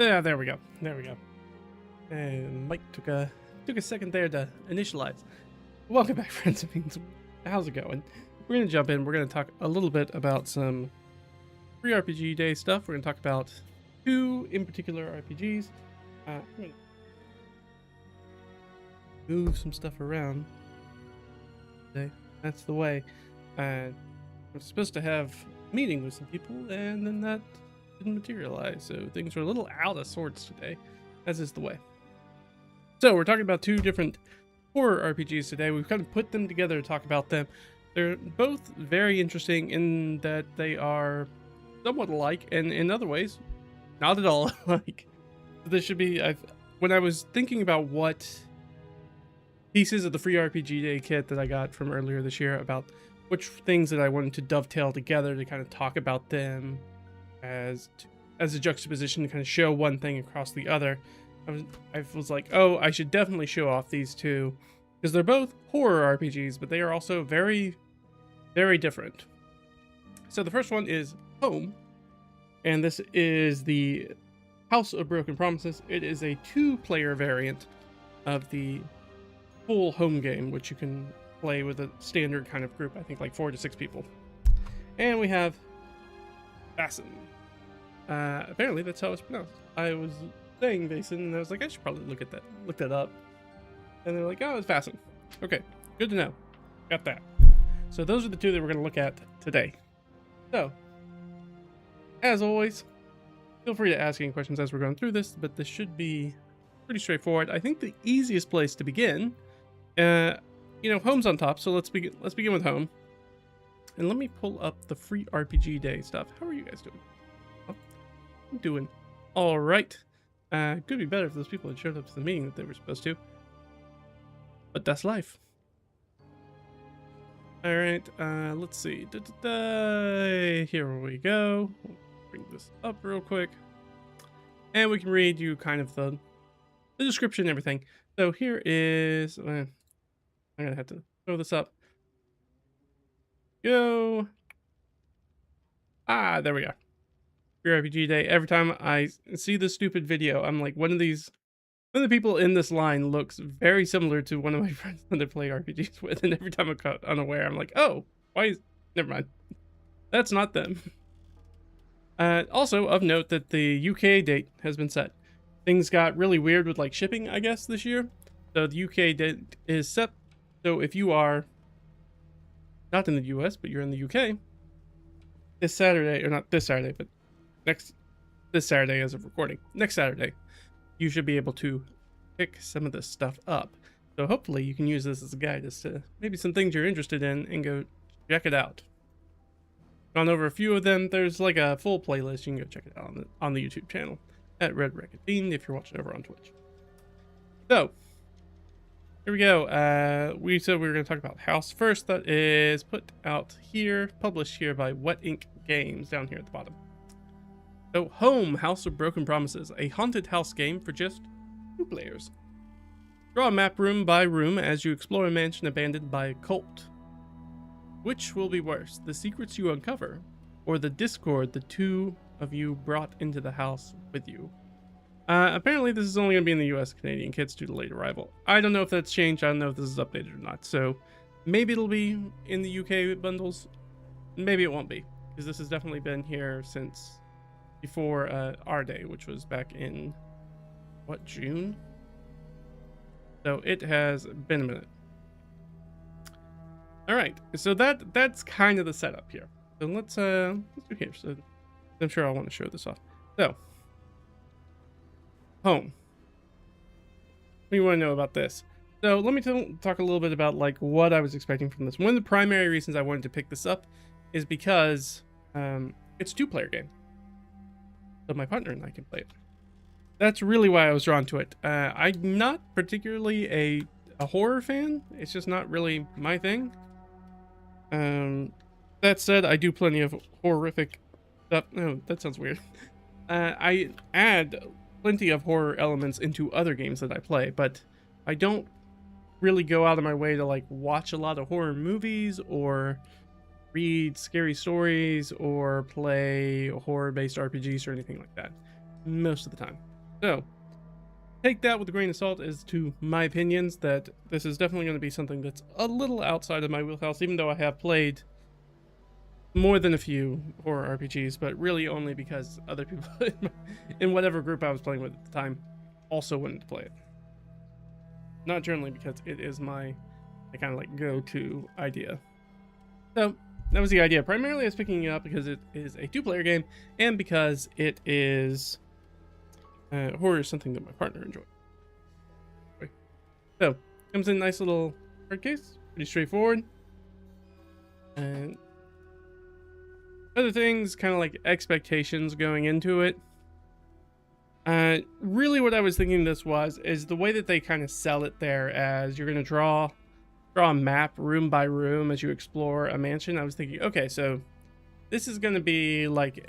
Yeah, there we go. There we go. And Mike took a second there to initialize. Welcome back, friends and fiends. How's it going? We're gonna jump in. We're gonna talk a little bit about some free RPG day stuff. We're gonna talk about two in particular RPGs. I'm gonna move some stuff around today. That's the way. I'm supposed to have a meeting with some people, and then that didn't materialize. So things are a little out of sorts today, as is the way. So we're talking about two different horror RPGs today. We've kind of put them together to talk about them. They're both very interesting in that they are somewhat alike, and in other ways, not at all alike. This should be, when I was thinking about what pieces of the free RPG Day kit that I got from earlier this year, about which things that I wanted to dovetail together to kind of talk about them as a juxtaposition to kind of show one thing across the other, I was like, oh, I should definitely show off these two because they're both horror RPGs, but they are also very, very different. So the first one is Home, and this is the House of Broken Promises. It is a 2-player variant of the full home game, which you can play with a standard kind of group, I think like 4 to 6 people. And we have Vaesen. Apparently that's how it's pronounced. I was saying Vaesen, and I was like, I should probably look that up. And they're like, oh, it's Vaesen. Okay, good to know. Got that. So those are the two that we're going to look at today. So, as always, feel free to ask any questions as we're going through this, but this should be pretty straightforward. I think the easiest place to begin, Home's on top, so let's begin with Home. And let me pull up the free RPG Day stuff. How are you guys doing? Oh, I'm doing all right. Could be better if those people had showed up to the meeting that they were supposed to. But that's life. All right, let's see. Here we go. We'll bring this up real quick. And we can read you kind of the description and everything. So here is... I'm going to have to throw this up. Go. Ah, there we go. Free RPG Day. Every time I see this stupid video, I'm like, one of the people in this line looks very similar to one of my friends that I play RPGs with, and every time I'm caught unaware, I'm like, oh, never mind. That's not them. Also, of note that the UK date has been set. Things got really weird with like shipping, I guess, this year. So the UK date is set. So if you are not in the US, but you're in the UK, this Saturday, or not this Saturday, but this Saturday as of recording, next Saturday, you should be able to pick some of this stuff up. So hopefully you can use this as a guide as to maybe some things you're interested in and go check it out. Gone over a few of them. There's like a full playlist. You can go check it out on the YouTube channel at RedRaggedFiend if you're watching over on Twitch. So here we go. We said we were going to talk about House first. That is put out here, published here by Wet Ink Games down here at the bottom. So Home, House of Broken Promises, a haunted house game for just 2 players. Draw a map room by room as you explore a mansion abandoned by a cult. Which will be worse, the secrets you uncover, or the discord the 2 of you brought into the house with you? Apparently this is only going to be in the US Canadian kits due to late arrival. I don't know if that's changed. I don't know if this is updated or not. So maybe it'll be in the UK bundles. Maybe it won't be, because this has definitely been here since before our day, which was back in, June? So it has been a minute. All right, so that's kind of the setup here. So let's do here. So I'm sure I want to show this off. So Home. What do you want to know about this? So let me talk a little bit about like what I was expecting from this. One of the primary reasons I wanted to pick this up is because it's a 2-player game. So my partner and I can play it. That's really why I was drawn to it. I'm not particularly a horror fan. It's just not really my thing. That said, I do plenty of horrific stuff. No, that sounds weird. I add plenty of horror elements into other games that I play, but I don't really go out of my way to like watch a lot of horror movies or read scary stories or play horror-based RPGs or anything like that most of the time. So, take that with a grain of salt as to my opinions, that this is definitely going to be something that's a little outside of my wheelhouse, even though I have played more than a few horror RPGs, but really only because other people in whatever group I was playing with at the time also wanted to play it. Not generally because it is my kind of like go-to idea. So that was the idea. Primarily I was picking it up because it is a 2-player game and because it is horror is something that my partner enjoys. So comes in a nice little card case, pretty straightforward. And other things, kind of like expectations going into it. Really what I was thinking this is the way that they kind of sell it there, as you're going to draw a map room by room as you explore a mansion. I was thinking, okay, so this is going to be like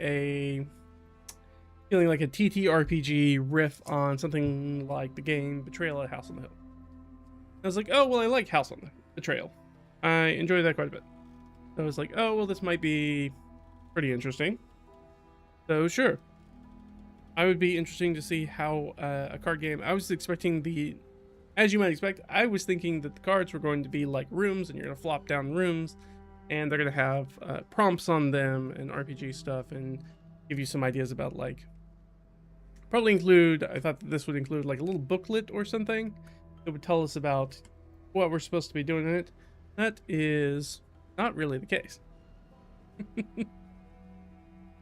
feeling like a TTRPG riff on something like the game Betrayal at House on the Hill. I was like, oh, well, I like House on the Trail. I enjoy that quite a bit. So I was like, oh, well, this might be pretty interesting. So sure, I would be interesting to see how a card game. I was expecting as you might expect, I was thinking that the cards were going to be like rooms, and you're going to flop down rooms, and they're going to have prompts on them and RPG stuff, and give you some ideas about like. Probably include. I thought that this would include like a little booklet or something that would tell us about what we're supposed to be doing in it. That is not really the case.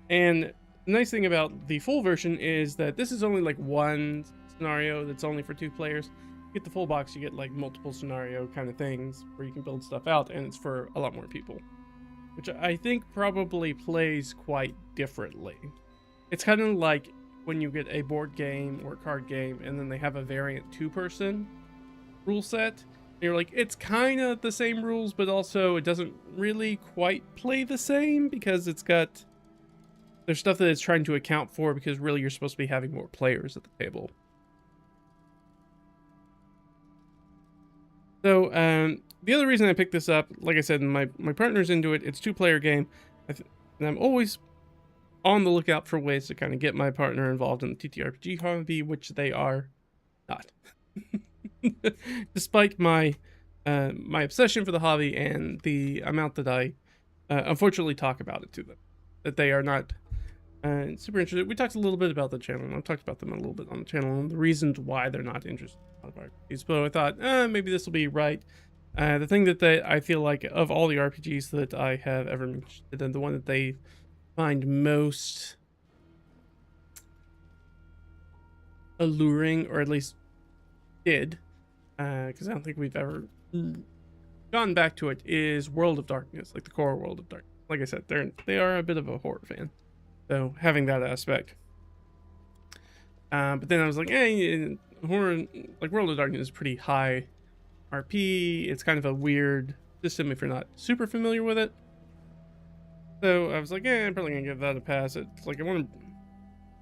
And the nice thing about the full version is that this is only like one scenario that's only for 2 players. You get the full box, you get like multiple scenario kind of things where you can build stuff out, and it's for a lot more people, which I think probably plays quite differently. It's kind of like when you get a board game or card game and then they have a variant 2-person rule set, and you're like, it's kind of the same rules, but also it doesn't really quite play the same because there's stuff that it's trying to account for, because really you're supposed to be having more players at the table. So the other reason I picked this up, like I said, my partner's into it. It's 2-player game, and I'm always on the lookout for ways to kind of get my partner involved in the TTRPG hobby, which they are not. Despite my obsession for the hobby and the amount that I unfortunately talk about it to them, that they are not super interested. We talked a little bit about the channel, and I've talked about them a little bit on the channel and the reasons why they're not interested in RPGs. But I thought, maybe this will be right. The thing that I feel like of all the RPGs that I have ever mentioned, and the one that they find most alluring, or at least did, because I don't think we've ever gone back to it, is World of Darkness, like the core World of Darkness. Like I said, they are a bit of a horror fan. So having that aspect, but then I was like, horror, like World of Darkness, is pretty high RP. It's kind of a weird system if you're not super familiar with it. So I was like, I'm probably gonna give that a pass. It's like I want to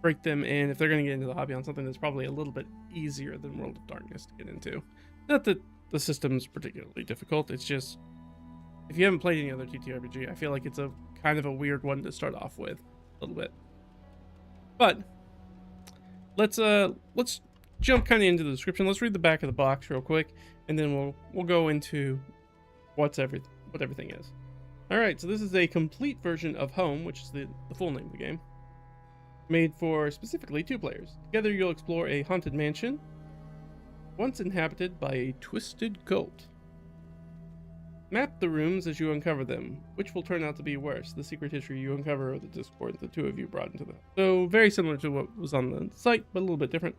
break them in if they're gonna get into the hobby on something that's probably a little bit easier than World of Darkness to get into. Not that the system's particularly difficult. It's just if you haven't played any other TTRPG, I feel like it's a kind of a weird one to start off with. Little bit, but let's jump kind of into the description. Let's read the back of the box real quick, and then we'll go into what everything is. All right, so this is a complete version of Home, which is the full name of the game, made for specifically 2 players. Together you'll explore a haunted mansion once inhabited by a twisted cult. Map the rooms as you uncover them. Which will turn out to be worse, the secret history you uncover or the discord the 2 of you brought into them? So very similar to what was on the site, but a little bit different.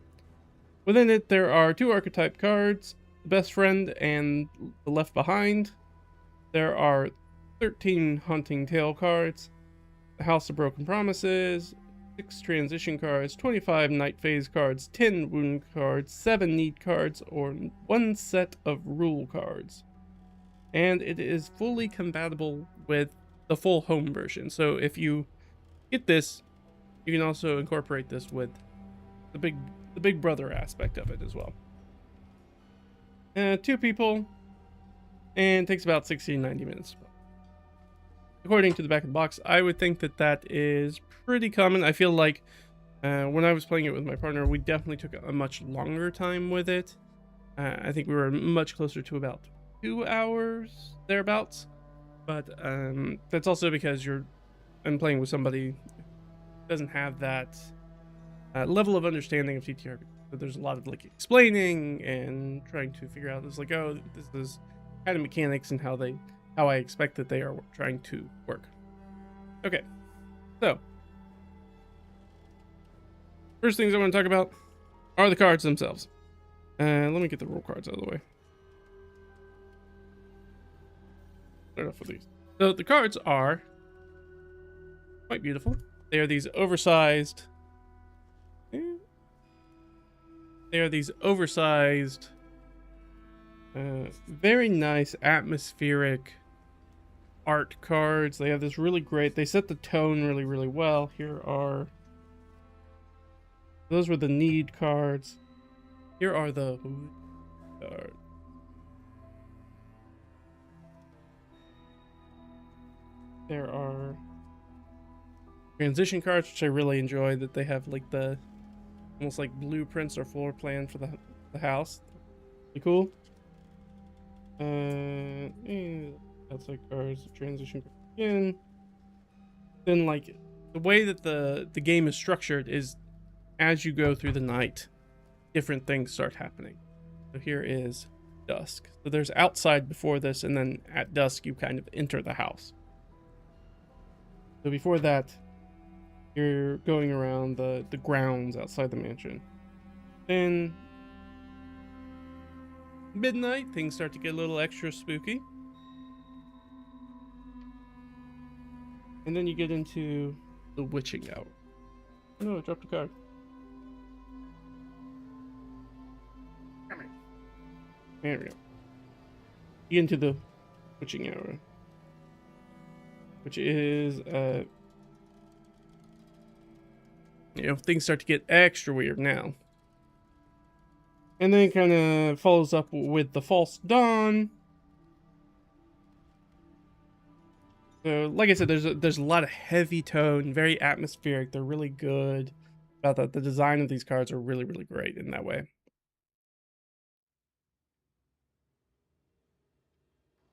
Within it, there are 2 archetype cards, the best friend and the left behind. There are 13 haunting tale cards, the House of Broken Promises, 6 transition cards, 25 night phase cards, 10 wound cards, 7 need cards, or 1 set of rule cards. And it is fully compatible with the full home version. So if you get this, you can also incorporate this with the big brother aspect of it as well. 2 people, and takes about 60 to 90 minutes. According to the back of the box, I would think that is pretty common. I feel like When I was playing it with my partner, we definitely took a much longer time with it. I think we were much closer to about 2 hours thereabouts, but that's also because I'm playing with somebody who doesn't have that level of understanding of TTRPG. So there's a lot of like explaining and trying to figure out. It's like, oh, this is kind of mechanics and how I expect that they are trying to work. Okay, so first things I want to talk about are the cards themselves. Let me get the rule cards out of the way. Start off with these. So the cards are quite beautiful. They are these oversized. Very nice atmospheric art cards. They have this really great. They set the tone really, really well. Those were the need cards. Here are the cards. There are transition cards, which I really enjoy, that they have like the almost like blueprints or floor plan for the house. Pretty cool. Outside cards, transition cards again. Then like the way that the game is structured is as you go through the night, different things start happening. So here is dusk. So there's outside before this, and then at dusk you kind of enter the house. So before that, you're going around the grounds outside the mansion. Then midnight, things start to get a little extra spooky. And then you get into the witching hour. Oh no, I dropped a card. There we go. You get into the witching hour, which is things start to get extra weird now. And then it kind of follows up with the false dawn. So, like I said, there's a lot of heavy tone, very atmospheric. They're really good about that. The design of these cards are really, really great in that way.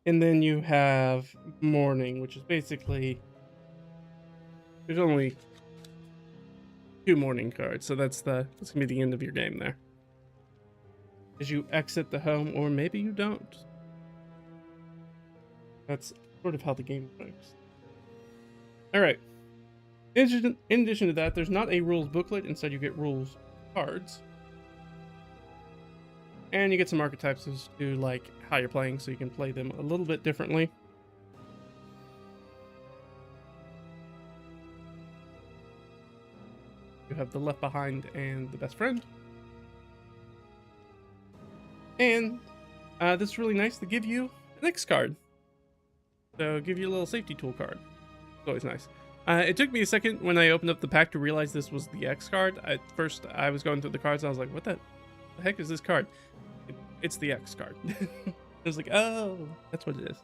And then you have morning, which is basically there's only 2 morning cards, so that's gonna be the end of your game there. As you exit the home, or maybe you don't. That's sort of how the game works. All right. In addition to that, there's not a rules booklet. Instead, you get rules cards. And you get some archetypes as to like how you're playing, so you can play them a little bit differently. You have the left behind and the best friend. And this is really nice to give you an X card. So give you a little safety tool card. It's always nice. It took me a second when I opened up the pack to realize this was the X card. At first, I was going through the cards and I was like, what the heck is this card? It's the X card. I was like, oh, that's what it is.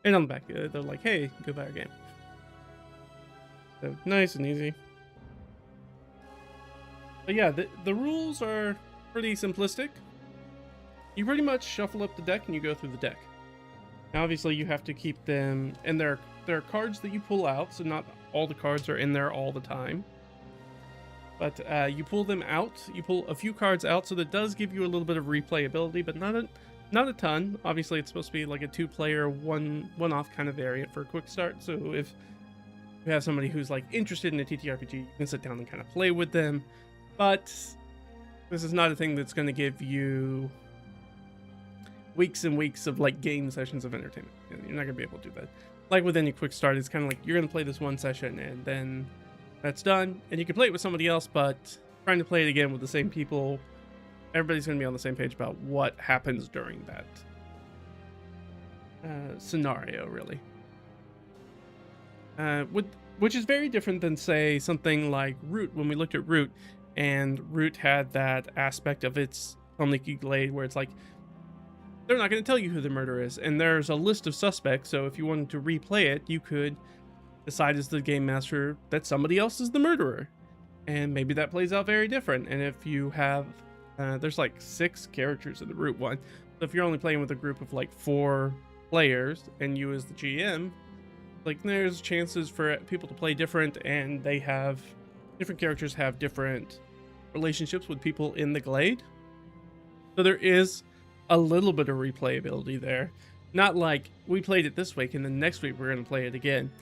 And on the back, they're like, hey, go buy our game. So nice and easy. But yeah, the rules are pretty simplistic. You pretty much shuffle up the deck and you go through the deck. Now, obviously, you have to keep them, and there are cards that you pull out, so not all the cards are in there all the time. But you pull them out. You pull a few cards out, so that does give you a little bit of replayability, but not a ton. Obviously, it's supposed to be like a 2-player, one-off kind of variant for a quick start. So if you have somebody who's like interested in a TTRPG, you can sit down and kind of play with them. But this is not a thing that's going to give you weeks and weeks of like game sessions of entertainment. You're not gonna be able to do that. Like with any quick start, it's kind of like you're gonna play this one session and then that's done, and you can play it with somebody else, but trying to play it again with the same people, everybody's gonna be on the same page about what happens during that scenario, really. Which is very different than, say, something like Root. When we looked at Root, and Root had that aspect of its Leaky Glade where it's like they're not going to tell you who the murderer is, and there's a list of suspects, so if you wanted to replay it, you could decide as the game master that somebody else is the murderer. and maybe that plays out very different. And if you have, there's like 6 characters in the root one, so if you're only playing with a group of like 4 players and you as the GM, like there's chances for people to play different, and they have different characters have different relationships with people in the glade. So there is a little bit of replayability there. Not like we played it this week and then next week we're going to play it again.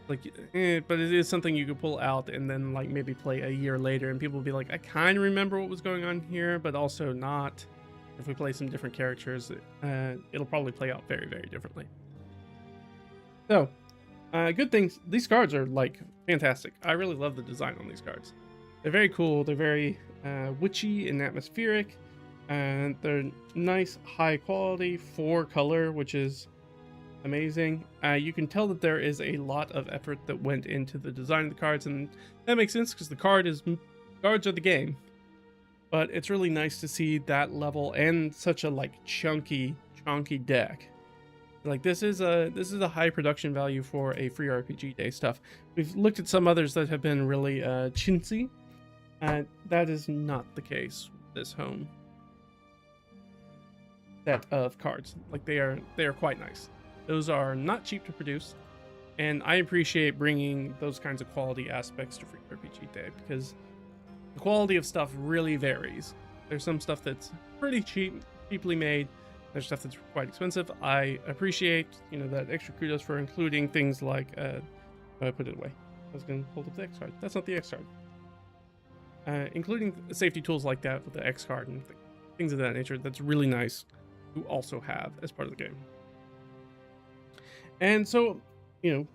Like, but it is something you could pull out and then like maybe play a year later and people will be like, I kind of remember what was going on here, but also not. If we play some different characters, it'll probably play out very, very differently. So, good things. These cards are like fantastic. I really love the design on these cards. They're very cool. They're very witchy and atmospheric, and they're nice, high quality, 4 color, which is amazing. You can tell that there is a lot of effort that went into the design of the cards, and that makes sense because the cards are the game. But it's really nice to see that level and such a like chunky deck. Like this is a high production value for a free RPG day stuff. We've looked at some others that have been really chintzy. That is not the case with this home set of cards. Like they are quite nice. Those are not cheap to produce, and I appreciate bringing those kinds of quality aspects to free RPG day because the quality of stuff really varies. There's some stuff that's pretty cheaply made. There's stuff that's quite expensive. I appreciate, that extra kudos for including things like, I put it away. I was going to hold up the X card. That's not the X card. Including safety tools like that with the X card and things of that nature. That's really nice to also have as part of the game. And so,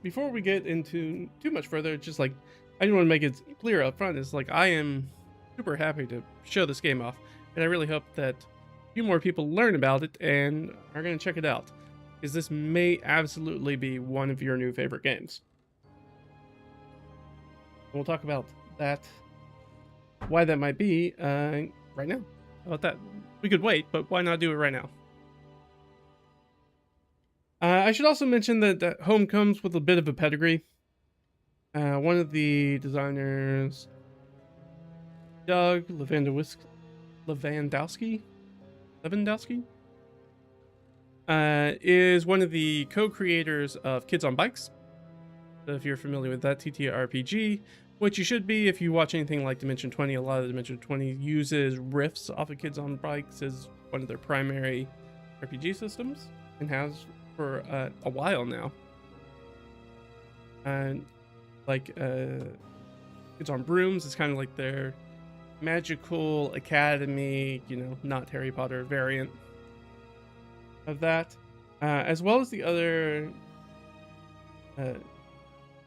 before we get into too much further, just like, I just want to make it clear up front, is like, I am super happy to show this game off. And I really hope that few more people learn about it and are going to check it out, because this may absolutely be one of your new favorite games. We'll talk about that, why that might be, right now. How about that? We could wait, but why not do it right now? I should also mention that home comes with a bit of a pedigree. One of the designers, Doug Lewandowski, is one of the co-creators of Kids on Bikes. So if you're familiar with that TTRPG, which you should be if you watch anything like Dimension 20, a lot of Dimension 20 uses riffs off of Kids on Bikes as one of their primary RPG systems, and has for a while now. And like Kids on Brooms is kind of like their magical academy, not Harry Potter variant of that, as well as the other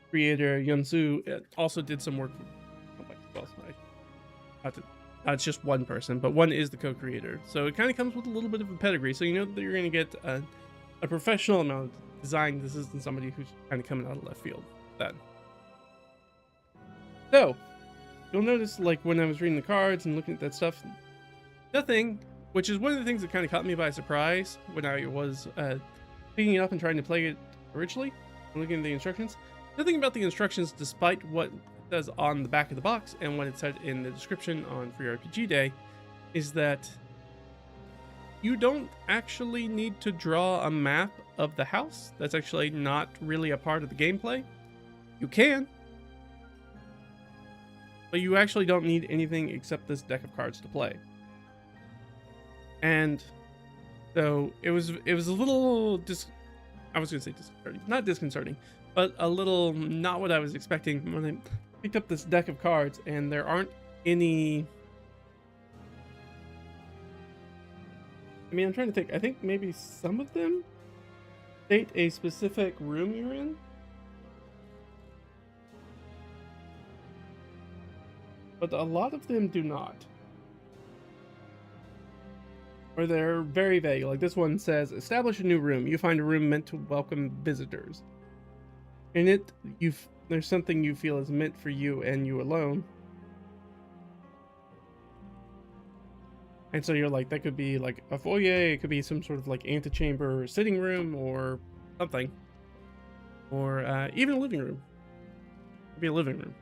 creator Yunsu also did some work. It's just one person, but one is the co-creator, so it kind of comes with a little bit of a pedigree, so that you're going to get a professional amount of design. This isn't somebody who's kind of coming out of left field. So you'll notice, like, when I was reading the cards and looking at that stuff, nothing, which is one of the things that kind of caught me by surprise when I was picking it up and trying to play it originally, and looking at the instructions. Nothing about the instructions, despite what it says on the back of the box and what it said in the description on Free RPG Day, is that you don't actually need to draw a map of the house. That's actually not really a part of the gameplay. You can, but you actually don't need anything except this deck of cards to play. And so it was a little I was going to say disconcerting, not disconcerting, but a little not what I was expecting when I picked up this deck of cards, and there aren't any. I mean, I'm trying to think. I think maybe some of them state a specific room you're in. But a lot of them do not. Or they're very vague. Like this one says, establish a new room. You find a room meant to welcome visitors. In it, there's something you feel is meant for you and you alone. And so you're like, that could be like a foyer, it could be some sort of like antechamber or sitting room or something. Or even a living room. It could be a living room.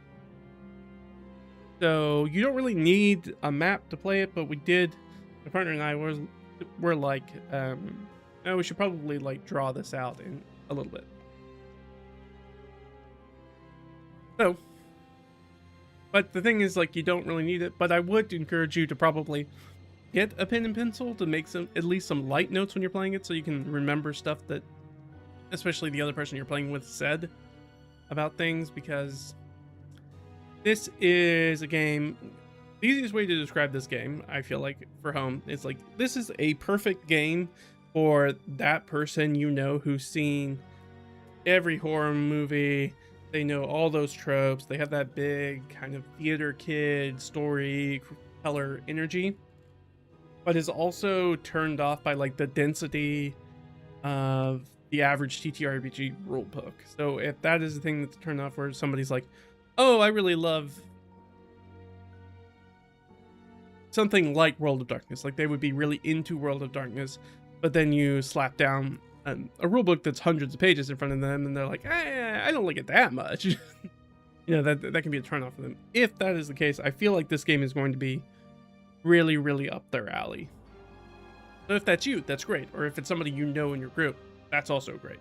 So you don't really need a map to play it, but we did. My partner and I were like, oh, we should probably like draw this out in a little bit. So, but the thing is, like, you don't really need it. But I would encourage you to probably get a pen and pencil to make at least some light notes when you're playing it, so you can remember stuff that, especially the other person you're playing with, said about things, because this is a game. The easiest way to describe this game, I feel like, for home, is like, this is a perfect game for that person you know who's seen every horror movie. They know all those tropes. They have that big kind of theater kid story color energy, but is also turned off by like the density of the average TTRPG rulebook. So if that is the thing that's turned off, where somebody's like, oh, I really love something like World of Darkness, like they would be really into World of Darkness, but then you slap down a rulebook that's hundreds of pages in front of them, and they're like, I don't like it that much. You know, that can be a turn off for them. If that is the case, I feel like this game is going to be really, really up their alley. So if that's you, that's great. Or if it's somebody you know in your group, that's also great.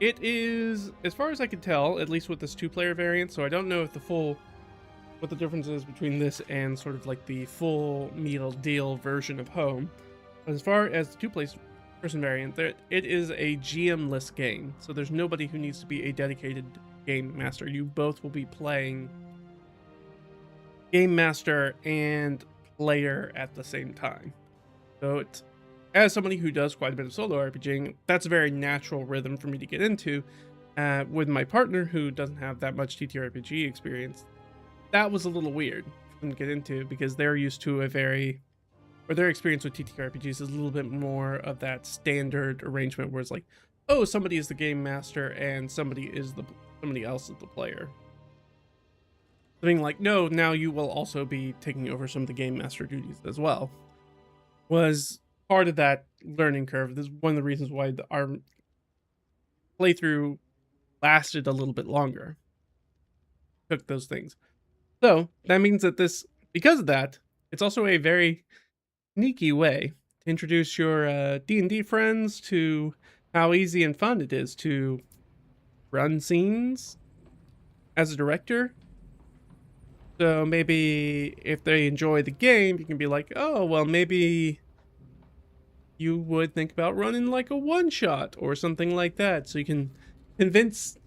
It is, as far as I can tell, at least with this 2-player variant, so I don't know if what the difference is between this and sort of like the full meal deal version of Home. But as far as the 2-person variant, it is a GM-less game, so there's nobody who needs to be a dedicated game master. You both will be playing game master and player at the same time. So it's, as somebody who does quite a bit of solo RPGing, that's a very natural rhythm for me to get into. With my partner, who doesn't have that much TTRPG experience, that was a little weird for them to get into, because they're used to their experience with TTRPGs is a little bit more of that standard arrangement where it's like, oh, somebody is the game master and somebody else is the player. Being like, no, now you will also be taking over some of the game master duties as well, was part of that learning curve. This is one of the reasons why our playthrough lasted a little bit longer. Took those things. So that means that because of that, it's also a very sneaky way to introduce your D&D friends to how easy and fun it is to run scenes as a director. So maybe if they enjoy the game, you can be like, oh, well, maybe you would think about running like a one-shot or something like that. So you can convince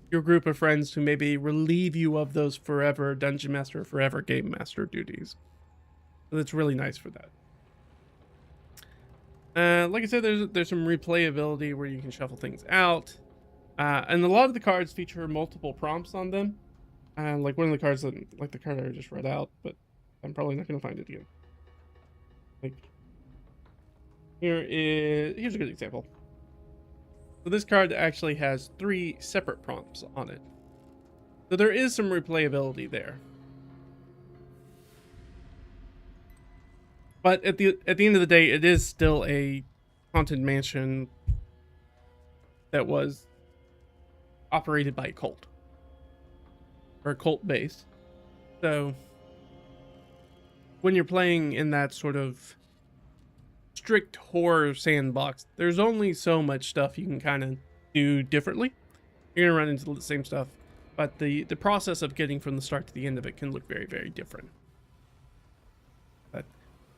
your group of friends to maybe relieve you of those forever dungeon master, forever game master duties. So that's really nice for that. Like I said, there's some replayability where you can shuffle things out. And a lot of the cards feature multiple prompts on them. Like one of the cards like the card I just read out, but I'm probably not going to find it again. Like, here's a good example. So this card actually has 3 separate prompts on it. So there is some replayability there. But at the end of the day, it is still a haunted mansion that was operated by a cult. Or a cult base. So when you're playing in that sort of strict horror sandbox, there's only so much stuff you can kind of do differently. You're gonna run into the same stuff, but the process of getting from the start to the end of it can look very, very different. But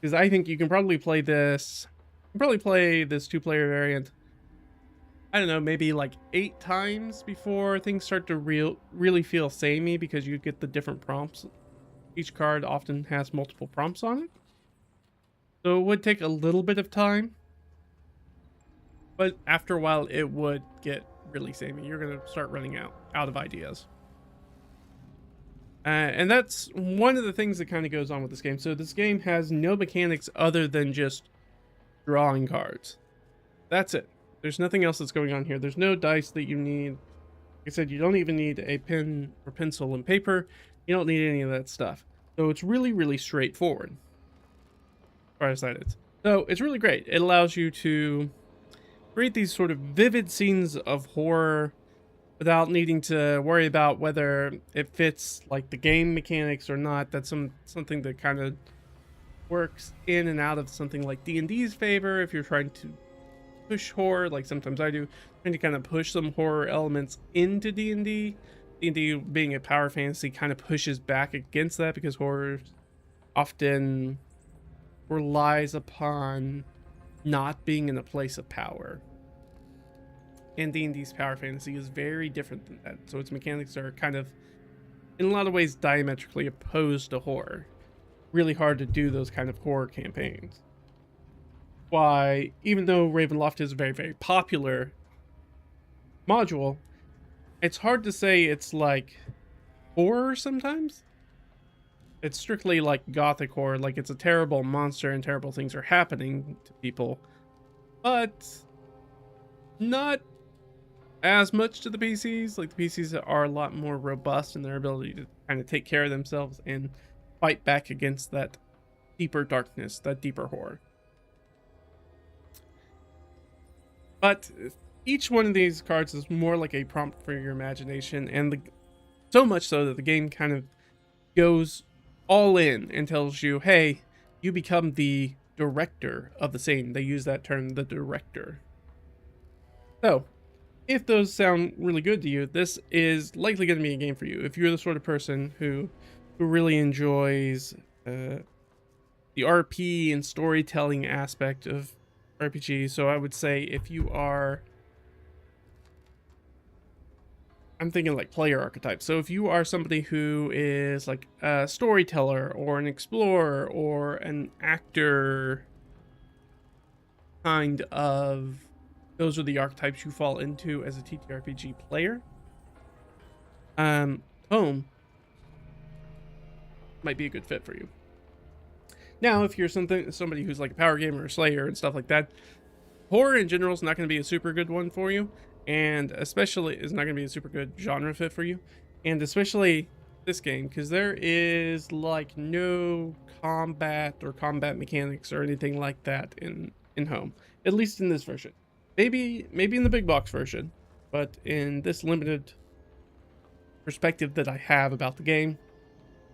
because I think you can probably play this 2-player variant, I don't know, maybe like 8 times before things start to really feel samey, because you get the different prompts. Each card often has multiple prompts on it. So it would take a little bit of time, but after a while it would get really samey. You're going to start running out of ideas. And that's one of the things that kind of goes on with this game. So this game has no mechanics other than just drawing cards. That's it. There's nothing else that's going on here. There's no dice that you need. Like I said, you don't even need a pen or pencil and paper. You don't need any of that stuff. So it's really, really straightforward as far as that is. So it's really great. It allows you to create these sort of vivid scenes of horror, without needing to worry about whether it fits like the game mechanics or not. That's something that kind of works in and out of something like D&D's favor if you're trying to push horror, like sometimes I do, trying to kind of push some horror elements into D&D. D&D being a power fantasy kind of pushes back against that because horror often relies upon not being in a place of power. And D&D's power fantasy is very different than that. So its mechanics are kind of, in a lot of ways, diametrically opposed to horror. Really hard to do those kind of horror campaigns. Why, even though Ravenloft is a very, very popular module, it's hard to say it's like horror sometimes. It's strictly like gothic horror, like it's a terrible monster and terrible things are happening to people, but not as much to the PCs. Like the PCs are a lot more robust in their ability to kind of take care of themselves and fight back against that deeper darkness, that deeper horror. But each one of these cards is more like a prompt for your imagination, and so much so that the game kind of goes all in and tells you, hey, you become the director of the scene. They use that term, the director. So, if those sound really good to you, this is likely going to be a game for you. If you're the sort of person who really enjoys the RP and storytelling aspect of RPG. So I would say if you are, I'm thinking like player archetypes. So if you are somebody who is like a storyteller or an explorer or an actor, kind of, those are the archetypes you fall into as a TTRPG player. Home might be a good fit for you. Now, if you're somebody who's like a power gamer or slayer and stuff like that, horror in general is not going to be a super good one for you, and especially is not going to be a super good genre fit for you, and especially this game, because there is like no combat or combat mechanics or anything like that in Home, at least in this version. Maybe in the big box version, but in this limited perspective that I have about the game,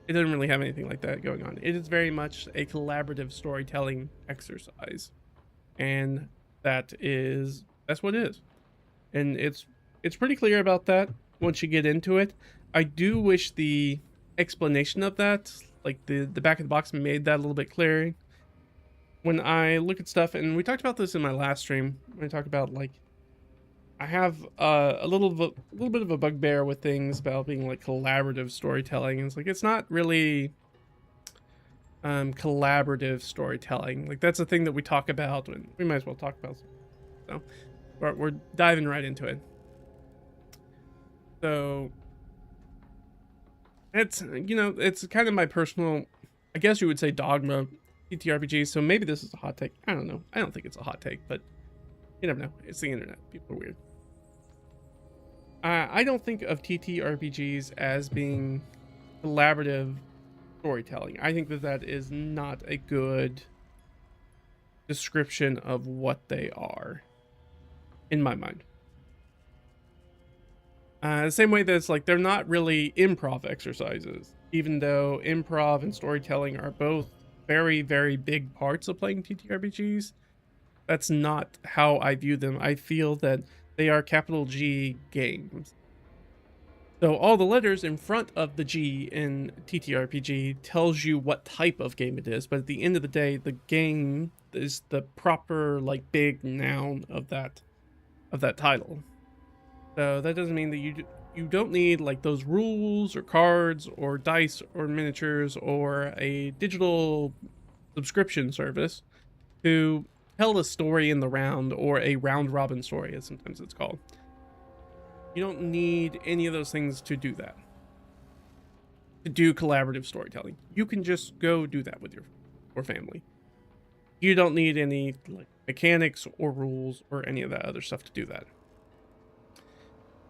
it doesn't really have anything like that going on. It is very much a collaborative storytelling exercise, and that's what it is. And it's pretty clear about that once you get into it. I do wish the explanation of that, like the back of the box, made that a little bit clearer. When I look at stuff, and we talked about this in my last stream, when I talked about like I have a little bit of a bugbear with things about being like collaborative storytelling. And it's like it's not really collaborative storytelling. Like that's a thing that we talk about, and we might as well talk about. So we're diving right into it. So it's, you know, it's kind of my personal, I guess you would say, dogma TTRPG. So maybe this is a hot take. I don't know. I don't think it's a hot take, but you never know. It's the internet. People are weird. I don't think of TTRPGs as being collaborative storytelling. I think that is not a good description of what they are, in my mind. The same way that it's like they're not really improv exercises, even though improv and storytelling are both very, very big parts of playing TTRPGs. That's not how I view them. I feel that they are capital G games. So all the letters in front of the G in TTRPG tells you what type of game it is, but at the end of the day, the game is the proper like big noun of that title. So that doesn't mean that you don't need like those rules or cards or dice or miniatures or a digital subscription service to tell a story in the round, or a round robin story as sometimes it's called. You don't need any of those things to do that. To do collaborative storytelling. You can just go do that with your family. You don't need any like mechanics or rules or any of that other stuff to do that.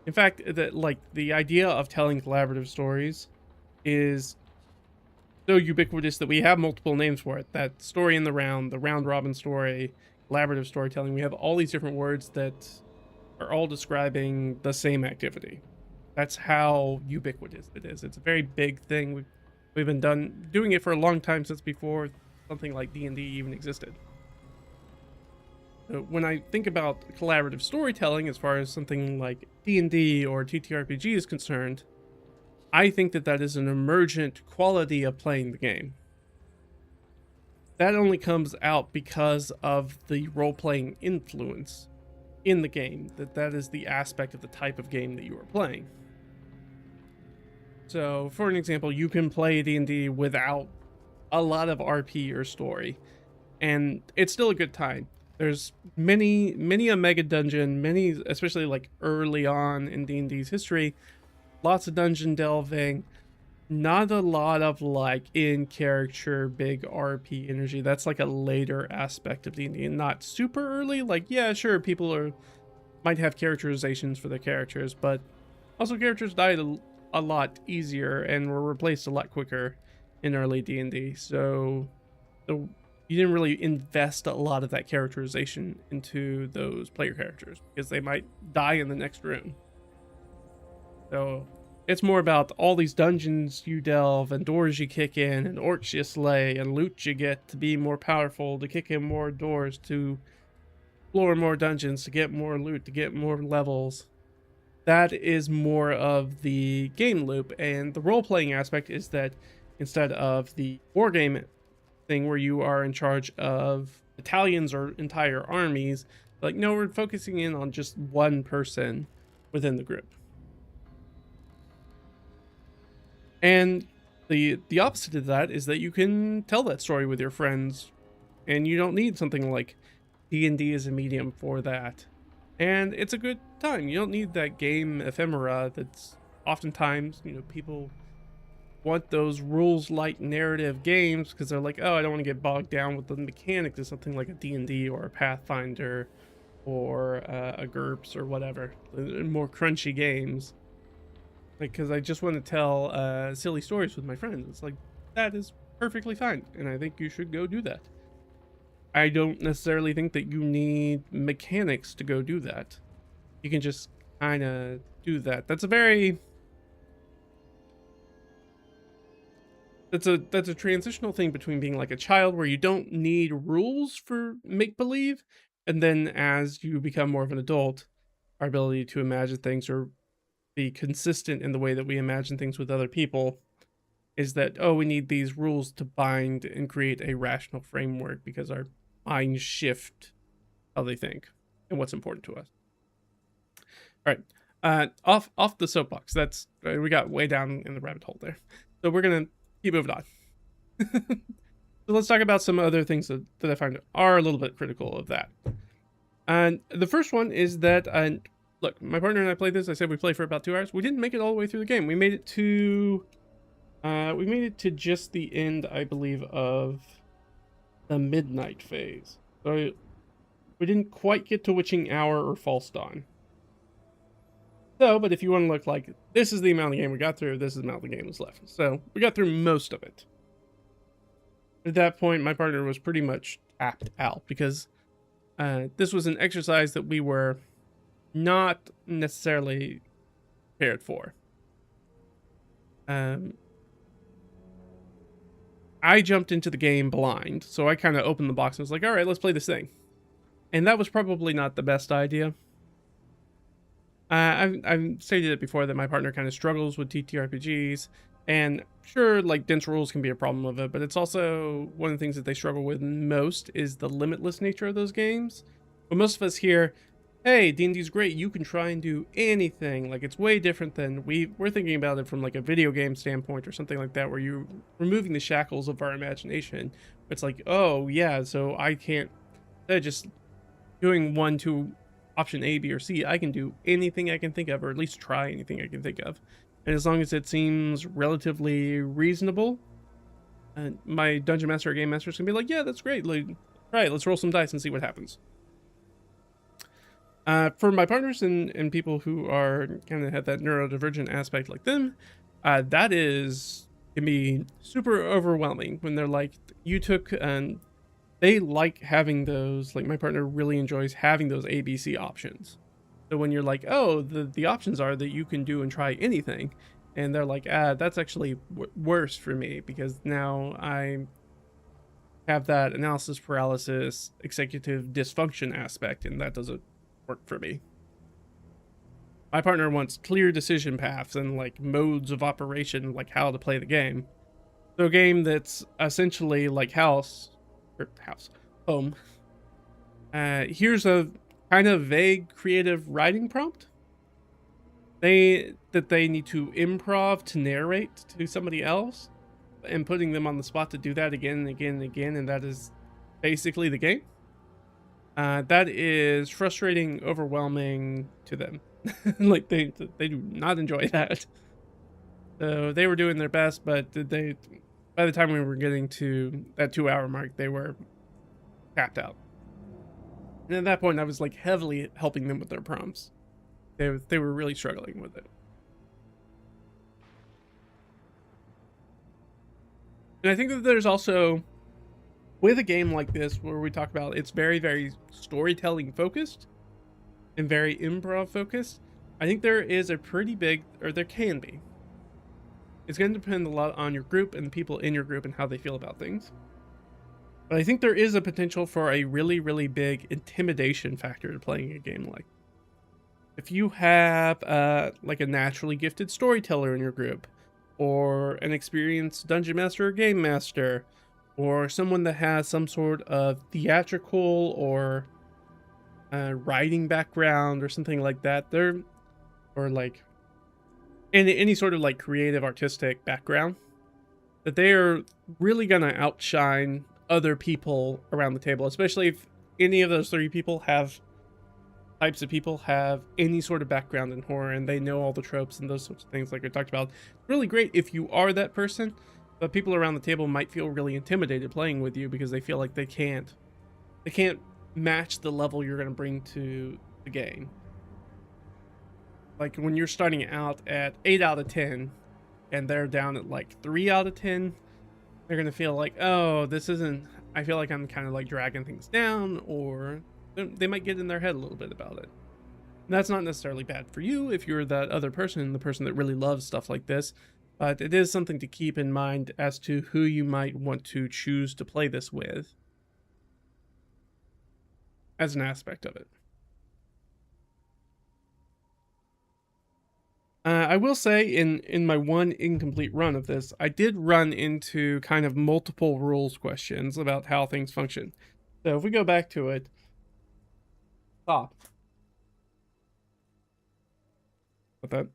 In fact, the idea of telling collaborative stories is so ubiquitous that we have multiple names for it. That story in the round robin story, collaborative storytelling. We have all these different words that are all describing the same activity. That's how ubiquitous it is. It's a very big thing. We've been doing it for a long time, since before something like D&D even existed. So when I think about collaborative storytelling, as far as something like D&D or TTRPG is concerned, I think that is an emergent quality of playing the game. That only comes out because of the role-playing influence in the game. That is the aspect of the type of game that you are playing. So, for an example, you can play D&D without a lot of RP or story, and it's still a good time. There's many a mega dungeon, many, especially like early on in D&D's history, lots of dungeon delving, not a lot of like in-character big RP energy. That's like a later aspect of D&D, and not super early. Like, yeah, sure, people might have characterizations for their characters, but also characters died a lot easier and were replaced a lot quicker in early D&D. So you didn't really invest a lot of that characterization into those player characters because they might die in the next room. So it's more about all these dungeons you delve and doors you kick in and orcs you slay and loot you get to be more powerful, to kick in more doors, to explore more dungeons, to get more loot, to get more levels. That is more of the game loop, and the role-playing aspect is that instead of the wargame thing where you are in charge of battalions or entire armies, like, no, we're focusing in on just one person within the group. And the opposite of that is that you can tell that story with your friends, and you don't need something like D&D as a medium for that. And it's a good time. You don't need that game ephemera that's oftentimes, people want those rules light narrative games because they're like, oh, I don't want to get bogged down with the mechanics of something like a D&D or a Pathfinder or a GURPS or whatever, more crunchy games. Like, because I just want to tell silly stories with my friends. It's like, that is perfectly fine, and I think you should go do that. I don't necessarily think that you need mechanics to go do that. You can just kind of do that. That's a transitional thing between being like a child where you don't need rules for make-believe, and then as you become more of an adult, our ability to imagine things or be consistent in the way that we imagine things with other people is that, oh, we need these rules to bind and create a rational framework because our minds shift how they think and what's important to us. All right, off the soapbox. That's we got way down in the rabbit hole there, so we're gonna keep moving on. So let's talk about some other things that I find are a little bit critical of that. And the first one is that look, my partner and I played this. I said we played for about 2 hours. We didn't make it all the way through the game. We made it to just the end, I believe, of the midnight phase. So we didn't quite get to Witching Hour or False Dawn. So, but if you want to look like, this is the amount of the game we got through, this is the amount of the game that's left. So we got through most of it. At that point, my partner was pretty much tapped out because this was an exercise that we were not necessarily prepared for. I jumped into the game blind, so I kind of opened the box and was like, all right, let's play this thing. And that was probably not the best idea. I've stated it before that my partner kind of struggles with TTRPGs, and sure, like, dense rules can be a problem with it, but it's also one of the things that they struggle with most is the limitless nature of those games. But most of us hear, hey, D&D's great, you can try and do anything. Like, it's way different than we're thinking about it from like a video game standpoint or something like that, where you're removing the shackles of our imagination. It's like, oh yeah, so I can't just doing 1 to option A, B, or C. I can do anything I can think of, or at least try anything I can think of. And as long as it seems relatively reasonable, my dungeon master or game master is gonna be like, yeah, that's great. Like, right, let's roll some dice and see what happens. For my partners and people who are kind of have that neurodivergent aspect like them, that can be super overwhelming when they're like, you took, they like having those, like my partner really enjoys having those ABC options. So when you're like, oh, the options are that you can do and try anything, and they're like, that's actually worse for me because now I have that analysis paralysis, executive dysfunction aspect, and that doesn't work for me. My partner wants clear decision paths and like modes of operation, like how to play the game. So a game that's essentially like home. Here's a kind of vague creative writing prompt. They need to improv to narrate to somebody else, and putting them on the spot to do that again and again and again, and that is basically the game. That is frustrating, overwhelming to them. Like they do not enjoy that. So they were doing their best, but by the time we were getting to that 2-hour mark, they were tapped out. And at that point, I was like heavily helping them with their prompts. They were really struggling with it. And I think that there's also, with a game like this, where we talk about it's very, very storytelling focused and very improv focused, I think there is a pretty big, or there can be. It's going to depend a lot on your group and the people in your group and how they feel about things. But I think there is a potential for a really, really big intimidation factor to playing a game like. If you have like a naturally gifted storyteller in your group, or an experienced dungeon master or game master, or someone that has some sort of theatrical or writing background or something like that, or like any sort of like creative artistic background, that they are really gonna outshine other people around the table, especially if any of those types of people have any sort of background in horror and they know all the tropes and those sorts of things like I talked about. It's really great if you are that person, but people around the table might feel really intimidated playing with you because they feel like they can't match the level you're going to bring to the game. Like when you're starting out at 8 out of 10 and they're down at like 3 out of 10, they're going to feel like, oh, I feel like I'm kind of like dragging things down, or they might get in their head a little bit about it. And that's not necessarily bad for you if you're that other person, the person that really loves stuff like this, but it is something to keep in mind as to who you might want to choose to play this with as an aspect of it. I will say in my one incomplete run of this, I did run into kind of multiple rules questions about how things function. So if we go back to it, with that,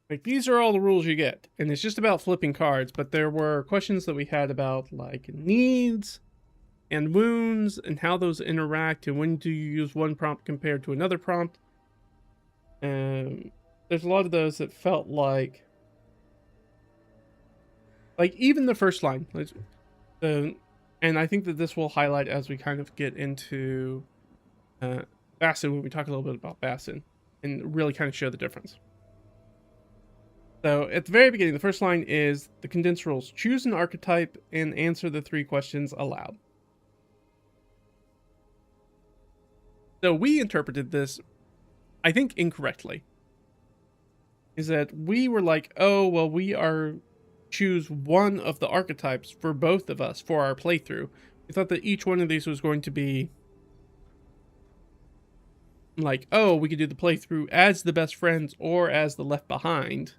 like these are all the rules you get, and it's just about flipping cards, but there were questions that we had about like needs and wounds and how those interact, and when do you use one prompt compared to another prompt. And there's a lot of those that felt like even the first line, and I think that this will highlight as we kind of get into Vaesen, when we talk a little bit about Vaesen and really kind of show the difference. So at the very beginning, the first line is the condensed rules. Choose an archetype and answer the 3 questions aloud. So we interpreted this, I think, incorrectly. Is that we were like, oh, well, choose one of the archetypes for both of us for our playthrough. We thought that each one of these was going to be like, oh, we could do the playthrough as the best friends or as the left behind.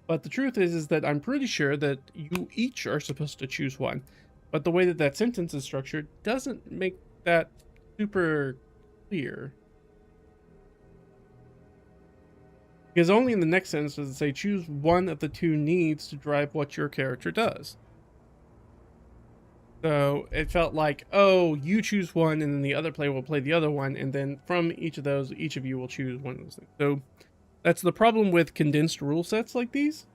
But the truth is that I'm pretty sure that you each are supposed to choose one. But the way that that sentence is structured doesn't make that super clear. Because only in the next sentence does it say choose one of the 2 needs to drive what your character does. So it felt like, oh, you choose one and then the other player will play the other one, and then from each of those, each of you will choose one of those things. So that's the problem with condensed rule sets like these,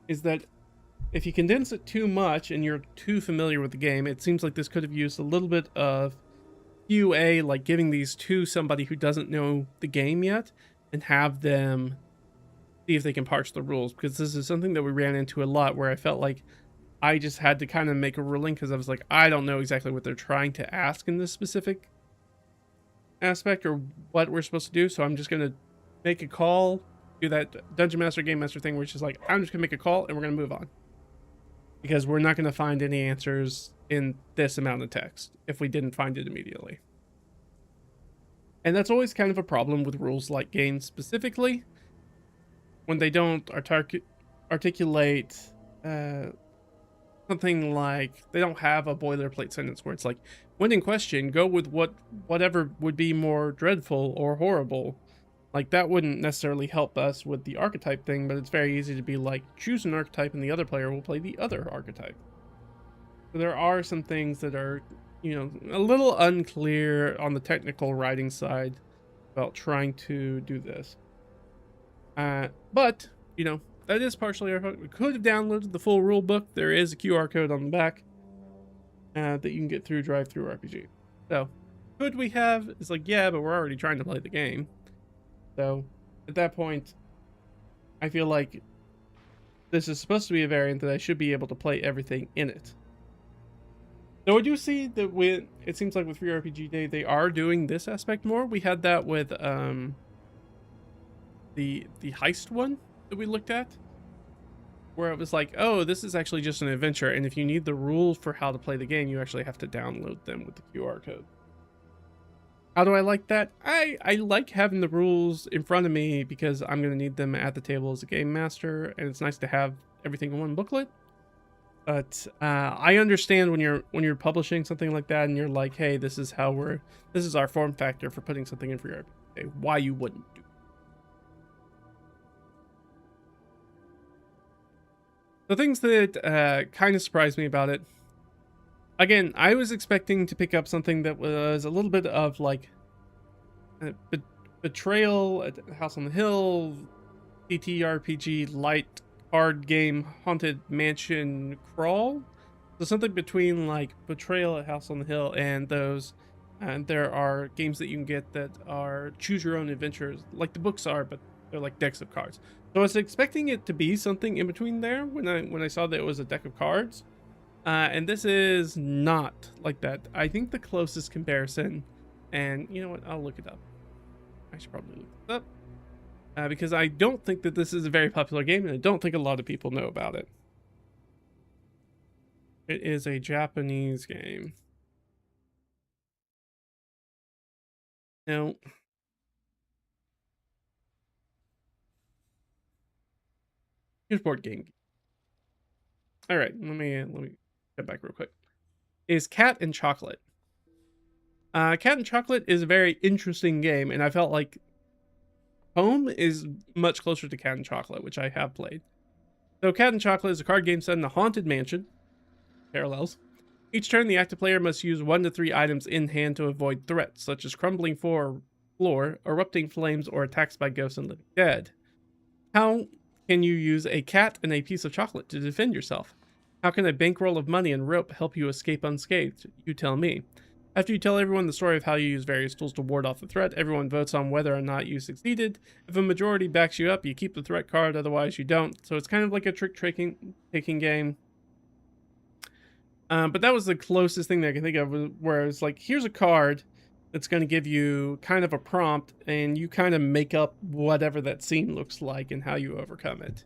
is that if you condense it too much and you're too familiar with the game, it seems like this could have used a little bit of QA, like giving these to somebody who doesn't know the game yet and have them see if they can parse the rules, because this is something that we ran into a lot where I felt like I just had to kind of make a ruling because I was like, I don't know exactly what they're trying to ask in this specific aspect or what we're supposed to do. So I'm just going to make a call, do that Dungeon Master, Game Master thing, which is like, I'm just going to make a call and we're going to move on. Because we're not going to find any answers in this amount of text if we didn't find it immediately. And that's always kind of a problem with rules like games specifically, when they don't articulate something like, they don't have a boilerplate sentence where it's like, when in question, go with whatever would be more dreadful or horrible. Like, that wouldn't necessarily help us with the archetype thing, but it's very easy to be like, choose an archetype and the other player will play the other archetype. So there are some things that are, you know, a little unclear on the technical writing side about trying to do this. But, you know, that is partially our fault. We could have downloaded the full rule book. There is a QR code on the back that you can get through DriveThruRPG. So, could we have? It's like, yeah, but we're already trying to play the game. So, at that point, I feel like this is supposed to be a variant that I should be able to play everything in it. Though I do see that it seems like with Free RPG Day, they are doing this aspect more. We had that with the heist one that we looked at, where it was like, oh, this is actually just an adventure, and if you need the rules for how to play the game, you actually have to download them with the QR code. How do I like that? I like having the rules in front of me because I'm going to need them at the table as a game master, and it's nice to have everything in one booklet. But I understand when you're publishing something like that and you're like, hey, this is our form factor for putting something in for your RPG, why you wouldn't do it. The things that kind of surprised me about it, again, I was expecting to pick up something that was a little bit of like Betrayal at House on the Hill, TTRPG light card game Haunted Mansion crawl. So something between like Betrayal at House on the Hill and those. And there are games that you can get that are choose your own adventures, like the books are, but they're like decks of cards. So I was expecting it to be something in between there when I saw that it was a deck of cards. And this is not like that. I think the closest comparison, and you know what, I'll look it up. I should probably look it up. Because I don't think that this is a very popular game, and I don't think a lot of people know about it. It is a Japanese game. No. Here's Board Game. All right, let me get back real quick. Is Cat and Chocolate. Cat and Chocolate is a very interesting game, and I felt like Home is much closer to Cat and Chocolate, which I have played. So Cat and Chocolate is a card game set in a haunted mansion. Parallels. Each turn, the active player must use 1 to 3 items in hand to avoid threats, such as crumbling floor, erupting flames, or attacks by ghosts and living dead. How can you use a cat and a piece of chocolate to defend yourself? How can a bankroll of money and rope help you escape unscathed? You tell me. After you tell everyone the story of how you use various tools to ward off the threat, everyone votes on whether or not you succeeded. If a majority backs you up, you keep the threat card, otherwise you don't. So it's kind of like a trick-taking game. But that was the closest thing that I can think of, where it's like, here's a card that's going to give you kind of a prompt, and you kind of make up whatever that scene looks like and how you overcome it.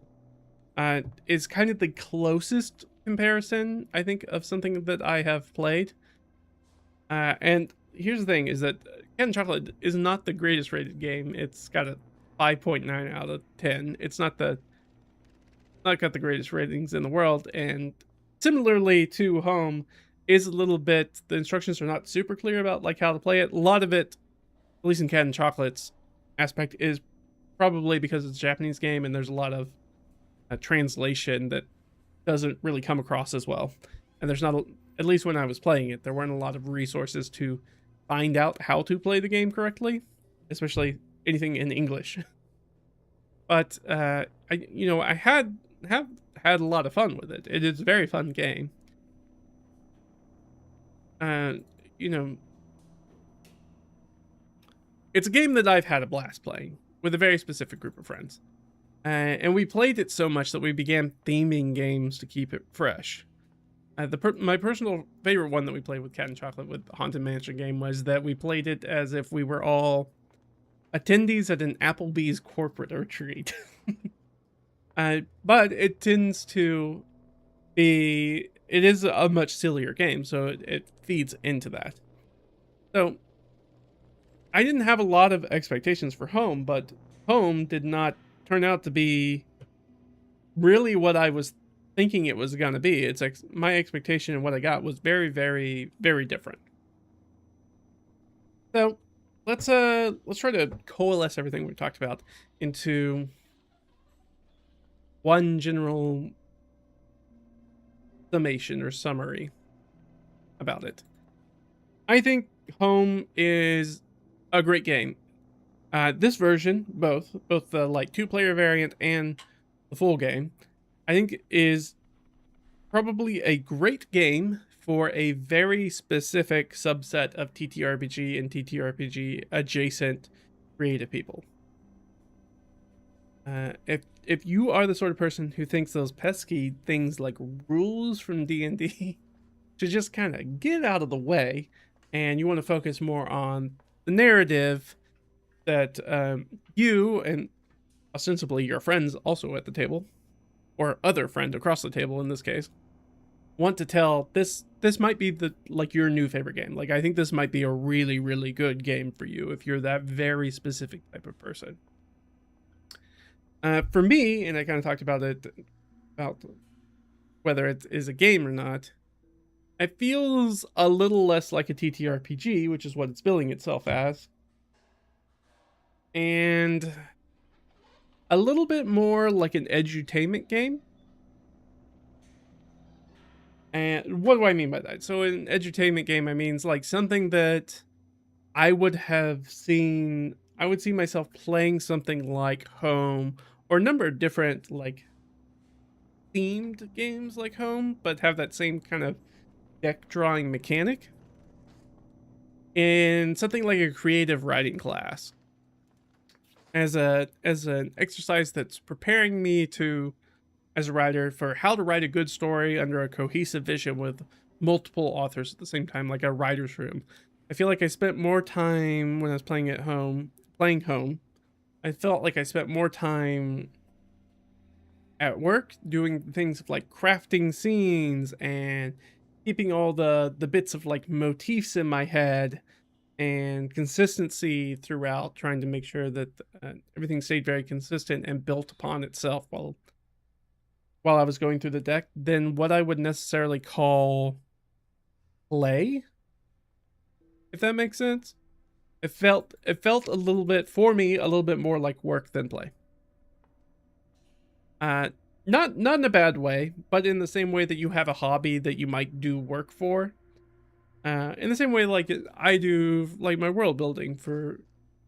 It's kind of the closest comparison, I think, of something that I have played. And here's the thing, is that Cat and Chocolate is not the greatest rated game. It's got a 5.9 out of 10. It's not got the greatest ratings in the world, and similarly to Home, is a little bit, the instructions are not super clear about like how to play it. A lot of it, at least in Cat and Chocolate's aspect, is probably because it's a Japanese game and there's a lot of translation that doesn't really come across as well. And there's not, at least when I was playing it, there weren't a lot of resources to find out how to play the game correctly, especially anything in English. But I have had a lot of fun with it. It is a very fun game. It's a game that I've had a blast playing with a very specific group of friends. And we played it so much that we began theming games to keep it fresh. My personal favorite one that we played with Cat and Chocolate with the Haunted Mansion game was that we played it as if we were all attendees at an Applebee's corporate retreat. But it tends to be, it is a much sillier game, so it feeds into that. So I didn't have a lot of expectations for Home, but Home did not turn out to be really what I was thinking it was going to be. It's my expectation and what I got was very, very, very different. So let's try to coalesce everything we've talked about into one general summation or summary about it. I think Home is a great game. This version, both the like 2-player variant and the full game, I think is probably a great game for a very specific subset of TTRPG and TTRPG adjacent creative people. If you are the sort of person who thinks those pesky things like rules from D&D should just kind of get out of the way, and you want to focus more on the narrative that you and ostensibly your friends also at the table, or other friend across the table in this case, want to tell, this might be the like your new favorite game. Like, I think this might be a really, really good game for you if you're that very specific type of person. For me, and I kind of talked about it, about whether it is a game or not, it feels a little less like a TTRPG, which is what it's billing itself as, and a little bit more like an edutainment game. And what do I mean by that? So an edutainment game, I mean like something that I would see myself playing something like Home, or a number of different like themed games like Home, but have that same kind of deck drawing mechanic in something like a creative writing class, as an exercise that's preparing me to, as a writer, for how to write a good story under a cohesive vision with multiple authors at the same time, like a writer's room. I feel like I spent more time when I was playing Home. I felt like I spent more time at work doing things like crafting scenes and keeping all the bits of like motifs in my head and consistency throughout, trying to make sure that everything stayed very consistent and built upon itself while I was going through the deck, than what I would necessarily call play, if that makes sense. It felt a little bit, for me, a little bit more like work than play. Not in a bad way, but in the same way that you have a hobby that you might do work for. In the same way, like I do, like my world building for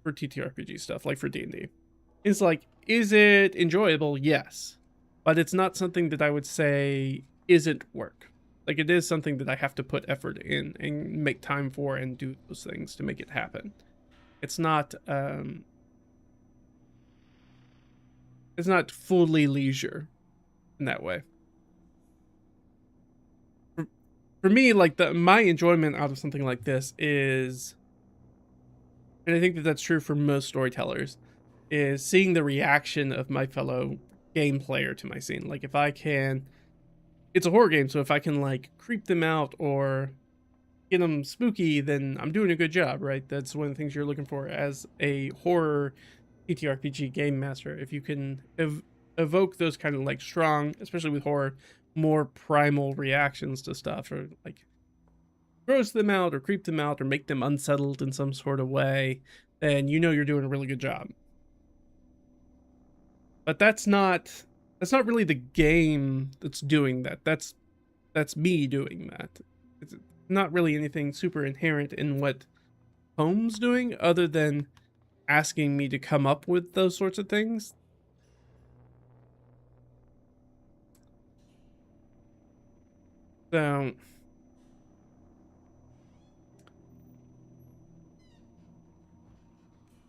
TTRPG stuff, like for D&D. It's like, is it enjoyable? Yes, but it's not something that I would say isn't work. Like, it is something that I have to put effort in and make time for and do those things to make it happen. It's not fully leisure in that way. For me, like my enjoyment out of something like this is, and I think that that's true for most storytellers, is seeing the reaction of my fellow game player to my scene. Like, if I can, it's a horror game, so if I can like creep them out or get them spooky, then I'm doing a good job, right? That's one of the things you're looking for as a horror TTRPG game master. If you can evoke those kind of like strong, especially with horror, more primal reactions to stuff, or like gross them out or creep them out or make them unsettled in some sort of way, then you know you're doing a really good job. But that's not really the game that's doing that. That's me doing that. It's not really anything super inherent in what Home's doing, other than asking me to come up with those sorts of things. So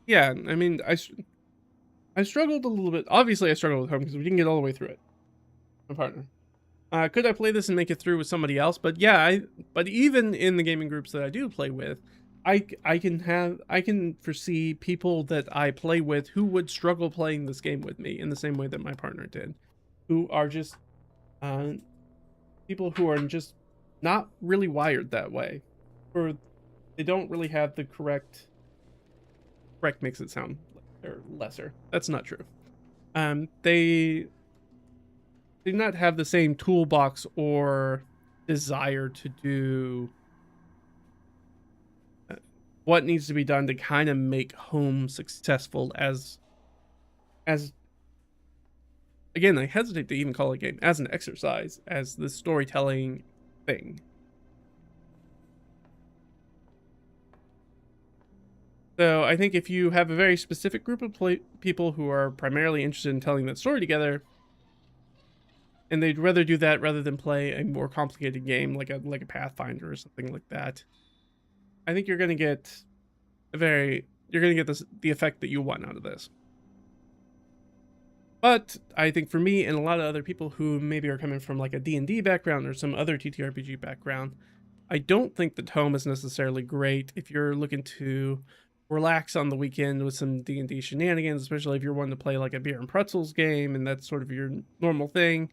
yeah, I mean, I struggled a little bit. Obviously, I struggled with Home because we didn't get all the way through it. My partner. Could I play this and make it through with somebody else? But yeah, but even in the gaming groups that I do play with, I can foresee people that I play with who would struggle playing this game with me in the same way that my partner did, who are just uh, people who are just not really wired that way, or they don't really have the correct makes it sound like they're lesser. That's not true. They do not have the same toolbox or desire to do what needs to be done to kind of make home successful as again, I hesitate to even call it a game, as an exercise, as the storytelling thing. So I think if you have a very specific group of people who are primarily interested in telling that story together, and they'd rather do that rather than play a more complicated game like a Pathfinder or something like that, I think you're going to get the effect that you want out of this. But I think for me and a lot of other people who maybe are coming from like a D&D background or some other TTRPG background, I don't think that home is necessarily great if you're looking to relax on the weekend with some D&D shenanigans, especially if you're wanting to play like a beer and pretzels game and that's sort of your normal thing.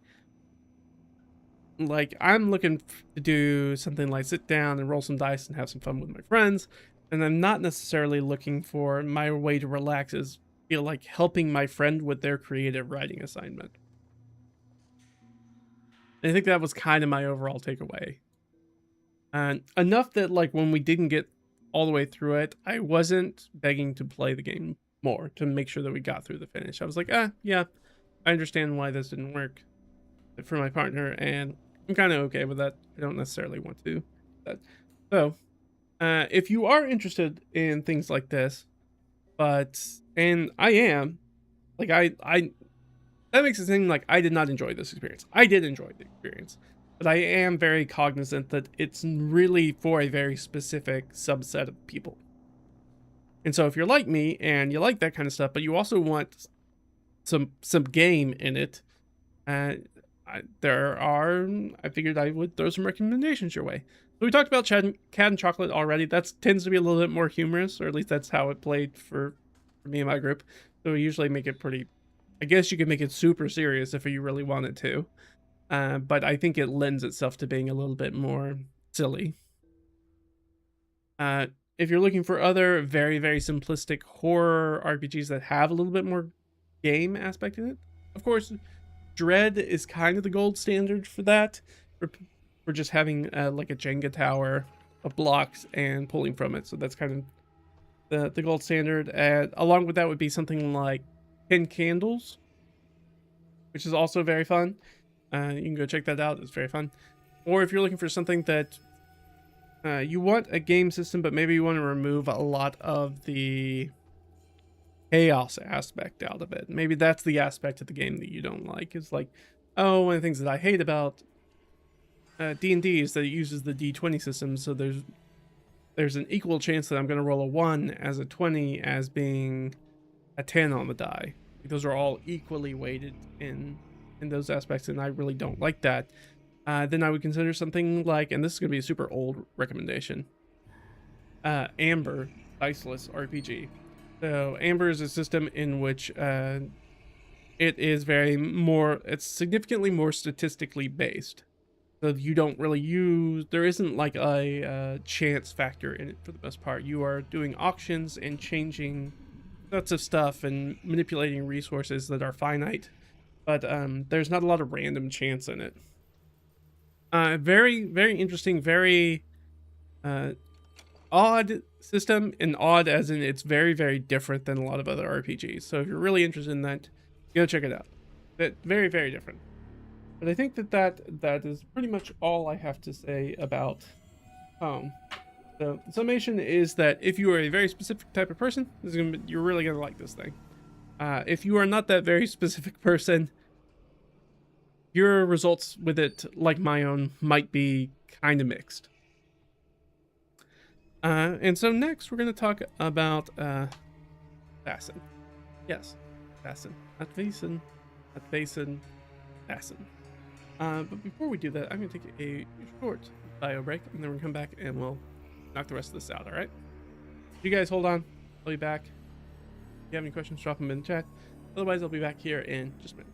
Like, I'm looking to do something like sit down and roll some dice and have some fun with my friends, and I'm not necessarily looking for my way to relax is feel like helping my friend with their creative writing assignment. And I think that was kind of my overall takeaway. And enough that like when we didn't get all the way through it, I wasn't begging to play the game more to make sure that we got through the finish. I was like, yeah, I understand why this didn't work for my partner, and I'm kind of okay with that. I don't necessarily want to do that. So, if you are interested in things like this, and I am, like, that makes it seem like I did not enjoy this experience. I did enjoy the experience, but I am very cognizant that it's really for a very specific subset of people. And so if you're like me and you like that kind of stuff, but you also want some game in it, I figured I would throw some recommendations your way. So we talked about Cat and Chocolate already. That tends to be a little bit more humorous, or at least that's how it played for me and my group. So we usually make it pretty, I guess you could make it super serious if you really wanted to. But I think it lends itself to being a little bit more silly. If you're looking for other very, very simplistic horror RPGs that have a little bit more game aspect in it, of course, Dread is kind of the gold standard for that. For just having like a Jenga tower of blocks and pulling from it. So that's kind of the gold standard. And along with that would be something like 10 Candles, which is also very fun. You can go check that out. It's very fun. Or if you're looking for something that you want a game system, but maybe you want to remove a lot of the chaos aspect out of it. Maybe that's the aspect of the game that you don't like. It's like, oh, one of the things that I hate about D&D is that it uses the D20 system, so there's an equal chance that I'm going to roll a 1 as a 20 as being a 10 on the die. Those are all equally weighted in those aspects, and I really don't like that. Then I would consider something like, and this is going to be a super old recommendation, Amber Diceless RPG. So Amber is a system in which it is it's significantly more statistically based. So you don't really there isn't like a chance factor in it for the most part. You are doing auctions and changing lots of stuff and manipulating resources that are finite, but there's not a lot of random chance in it. Very, very interesting, very odd system, and odd as in it's very, very different than a lot of other RPGs. So if you're really interested in that, go check it out. Very, very different. But I think that is pretty much all I have to say about Home. So the summation is that if you are a very specific type of person, you're really gonna like this thing. If you are not that very specific person, your results with it, like my own, might be kind of mixed. And so next we're going to talk about Vaesen. Yes, Vaesen. Not Vaesen. Not Vaesen. Vaesen. But before we do that, I'm going to take a short bio break, and then we're going to come back and we'll knock the rest of this out, all right? You guys hold on. I'll be back. If you have any questions, drop them in the chat. Otherwise, I'll be back here in just a minute.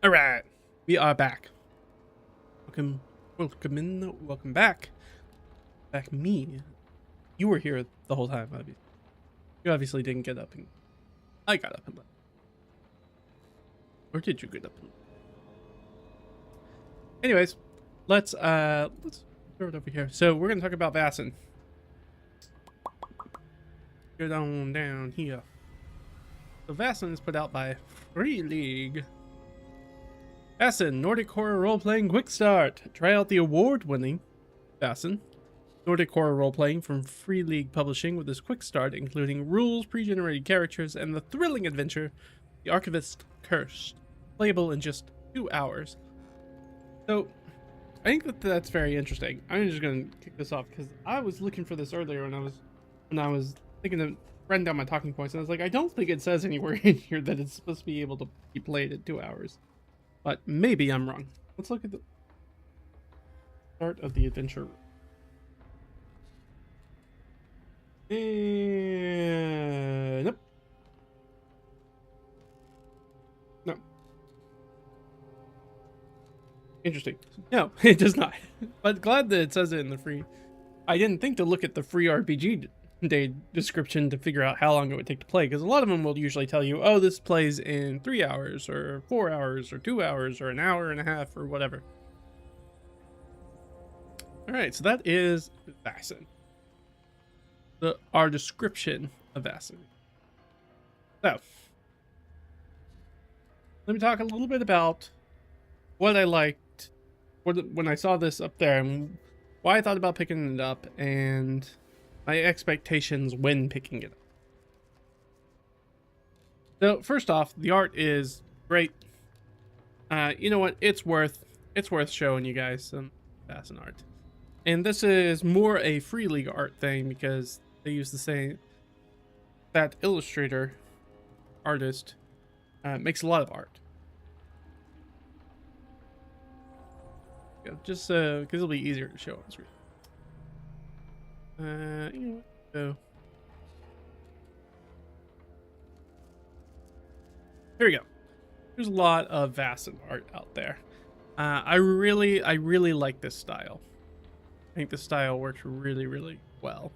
All right, we are back. Welcome back. Me. You were here the whole time, obviously. You obviously didn't get up and... I got up and left. Or did you get up and... Anyways, let's throw it over here. So we're gonna talk about Vaesen. Get on down here. So Vaesen is put out by Free League. Vaesen, Nordic Horror Roleplaying Quickstart. Try out the award-winning Vaesen, Nordic Horror Roleplaying from Free League Publishing with this Quickstart, including rules, pre-generated characters, and the thrilling adventure, The Archivist Cursed, playable in just 2 hours. So, I think that's very interesting. I'm just gonna kick this off because I was looking for this earlier when I was thinking of writing down my talking points, and I was like, I don't think it says anywhere in here that it's supposed to be able to be played in 2 hours, but maybe I'm wrong. Let's look at the start of the adventure. Nope. No. Interesting. No, it does not. But glad that it says it in the free. I didn't think to look at the free RPG day description to figure out how long it would take to play, because a lot of them will usually tell you, oh, this plays in 3 hours or 4 hours or 2 hours or an hour and a half or whatever. All right, so that is Vaesen. Our description of Vaesen. So, let me talk a little bit about what I liked when I saw this up there and why I thought about picking it up and my expectations when picking it up. So first off, the art is great. You know what? It's worth showing you guys some Vaesen art. And this is more a Free League art thing because they use the same, that illustrator artist makes a lot of art. Yeah, just because it'll be easier to show on screen. You know what? So here we go. There's a lot of Vaesen art out there. I really like this style. I think the style works really, really well.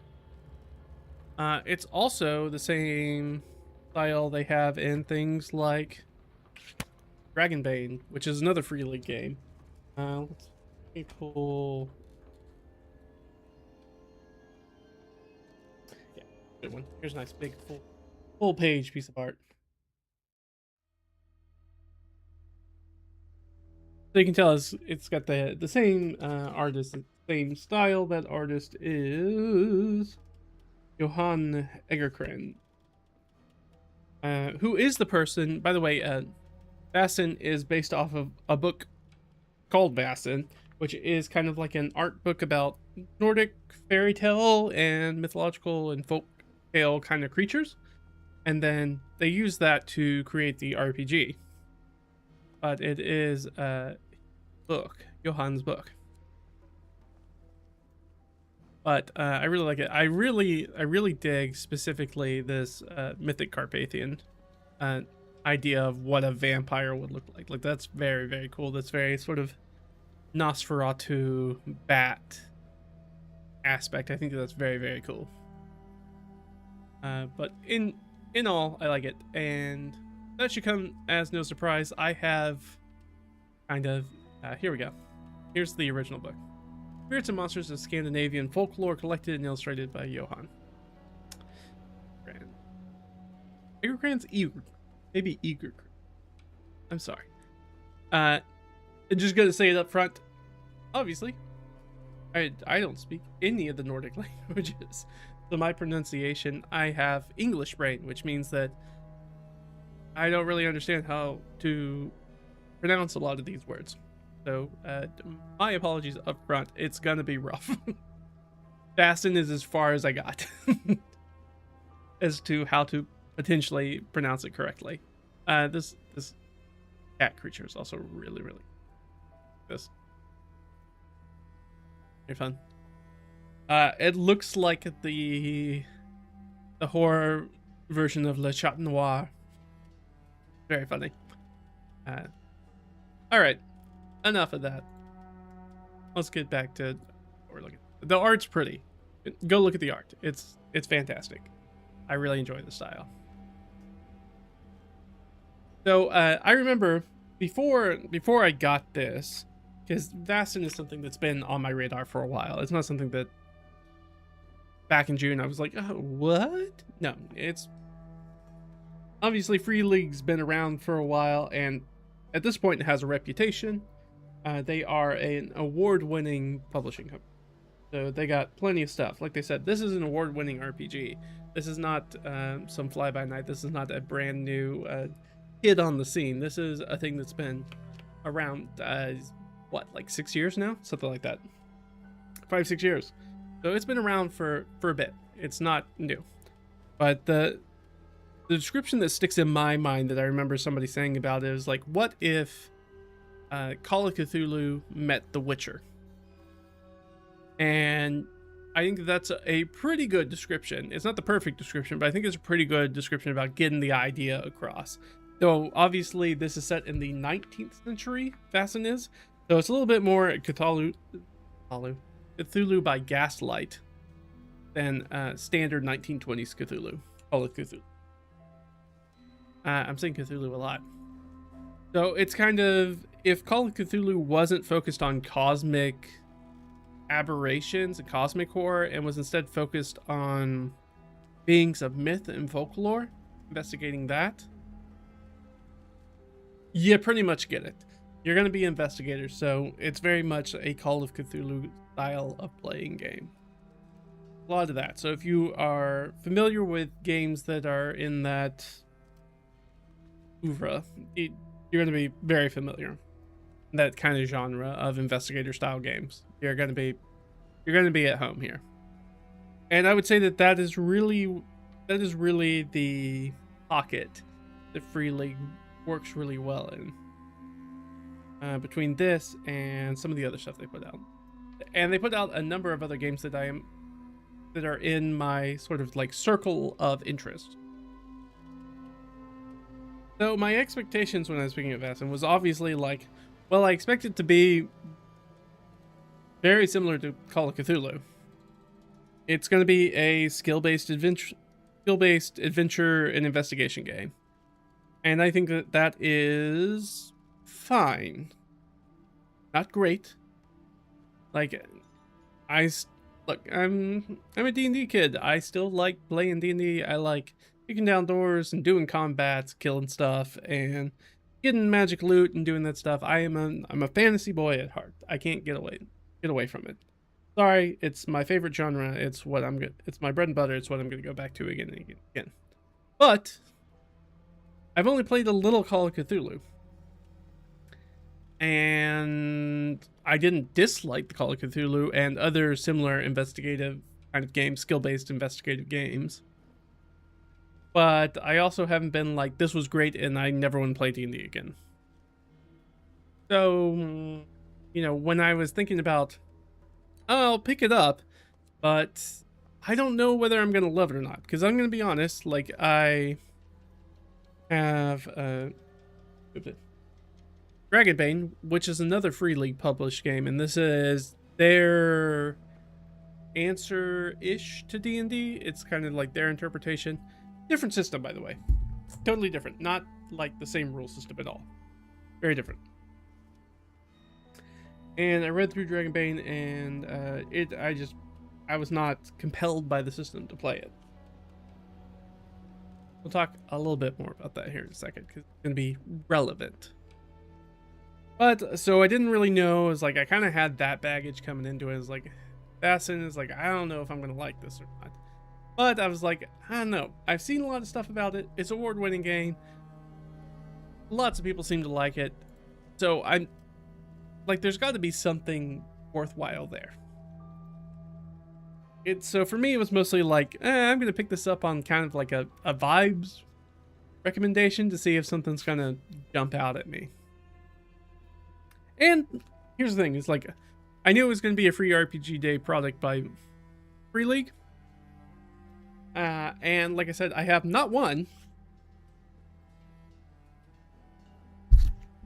It's also the same style they have in things like Dragonbane, which is another Free League game. Let's pull. Yeah, good one. Here's a nice big full page piece of art. So you can tell it's got the same artist, same style. That artist is Johan Egerkrans, who is the person, by the way, Vaesen is based off of a book called Vaesen, which is kind of like an art book about Nordic fairy tale and mythological and folk tale kind of creatures. And then they use that to create the RPG. But it is a book, Johan's book. But I really like it. I really dig specifically this mythic Carpathian idea of what a vampire would look like. Like, that's very, very cool. That's very sort of Nosferatu bat aspect. I think that's very, very cool. But in all, I like it, and that should come as no surprise. I have kind of here we go. Here's the original book. Spirits and Monsters of Scandinavian Folklore, collected and illustrated by Johan. Egerkrans? Maybe Eger. I'm sorry. I'm just gonna say it up front. Obviously, I don't speak any of the Nordic languages. So my pronunciation, I have English brain, which means that I don't really understand how to pronounce a lot of these words. So my apologies up front. It's gonna be rough. Vaesen is as far as I got as to how to potentially pronounce it correctly. This cat creature is also really, really this. Very fun. It looks like the horror version of Le Chat Noir. Very funny. All right, enough of that. Let's get back to what we're looking at. The art's pretty. Go look at the art. It's fantastic. I really enjoy the style. So I remember before I got this, because Vaesen is something that's been on my radar for a while. It's not something that back in June I was like, oh, what? No, it's obviously Free League's been around for a while, and at this point it has a reputation. They are an award-winning publishing company. So they got plenty of stuff. Like they said, this is an award-winning RPG. This is not some fly-by-night. This is not a brand new hit on the scene. This is a thing that's been around, what, like 6 years now? Something like that. 5-6 years. So it's been around for a bit. It's not new. But the description that sticks in my mind that I remember somebody saying about it is like, what if Call of Cthulhu met The Witcher? And I think that's a pretty good description. It's not the perfect description, but I think it's a pretty good description about getting the idea across. Though obviously this is set in the 19th century, Vaesen is. So it's a little bit more Cthulhu by gaslight than standard 1920s Cthulhu. Call of Cthulhu. I'm saying Cthulhu a lot. So it's kind of, if Call of Cthulhu wasn't focused on cosmic aberrations and cosmic horror and was instead focused on beings of myth and folklore, investigating that, you pretty much get it. You're going to be investigators, so it's very much a Call of Cthulhu style of playing game. A lot of that. So if you are familiar with games that are in that oeuvre, you're going to be very familiar. That kind of genre of investigator style games. You're going to be at home here. And I would say that is really the pocket that Free League works really well in. Between this and some of the other stuff they put out. And they put out a number of other games that are in my sort of like circle of interest. So my expectations when I was picking up Vaesen was obviously like, well, I expect it to be very similar to Call of Cthulhu. It's going to be a skill-based adventure and investigation game. And I think that is fine. Not great. Like, I'm a D&D kid. I still like playing D&D. I like kicking down doors and doing combats, killing stuff, and getting magic loot and doing that stuff. I'm a fantasy boy at heart. I can't get away from it. Sorry, it's my favorite genre. It's what I'm good. It's my bread and butter. It's what I'm going to go back to again and again. But I've only played a little Call of Cthulhu, and I didn't dislike the Call of Cthulhu and other similar investigative kind of games, skill-based investigative games. But I also haven't been like, this was great and I never want to play D&D again. So, you know, when I was thinking about, oh, I'll pick it up, but I don't know whether I'm going to love it or not. Because I'm going to be honest, like, I have RedRaggedFiend, which is another Free League published game, and this is their answer-ish to D&D. It's kind of like their interpretation. Different system, by the way. Totally different. Not like the same rule system at all. Very different. And I read through RedRaggedFiend, and I was not compelled by the system to play it. We'll talk a little bit more about that here in a second, because it's going to be relevant. But, so I didn't really know. It's like, I kind of had that baggage coming into it. It's like, Vaesen is like, I don't know if I'm going to like this or not. But I was like, I don't know. I've seen a lot of stuff about it. It's an award-winning game. Lots of people seem to like it. So I'm like, there's got to be something worthwhile there. So for me, it was mostly like, I'm going to pick this up on kind of like a vibes recommendation to see if something's going to jump out at me. And here's the thing. It's like, I knew it was going to be a free RPG Day product by Free League. And like I said, I have not one,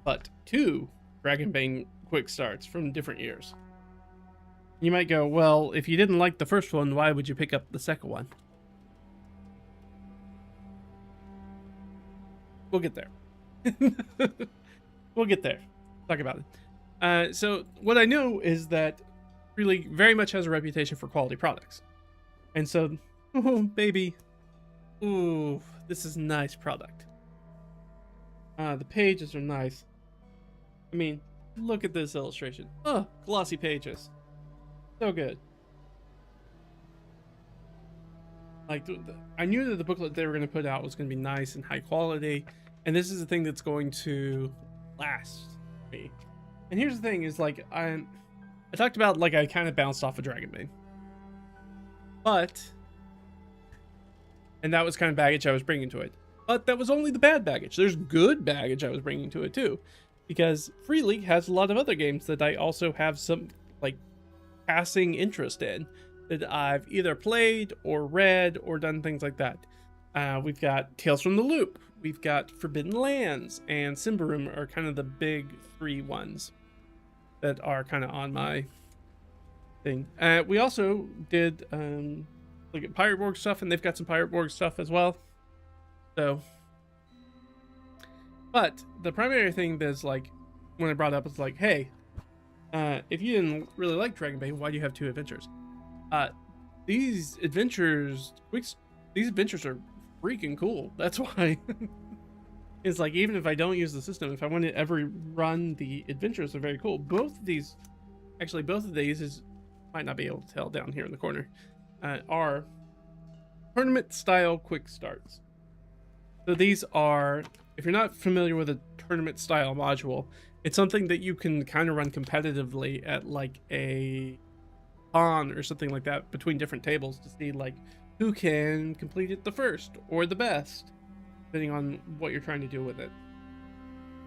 but two RedRaggedFiend Quickstarts from different years. You might go, well, if you didn't like the first one, why would you pick up the second one? We'll get there. We'll get there. Talk about it. So what I know is that really very much has a reputation for quality products. And so, oh, baby. Ooh, this is nice product. The pages are nice. I mean, look at this illustration. Oh, glossy pages. So good. Like, I knew that the booklet they were going to put out was going to be nice and high quality. And this is the thing that's going to last me. And here's the thing is, like, I talked about, like, I kind of bounced off of Dragonbane. And that was kind of baggage I was bringing to it. But that was only the bad baggage. There's good baggage I was bringing to it, too. Because Free League has a lot of other games that I also have some, like, passing interest in. That I've either played or read or done things like that. We've got Tales from the Loop. We've got Forbidden Lands and Symbaroum are kind of the big three ones that are kind of on my thing. We also did look at Pirate Borg stuff, and they've got some Pirate Borg stuff as well. So, but the primary thing that's like, when I brought up, was like, hey, if you didn't really like Dragonbane, why do you have 2 adventures? These adventures are freaking cool. That's why. It's like, even if I don't use the system, if I want to ever run the adventures, are very cool. Both of these is, might not be able to tell down here in the corner, are tournament style quick starts. So these are, if you're not familiar with a tournament style module, it's something that you can kind of run competitively at like a on or something like that between different tables to see like who can complete it the first or the best, depending on what you're trying to do with it.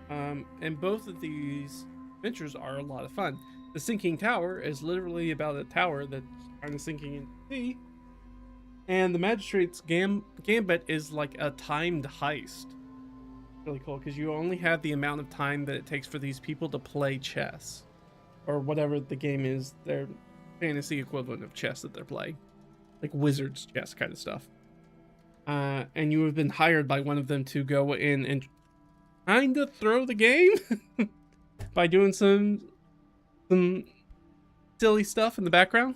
And both of these adventures are a lot of fun. The Sinking Tower is literally about a tower that's kind of sinking into the sea, and the Magistrate's Gambit is like a timed heist. Really cool, because you only have the amount of time that it takes for these people to play chess, or whatever the game is, their fantasy equivalent of chess that they're playing, like wizard's chess kind of stuff. And you have been hired by one of them to go in and kind of throw the game by doing some silly stuff in the background.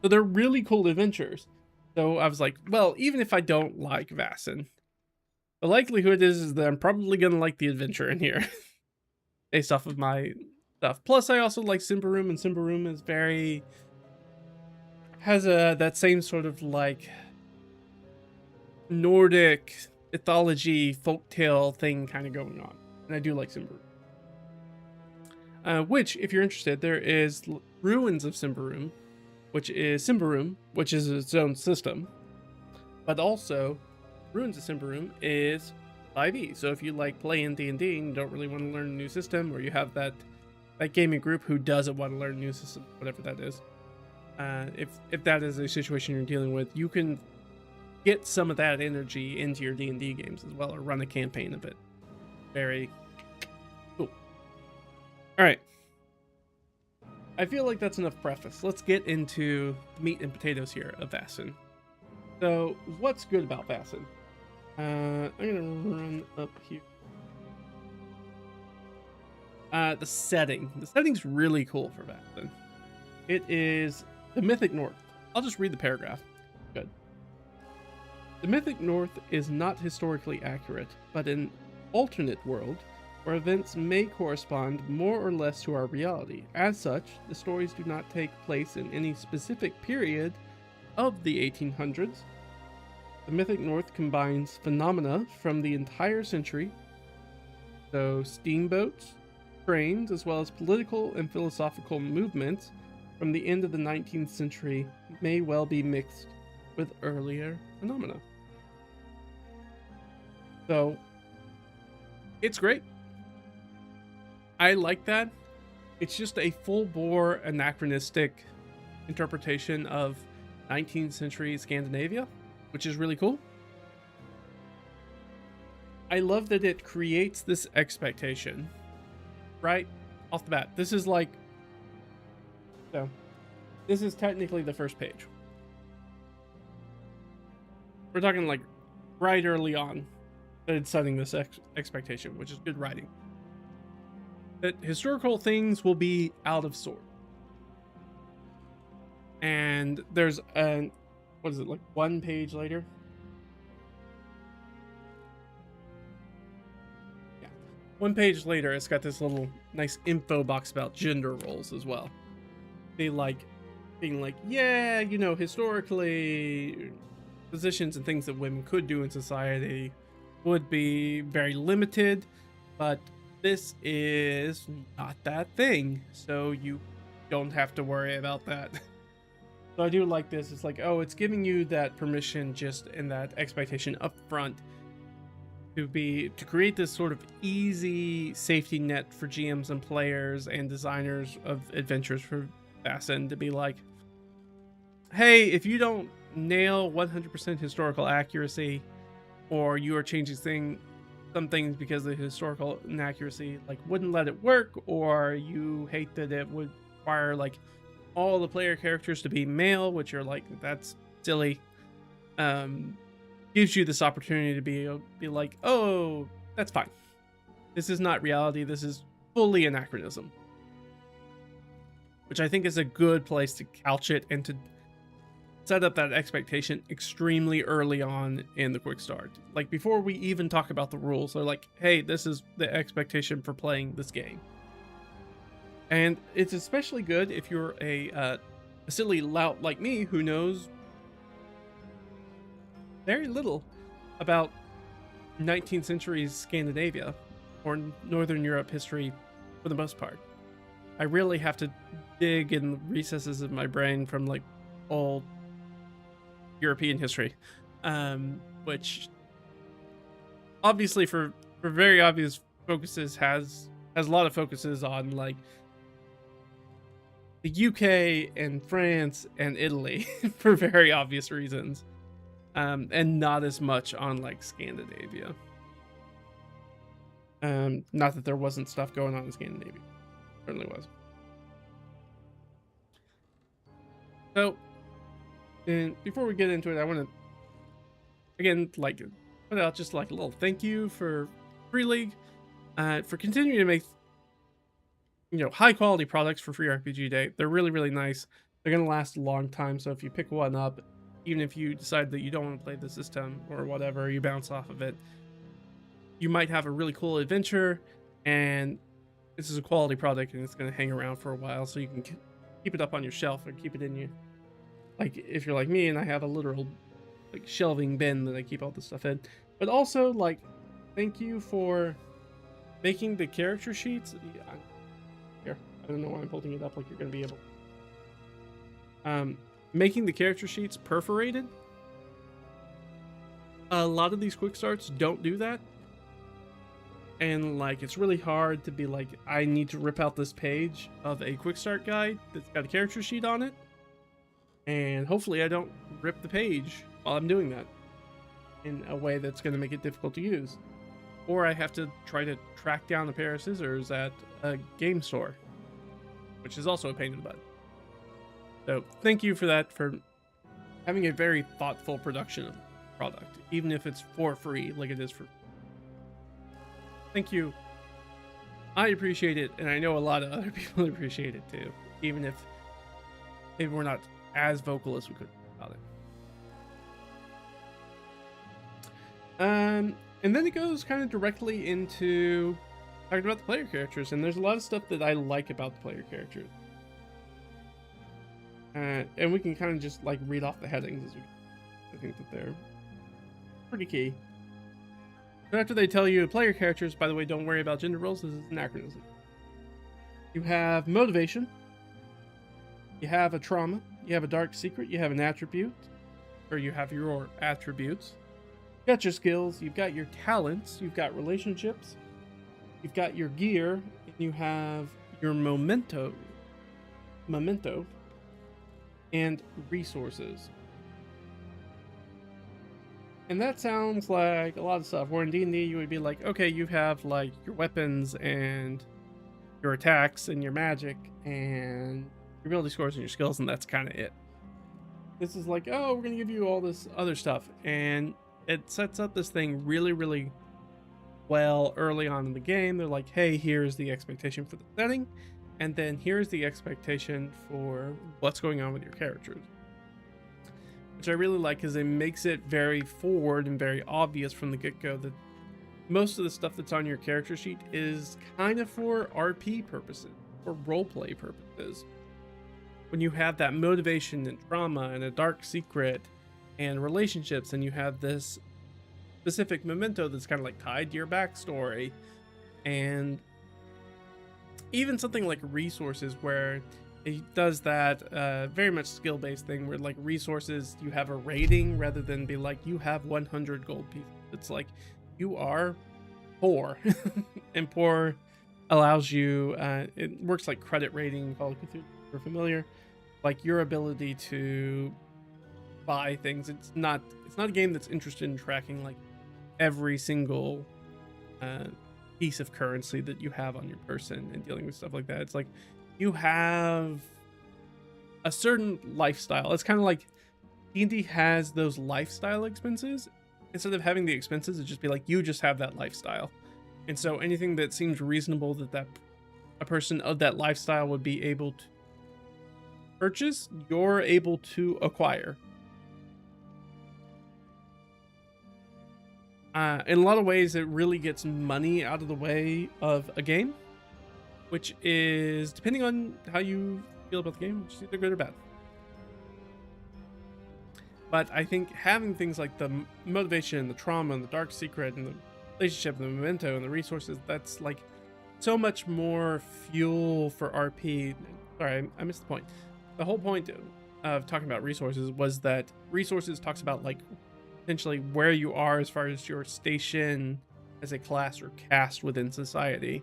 So they're really cool adventures. So I was like, well, even if I don't like Vaesen, the likelihood is that I'm probably going to like the adventure in here based off of my stuff. Plus, I also like Symbaroum, and Symbaroum is has that same sort of like Nordic mythology folktale thing kind of going on, and I do like Symbaroum. Which, if you're interested, there is Ruins of Symbaroum, which is Symbaroum, which is its own system, but also Ruins of Symbaroum is 5e. So if you like playing D&D and don't really want to learn a new system, or you have that gaming group who doesn't want to learn a new system, whatever that is, if that is a situation you're dealing with, you can get some of that energy into your D&D games as well, or run a campaign of it. Very cool. All right. I feel like that's enough preface. Let's get into the meat and potatoes here of Vaesen. So, what's good about Vaesen? I'm gonna run up here. The setting. The setting's really cool for Vaesen. It is the Mythic North. I'll just read the paragraph. Good. The Mythic North is not historically accurate, but an alternate world where events may correspond more or less to our reality. As such, the stories do not take place in any specific period of the 1800s. The Mythic North combines phenomena from the entire century, so steamboats, trains, as well as political and philosophical movements from the end of the 19th century may well be mixed with earlier phenomena. So, it's great. I like that. It's just a full-bore anachronistic interpretation of 19th century Scandinavia, which is really cool. I love that it creates this expectation right off the bat. This is like, so this is technically the first page. We're talking like right early on that it's setting this expectation, which is good writing. That historical things will be out of sort. And there's an, what is it, like 1 page later? Yeah. 1 page later, it's got this little nice info box about gender roles as well. Being like, yeah, you know, historically, positions and things that women could do in society would be very limited, but this is not that thing, so you don't have to worry about that. So I do like this. It's like, oh, it's giving you that permission just in that expectation up front to create this sort of easy safety net for GMs and players and designers of adventures for Vaesen to be like, hey, if you don't nail 100% historical accuracy, or you are changing some things because of the historical inaccuracy, like wouldn't let it work, or you hate that it would require like all the player characters to be male, which you're like, that's silly, gives you this opportunity to be like, oh, that's fine. This is not reality. This is fully anachronism, which I think is a good place to couch it and to set up that expectation extremely early on in the quick start. Like before we even talk about the rules, they're like, hey, this is the expectation for playing this game. And it's especially good if you're a silly lout like me who knows very little about 19th century Scandinavia or Northern Europe history for the most part. I really have to dig in the recesses of my brain from like old European history, which obviously for very obvious focuses has a lot of focuses on like the UK and France and Italy for very obvious reasons, and not as much on like Scandinavia. Not that there wasn't stuff going on in Scandinavia, certainly was. So, and before we get into it, I want to again like put out just like a little thank you for Free League, for continuing to make, you know, high quality products for Free RPG Day. They're really, really nice. They're going to last a long time. So if you pick one up, even if you decide that you don't want to play the system or whatever, you bounce off of it, you might have a really cool adventure, and this is a quality product and it's going to hang around for a while. So you can keep it up on your shelf or keep it in you. Like if you're like me and I have a literal like shelving bin that I keep all this stuff in. But also like, thank you for making the character sheets. Yeah, here, I don't know why I'm holding it up like you're going to be able. Making the character sheets perforated. A lot of these quick starts don't do that. And like, it's really hard to be like, I need to rip out this page of a quick start guide that's got a character sheet on it. And hopefully I don't rip the page while I'm doing that in a way that's going to make it difficult to use. Or I have to try to track down a pair of scissors at a game store, which is also a pain in the butt. So thank you for that, for having a very thoughtful production of product, even if it's for free like it is for. Thank you. I appreciate it, and I know a lot of other people appreciate it too, even if maybe we're not as vocal as we could about it. And then it goes kind of directly into talking about the player characters, and there's a lot of stuff that I like about the player characters. And we can kind of just like read off the headings as we. I think that they're pretty key. So after they tell you player characters, by the way, don't worry about gender roles. This is anachronism. You have motivation. You have a trauma. You have a dark secret. You have an attribute, or you have your attributes. You've got your skills. You've got your talents. You've got relationships. You've got your gear. And you have your memento, and resources. And that sounds like a lot of stuff. Where in D&D you would be like, okay, you have like your weapons and your attacks and your magic and your ability scores and your skills, and that's kind of it. This is like, oh, we're gonna give you all this other stuff, and it sets up this thing really, really well early on in the game. They're like, hey, here's the expectation for the setting, and then here's the expectation for what's going on with your characters. Which I really like, because it makes it very forward and very obvious from the get-go that most of the stuff that's on your character sheet is kind of for RP purposes, or roleplay purposes. When you have that motivation and trauma and a dark secret and relationships, and you have this specific memento that's kind of like tied to your backstory, and even something like resources, where it does that very much skill-based thing where like resources, you have a rating rather than be like you have 100 gold pieces. It's like you are poor and poor allows you it works like credit rating. Call of Cthulhu, if you're familiar, like your ability to buy things. It's not a game that's interested in tracking like every single piece of currency that you have on your person and dealing with stuff like that. It's like you have a certain lifestyle. It's kind of like D&D has those lifestyle expenses. Instead of having the expenses, it'd just be like you just have that lifestyle. And so anything that seems reasonable that a person of that lifestyle would be able to purchase, you're able to acquire. In a lot of ways, it really gets money out of the way of a game, which is, depending on how you feel about the game, which is either good or bad. But I think having things like the motivation, the trauma, and the dark secret, and the relationship, and the memento, and the resources, that's like so much more fuel for RP. Sorry, I missed the point. The whole point of talking about resources was that resources talks about like potentially where you are as far as your station as a class or caste within society,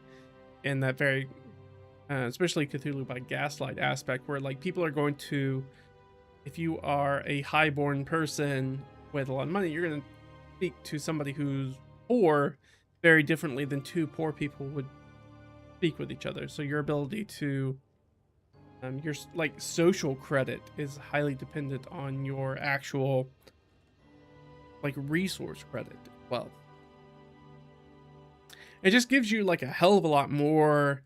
and that very especially Cthulhu by Gaslight aspect, where like people are going to, if you are a highborn person with a lot of money, you're going to speak to somebody who's poor very differently than two poor people would speak with each other. So your ability to your like social credit is highly dependent on your actual like resource credit as well. It just gives you like a hell of a lot more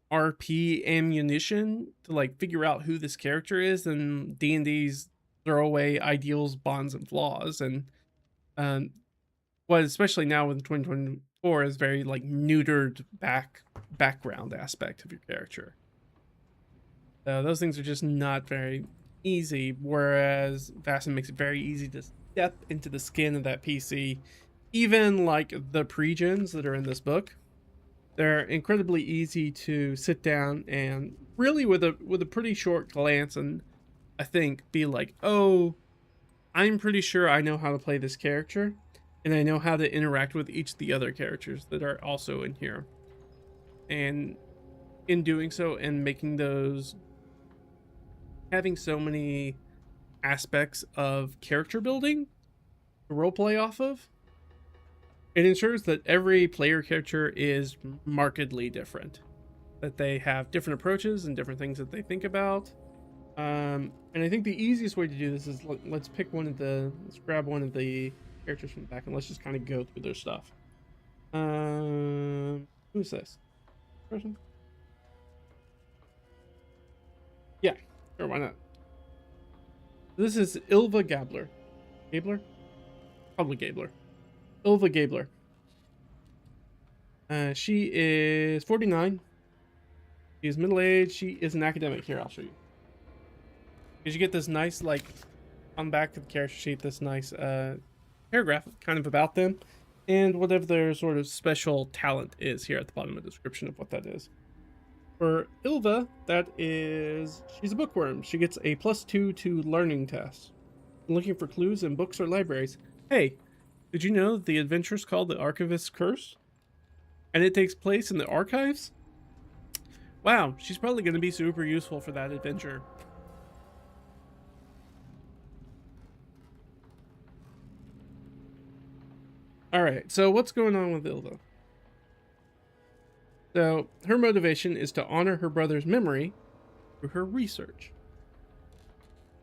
RP ammunition to like figure out who this character is than D&D's throwaway ideals, bonds, and flaws. And what especially now with 2024 is very like neutered background aspect of your character. Those things are just not very easy, whereas Vaesen makes it very easy to step into the skin of that PC. Even like the pre-gens that are in this book, they're incredibly easy to sit down and really with a pretty short glance and I think be like, oh, I'm pretty sure I know how to play this character, and I know how to interact with each of the other characters that are also in here. And in doing so and making those, having so many aspects of character building to roleplay off of, it ensures that every player character is markedly different, that they have different approaches and different things that they think about. And I think the easiest way to do this is let's grab one of the characters from the back and let's just kind of go through their stuff. Who's this person? Yeah, sure, why not? This is Ilva Gabler. Gabler? Probably Gabler. Ilva Gabler. She is 49. She is middle-aged. She is an academic. Here, I'll show you. Because you get this nice, like, on the back of the character sheet, this nice paragraph kind of about them and whatever their sort of special talent is here at the bottom of the description of what that is. For Ilva, that is, she's a bookworm. She gets a +2 to learning test. Looking for clues in books or libraries. Hey, did you know the adventure's called The Archivist's Curse? And it takes place in the archives? Wow, she's probably going to be super useful for that adventure. Alright, so what's going on with Ilva? So, her motivation is to honor her brother's memory through her research.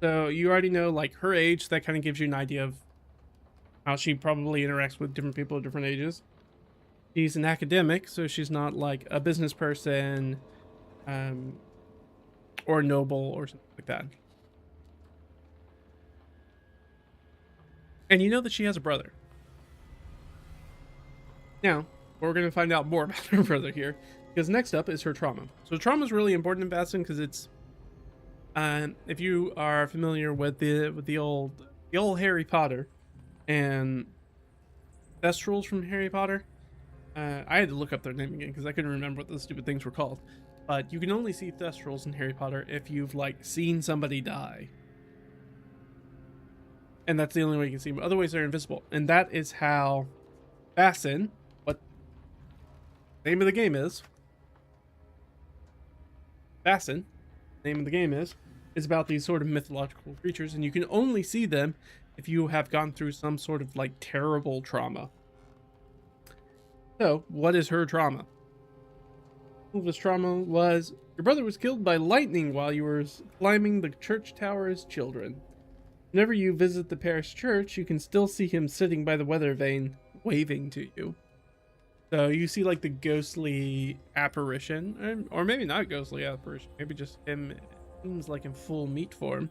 So, you already know, like, her age, that kind of gives you an idea of how she probably interacts with different people at different ages. She's an academic, so she's not like a business person, or noble or something like that. And you know that she has a brother. Now, we're going to find out more about her brother here, because next up is her trauma. So trauma is really important in Vaesen because it's, if you are familiar with the old Harry Potter and Thestrals from Harry Potter, I had to look up their name again because I couldn't remember what those stupid things were called. But you can only see Thestrals in Harry Potter if you've like seen somebody die. And that's the only way you can see them. Otherwise, they're invisible. And that is how Vaesen, what the name of the game is, Vaesen, name of the game is about these sort of mythological creatures. And you can only see them if you have gone through some sort of like terrible trauma. So, what is her trauma? This trauma was your brother was killed by lightning while you were climbing the church tower as children. Whenever you visit the parish church, you can still see him sitting by the weather vane, waving to you. So you see like the ghostly apparition, or maybe not ghostly apparition, maybe just him, seems like in full meat form,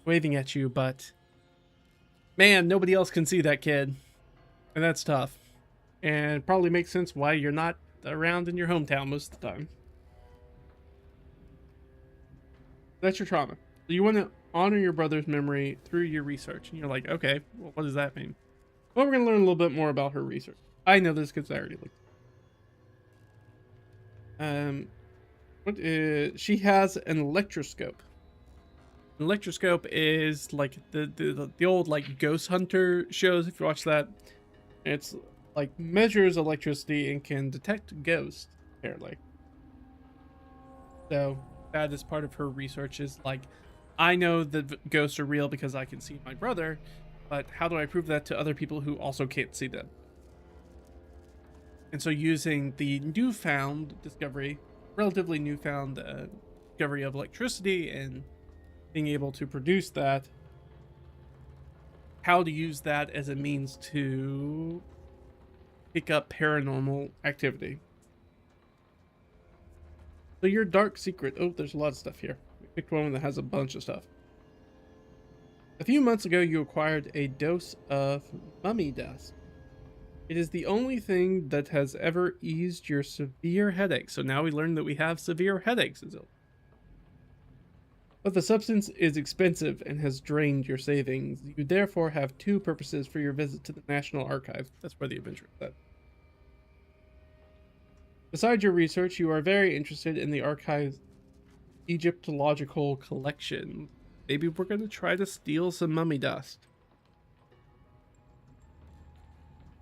waving at you, but man, nobody else can see that kid. And that's tough. And probably makes sense why you're not around in your hometown most of the time. That's your trauma. So you want to honor your brother's memory through your research. And you're like, okay, well, what does that mean? Well, we're going to learn a little bit more about her research. I know this because I already looked. She has an electroscope. An electroscope is like the old like ghost hunter shows, if you watch that. It's like measures electricity and can detect ghosts, apparently. So that is part of her research, is like, I know that ghosts are real because I can see my brother, but how do I prove that to other people who also can't see them? And so using the relatively newfound discovery of electricity and being able to produce that, how to use that as a means to pick up paranormal activity. So your dark secret. Oh, there's a lot of stuff here. We picked one that has a bunch of stuff. A few months ago, you acquired a dose of mummy dust. It is the only thing that has ever eased your severe headaches. So now we learn that we have severe headaches. But the substance is expensive and has drained your savings. You therefore have two purposes for your visit to the National Archives. That's where the adventure is at. Besides your research, you are very interested in the Archive's Egyptological collection. Maybe we're going to try to steal some mummy dust.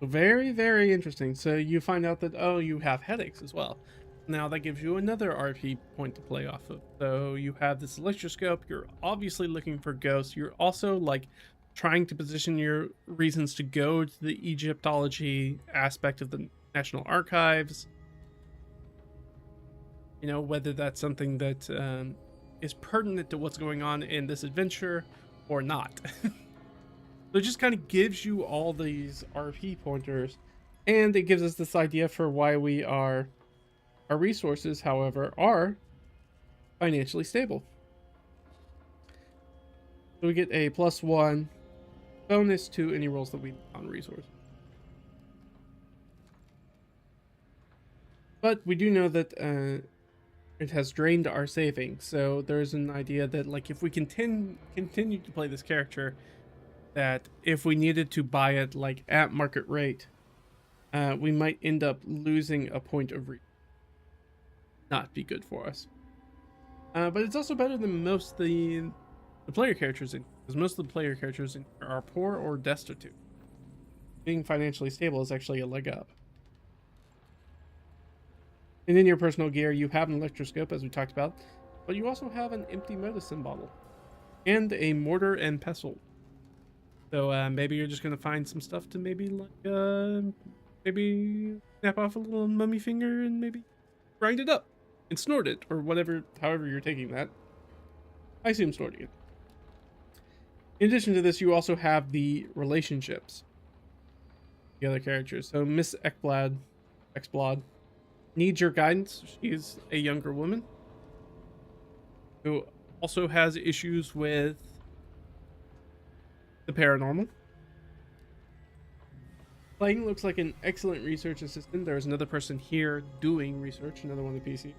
Very, very interesting. So you find out that, oh, you have headaches as well. Now that gives you another RP point to play off of. So you have this electroscope. You're obviously looking for ghosts. You're also like trying to position your reasons to go to the Egyptology aspect of the National Archives. You know, whether that's something that is pertinent to what's going on in this adventure or not. So it just kind of gives you all these RP pointers, and it gives us this idea for why our resources, however, are financially stable. So we get a +1 bonus to any rolls that we on resources. But we do know that it has drained our savings, so there's an idea that like if we continue to play this character, that if we needed to buy it like at market rate, we might end up losing a point of reach. Not be good for us. But it's also better than most of the player characters in, because most of the player characters in are poor or destitute. Being financially stable is actually a leg up. And in your personal gear, you have an electroscope, as we talked about, but you also have an empty medicine bottle and a mortar and pestle. So maybe you're just gonna find some stuff to maybe like maybe snap off a little mummy finger and maybe grind it up and snort it, or whatever, however you're taking that. I assume snorting it. In addition to this, you also have the relationships. the other characters. So Miss Exblad needs your guidance. She's a younger woman who also has issues with the paranormal. Playing looks like an excellent research assistant. There's another person here doing research, another one on the PC.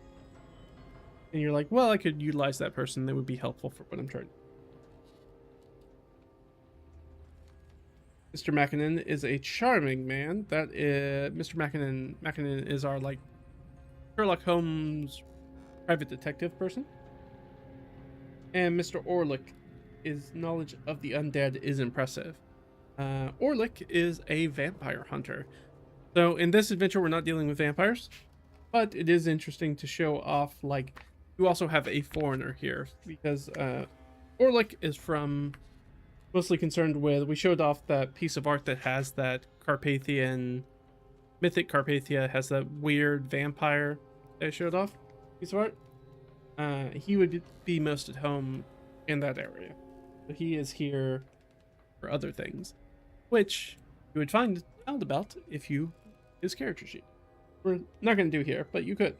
And you're like, well, I could utilize that person. That would be helpful for what I'm trying to do. Mr. Mackinnon is a charming man. That is Mr. Mackinnon is our like Sherlock Holmes private detective person. And Mr. Orlick, his knowledge of the undead is impressive. Orlick is a vampire hunter. So in this adventure, we're not dealing with vampires, but it is interesting to show off, like, you also have a foreigner here, because Orlick is from, mostly concerned with, we showed off that piece of art that has that Carpathian, mythic Carpathia has that weird vampire that I showed off, piece of art. He would be most at home in that area. So he is here for other things, which you would find out about if you his character sheet. We're not going to do here, but you could.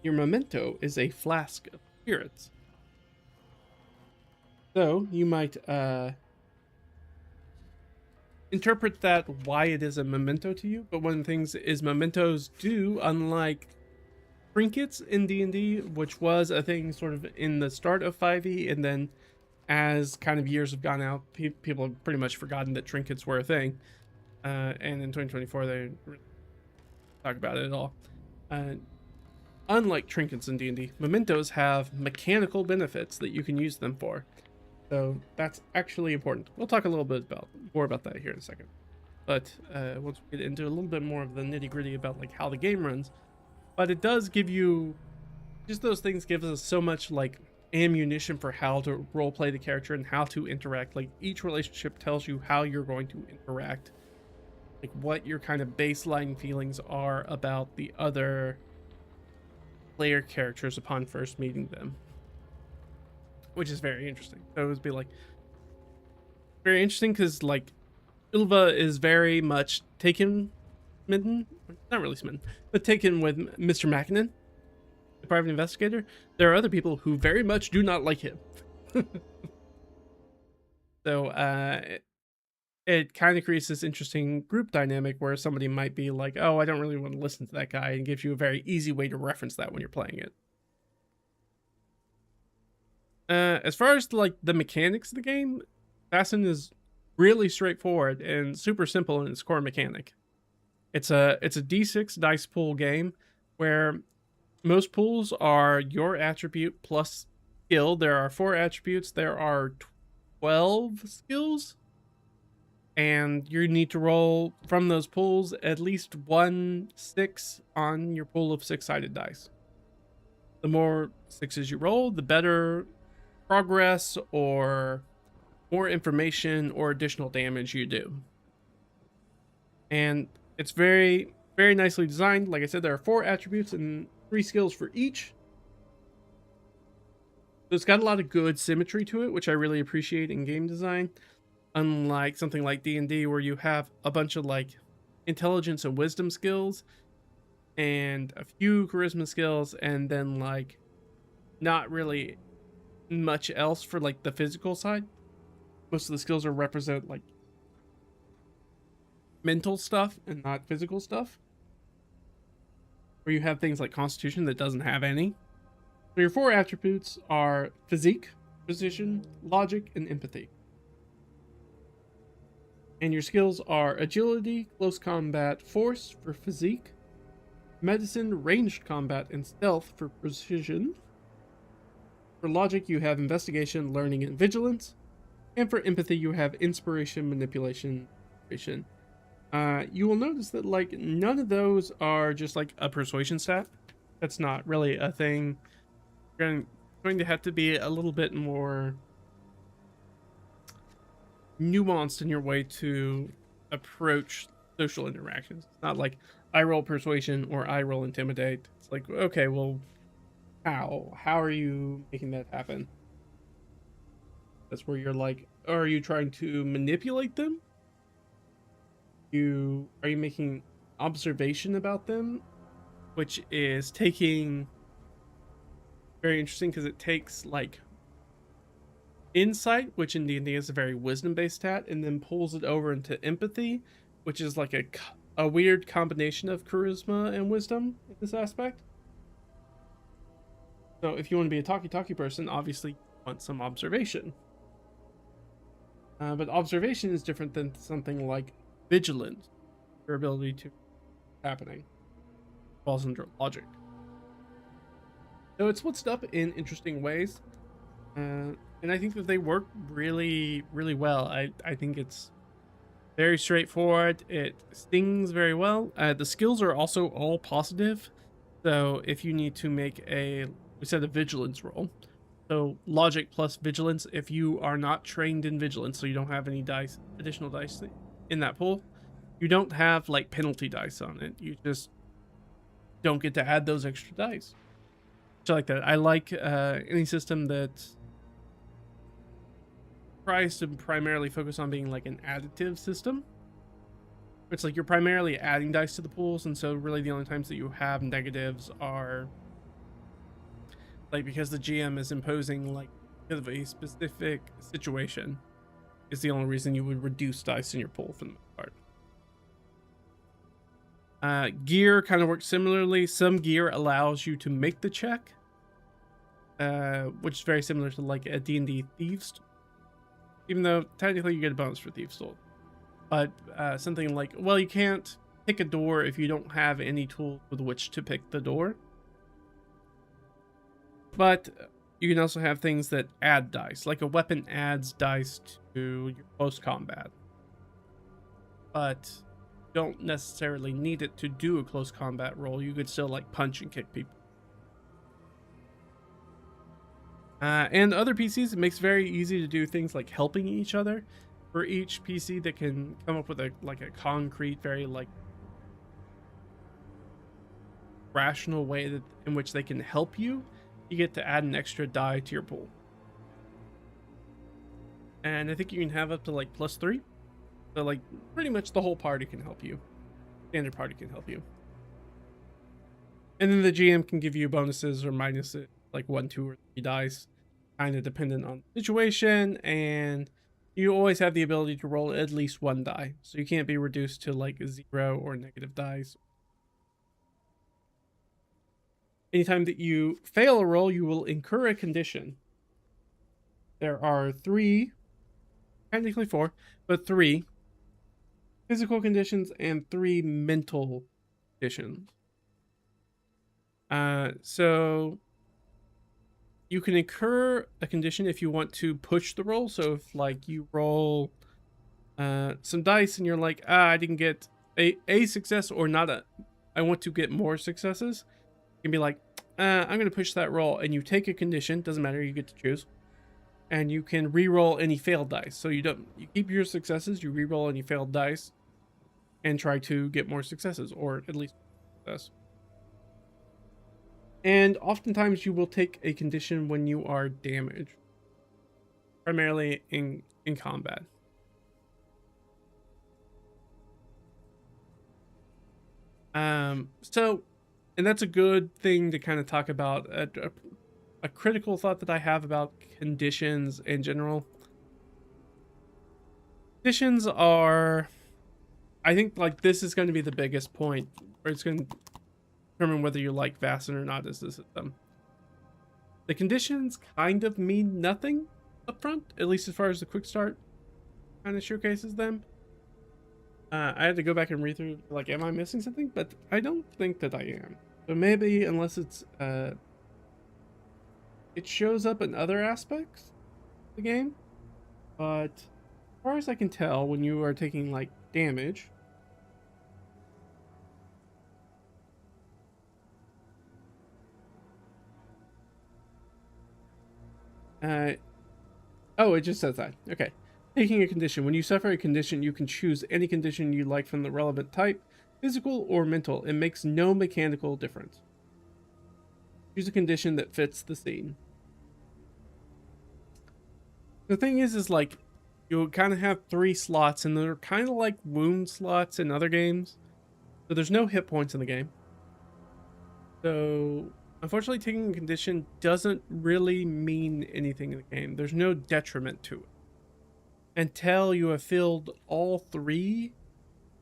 Your memento is a flask of spirits. So you might interpret that why it is a memento to you, but one of the things is mementos do, unlike trinkets in D&D, which was a thing sort of in the start of 5e, and then as kind of years have gone out, people have pretty much forgotten that trinkets were a thing. And in 2024, they talk about it at all. Unlike trinkets in D&D, mementos have mechanical benefits that you can use them for. So that's actually important. We'll talk a little bit more about that here in a second. But once we get into a little bit more of the nitty-gritty about like how the game runs, but it does give you, just those things gives us so much like ammunition for how to role play the character and how to interact. Like each relationship tells you how you're going to interact, like what your kind of baseline feelings are about the other player characters upon first meeting them, which is very interesting. So it would be like very interesting because like Ylva is very much smitten, not really smitten, but taken with Mr. Mackinnon, the private investigator. There are other people who very much do not like him. So it kind of creates this interesting group dynamic where somebody might be like, oh, I don't really want to listen to that guy, and gives you a very easy way to reference that when you're playing it. As far as like the mechanics of the game, Vaesen is really straightforward and super simple in its core mechanic. It's a D6 dice pool game where most pools are your attribute plus skill. There are 4 attributes. There are 12 skills. And you need to roll from those pools at least 1 6 on your pool of 6-sided dice. The more 6s you roll, the better progress or more information or additional damage you do. And it's very, very nicely designed. Like I said, there are 4 attributes and 3 skills for each. So it's got a lot of good symmetry to it, which I really appreciate in game design. Unlike something like D&D, where you have a bunch of like intelligence and wisdom skills and a few charisma skills, and then like not really much else for like the physical side. Most of the skills are represent like mental stuff and not physical stuff, where you have things like constitution that doesn't have any. So your 4 attributes are physique, precision, logic, and empathy. And your skills are agility, close combat, force for physique, medicine, ranged combat, and stealth for precision. For logic, you have investigation, learning, and vigilance. And for empathy, you have inspiration, manipulation, inspiration. You will notice that like none of those are just like a persuasion stat. That's not really a thing. You're going to have to be a little bit more nuanced in your way to approach social interactions. It's not like I roll persuasion or I roll intimidate. It's like, okay, well, how are you making that happen? That's where you're like, are you trying to manipulate them? Are you making observation about them, which is taking very interesting because it takes like insight, which in D&D is a very wisdom-based stat, and then pulls it over into empathy, which is like a weird combination of charisma and wisdom in this aspect. So if you want to be a talky person, obviously you want some observation. But observation is different than something like vigilance. Your ability to happening falls under logic. So it's splits up in interesting ways. And I think that they work really, really well. I think it's very straightforward. It stings very well. The skills are also all positive. So if you need to make we said a vigilance roll. So logic plus vigilance, if you are not trained in vigilance, so you don't have any additional dice in that pool, you don't have like penalty dice on it. You just don't get to add those extra dice. So I like that. I like any system that tries to primarily focus on being like an additive system. It's like you're primarily adding dice to the pools, and so really the only times that you have negatives are like because the GM is imposing like because of a specific situation is the only reason you would reduce dice in your pool for the most part. Gear kind of works similarly. Some gear allows you to make the check, which is very similar to like a D&D Thieves, even though technically you get a bonus for Thieves Tool. But something like, well, you can't pick a door if you don't have any tools with which to pick the door. But you can also have things that add dice, like a weapon adds dice to your close combat. But don't necessarily need it to do a close combat roll. You could still like punch and kick people. And other PCs, it makes it very easy to do things like helping each other. For each PC that can come up with a concrete, very like rational way in which they can help you, you get to add an extra die to your pool. And I think you can have up to like +3. So like pretty much the whole party can help you. Standard party can help you. And then the GM can give you bonuses or minuses, like 1, 2, or 3 dice, kind of dependent on the situation. And you always have the ability to roll at least 1 die. So you can't be reduced to like 0 or negative dice. Anytime that you fail a roll, you will incur a condition. There are 3, technically 4, but 3 physical conditions and 3 mental conditions. So you can incur a condition if you want to push the roll. So if like you roll some dice and you're like, I didn't get a success or I want to get more successes. You can be like, I'm going to push that roll, and you take a condition, doesn't matter, you get to choose, and you can re-roll any failed dice. So you keep your successes, you re-roll any failed dice, and try to get more successes, or at least success. And oftentimes you will take a condition when you are damaged, primarily in combat. And that's a good thing to kind of talk about. A critical thought that I have about conditions in general. Conditions are, I think, like this is going to be the biggest point, where it's going to determine whether you like Vaesen or not as the system. The conditions kind of mean nothing up front, at least as far as the Quickstart kind of showcases them. I had to go back and read through, like, am I missing something? But I don't think that I am. So maybe, unless it's, it shows up in other aspects of the game. But as far as I can tell, when you are taking, like, damage, oh, it just says that. Okay. Taking a condition. When you suffer a condition, you can choose any condition you like from the relevant type, physical or mental. It makes no mechanical difference. Choose a condition that fits the scene. The thing is like you kind of have 3 slots, and they're kind of like wound slots in other games. So there's no hit points in the game. So unfortunately, taking a condition doesn't really mean anything in the game. There's no detriment to it until you have filled all 3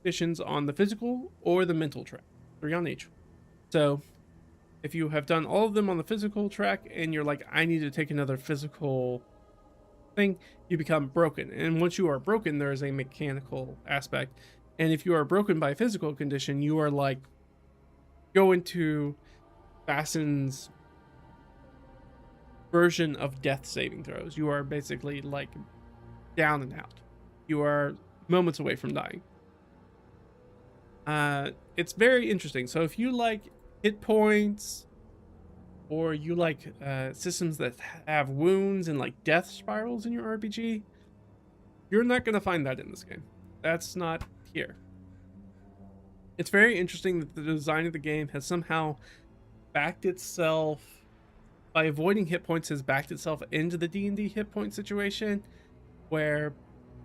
conditions on the physical or the mental track, 3 on each. So if you have done all of them on the physical track and you're like, I need to take another physical thing, you become broken. And once you are broken, there is a mechanical aspect. And if you are broken by a physical condition, you are like, go into Vaesen's version of death saving throws. You are basically like down and out. You are moments away from dying. It's very interesting. So if you like hit points, or you like systems that have wounds and like death spirals in your RPG, you're not going to find that in this game. That's not here. It's very interesting that the design of the game has somehow backed itself, by avoiding hit points, has backed itself into the D&D hit point situation, where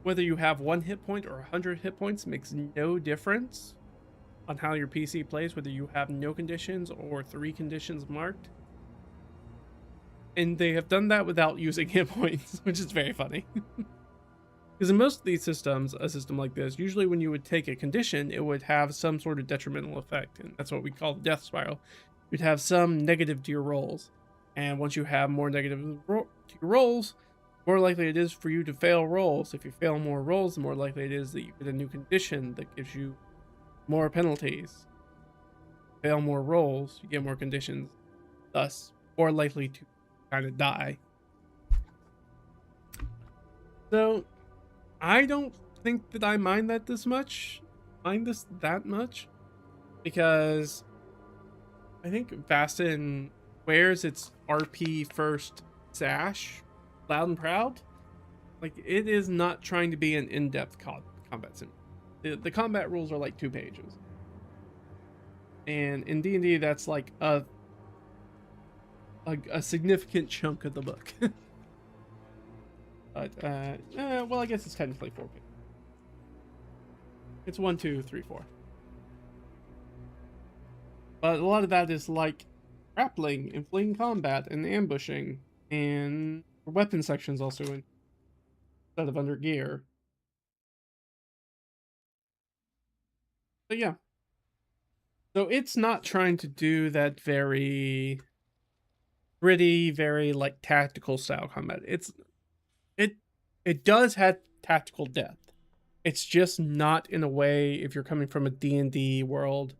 whether you have 1 hit point or 100 hit points makes no difference on how your PC plays, whether you have no conditions or 3 conditions marked. And they have done that without using hit points, which is very funny. Because in most of these systems, a system like this, usually when you would take a condition, it would have some sort of detrimental effect, and that's what we call the death spiral. You'd have some negative to your rolls, and once you have more negative to your rolls, more likely it is for you to fail rolls. If you fail more rolls, the more likely it is that you get a new condition that gives you more penalties. Fail more rolls, you get more conditions, thus more likely to kind of die. So I don't think that I mind that that much, because I think Vaesen wears its RP first sash loud and proud. Like, it is not trying to be an in-depth combat sim. The combat rules are like 2 pages, and in D&D that's like a significant chunk of the book. But well, I guess it's technically 4 pages. It's 1, 2, 3, 4. But a lot of that is like grappling and fleeing combat and ambushing, and weapon sections also instead of under gear. But yeah. So it's not trying to do that very gritty, very like tactical style combat. It does have tactical depth. It's just not in a way, if you're coming from a D&D world,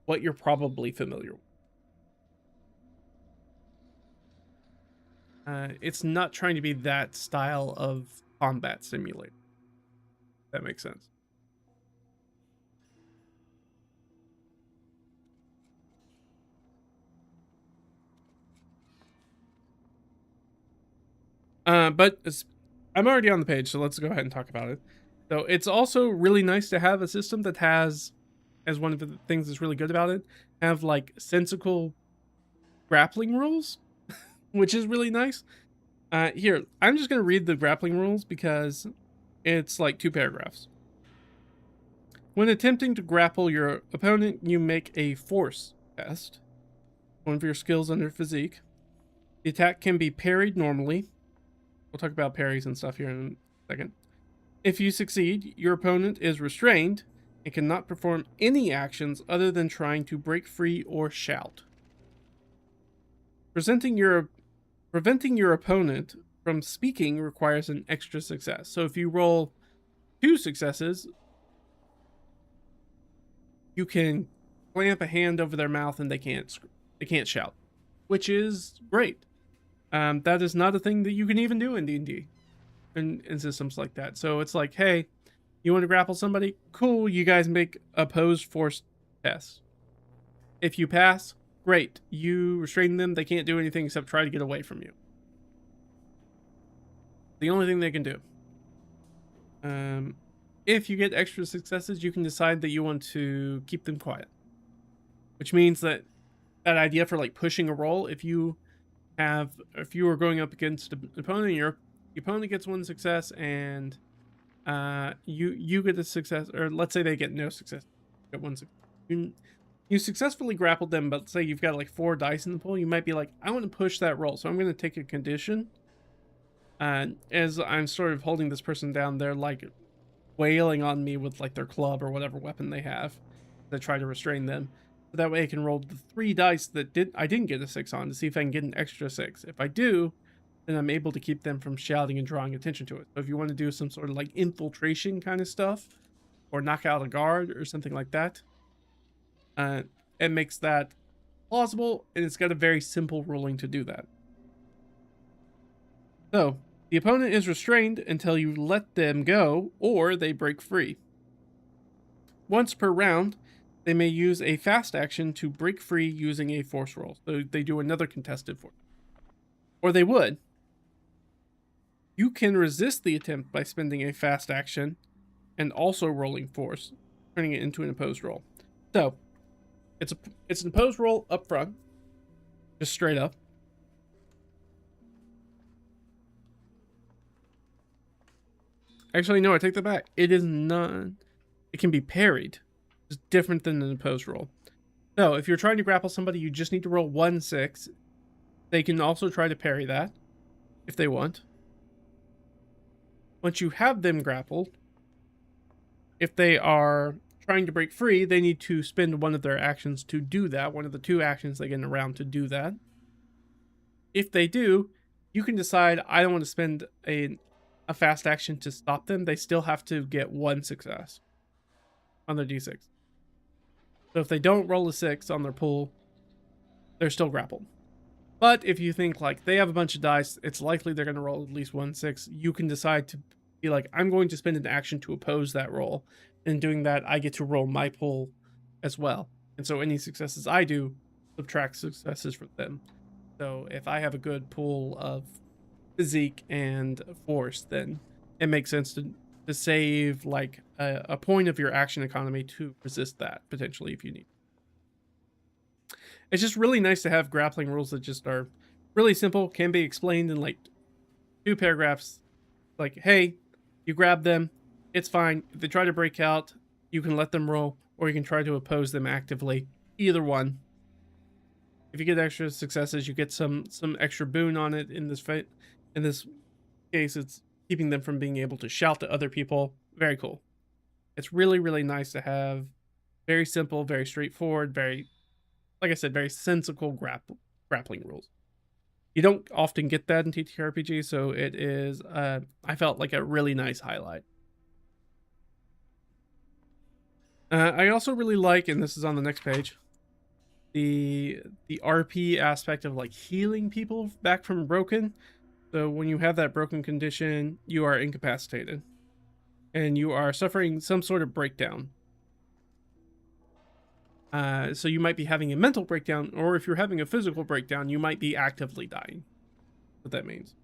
what you're probably familiar with. It's not trying to be that style of combat simulator. If that makes sense. But I'm already on the page, so let's go ahead and talk about it. So it's also really nice to have a system that has, as one of the things that's really good about it, have like sensical grappling rules, which is really nice. Here, I'm just going to read the grappling rules because it's like 2 paragraphs. When attempting to grapple your opponent, you make a force test, one of your skills under physique. The attack can be parried normally. We'll talk about parries and stuff here in a second. If you succeed, your opponent is restrained and cannot perform any actions other than trying to break free or shout. Preventing your opponent from speaking requires an extra success. So if you roll 2 successes, you can clamp a hand over their mouth and they can't shout, which is great. That is not a thing that you can even do in D&D and in systems like that. So it's like, hey, you want to grapple somebody? Cool, you guys make opposed force tests. If you pass, great. You restrain them, they can't do anything except try to get away from you. The only thing they can do. If you get extra successes, you can decide that you want to keep them quiet. Which means that idea for like pushing a roll, if you are going up against an opponent and your the opponent gets 1 success, and you get a success, or let's say they get no success. You get 1 success. You successfully grappled them, but say you've got like 4 dice in the pool, you might be like, I want to push that roll, so I'm going to take a condition. As I'm sort of holding this person down, they're like wailing on me with like their club or whatever weapon they have to try to restrain them. So that way I can roll the 3 dice that I didn't get a 6 on to see if I can get an extra 6. If I do, then I'm able to keep them from shouting and drawing attention to it. So if you want to do some sort of like infiltration kind of stuff, or knock out a guard or something like that, it makes that plausible, and it's got a very simple ruling to do that. So the opponent is restrained until you let them go or they break free. Once per round, they may use a fast action to break free using a force roll. So they do another contested force. Or they would. You can resist the attempt by spending a fast action and also rolling force, turning it into an opposed roll. So it's an opposed roll up front, just straight up. Actually, no, I take that back. It is not. It can be parried. It's different than an opposed roll. So if you're trying to grapple somebody, you just need to roll 1 6. They can also try to parry that if they want. Once you have them grappled, if they are trying to break free, they need to spend one of their actions to do that. One of the 2 actions they get in a round to do that. If they do, you can decide, I don't want to spend a fast action to stop them. They still have to get 1 success on their d6. So if they don't roll a 6 on their pool, they're still grappled. But if you think like they have a bunch of dice, it's likely they're going to roll at least 1 6, you can decide to be like, I'm going to spend an action to oppose that roll. In doing that, I get to roll my pool as well. And so any successes I do, subtract successes from them. So if I have a good pool of physique and force, then it makes sense to save like a point of your action economy to resist that potentially if you need. It's just really nice to have grappling rules that just are really simple, can be explained in like 2 paragraphs. Like, hey, you grab them, it's fine. If they try to break out, you can let them roll, or you can try to oppose them actively. Either one. If you get extra successes, you get some extra boon on it. In this case, it's keeping them from being able to shout to other people. Very cool. It's really, really nice to have very simple, very straightforward, very, like I said, very sensible grappling rules. You don't often get that in TTRPG, so it is, I felt like a really nice highlight. I also really like, and this is on the next page, the RP aspect of like healing people back from broken. So when you have that broken condition, you are incapacitated and you are suffering some sort of breakdown. So you might be having a mental breakdown, or if you're having a physical breakdown, you might be actively dying. What that means.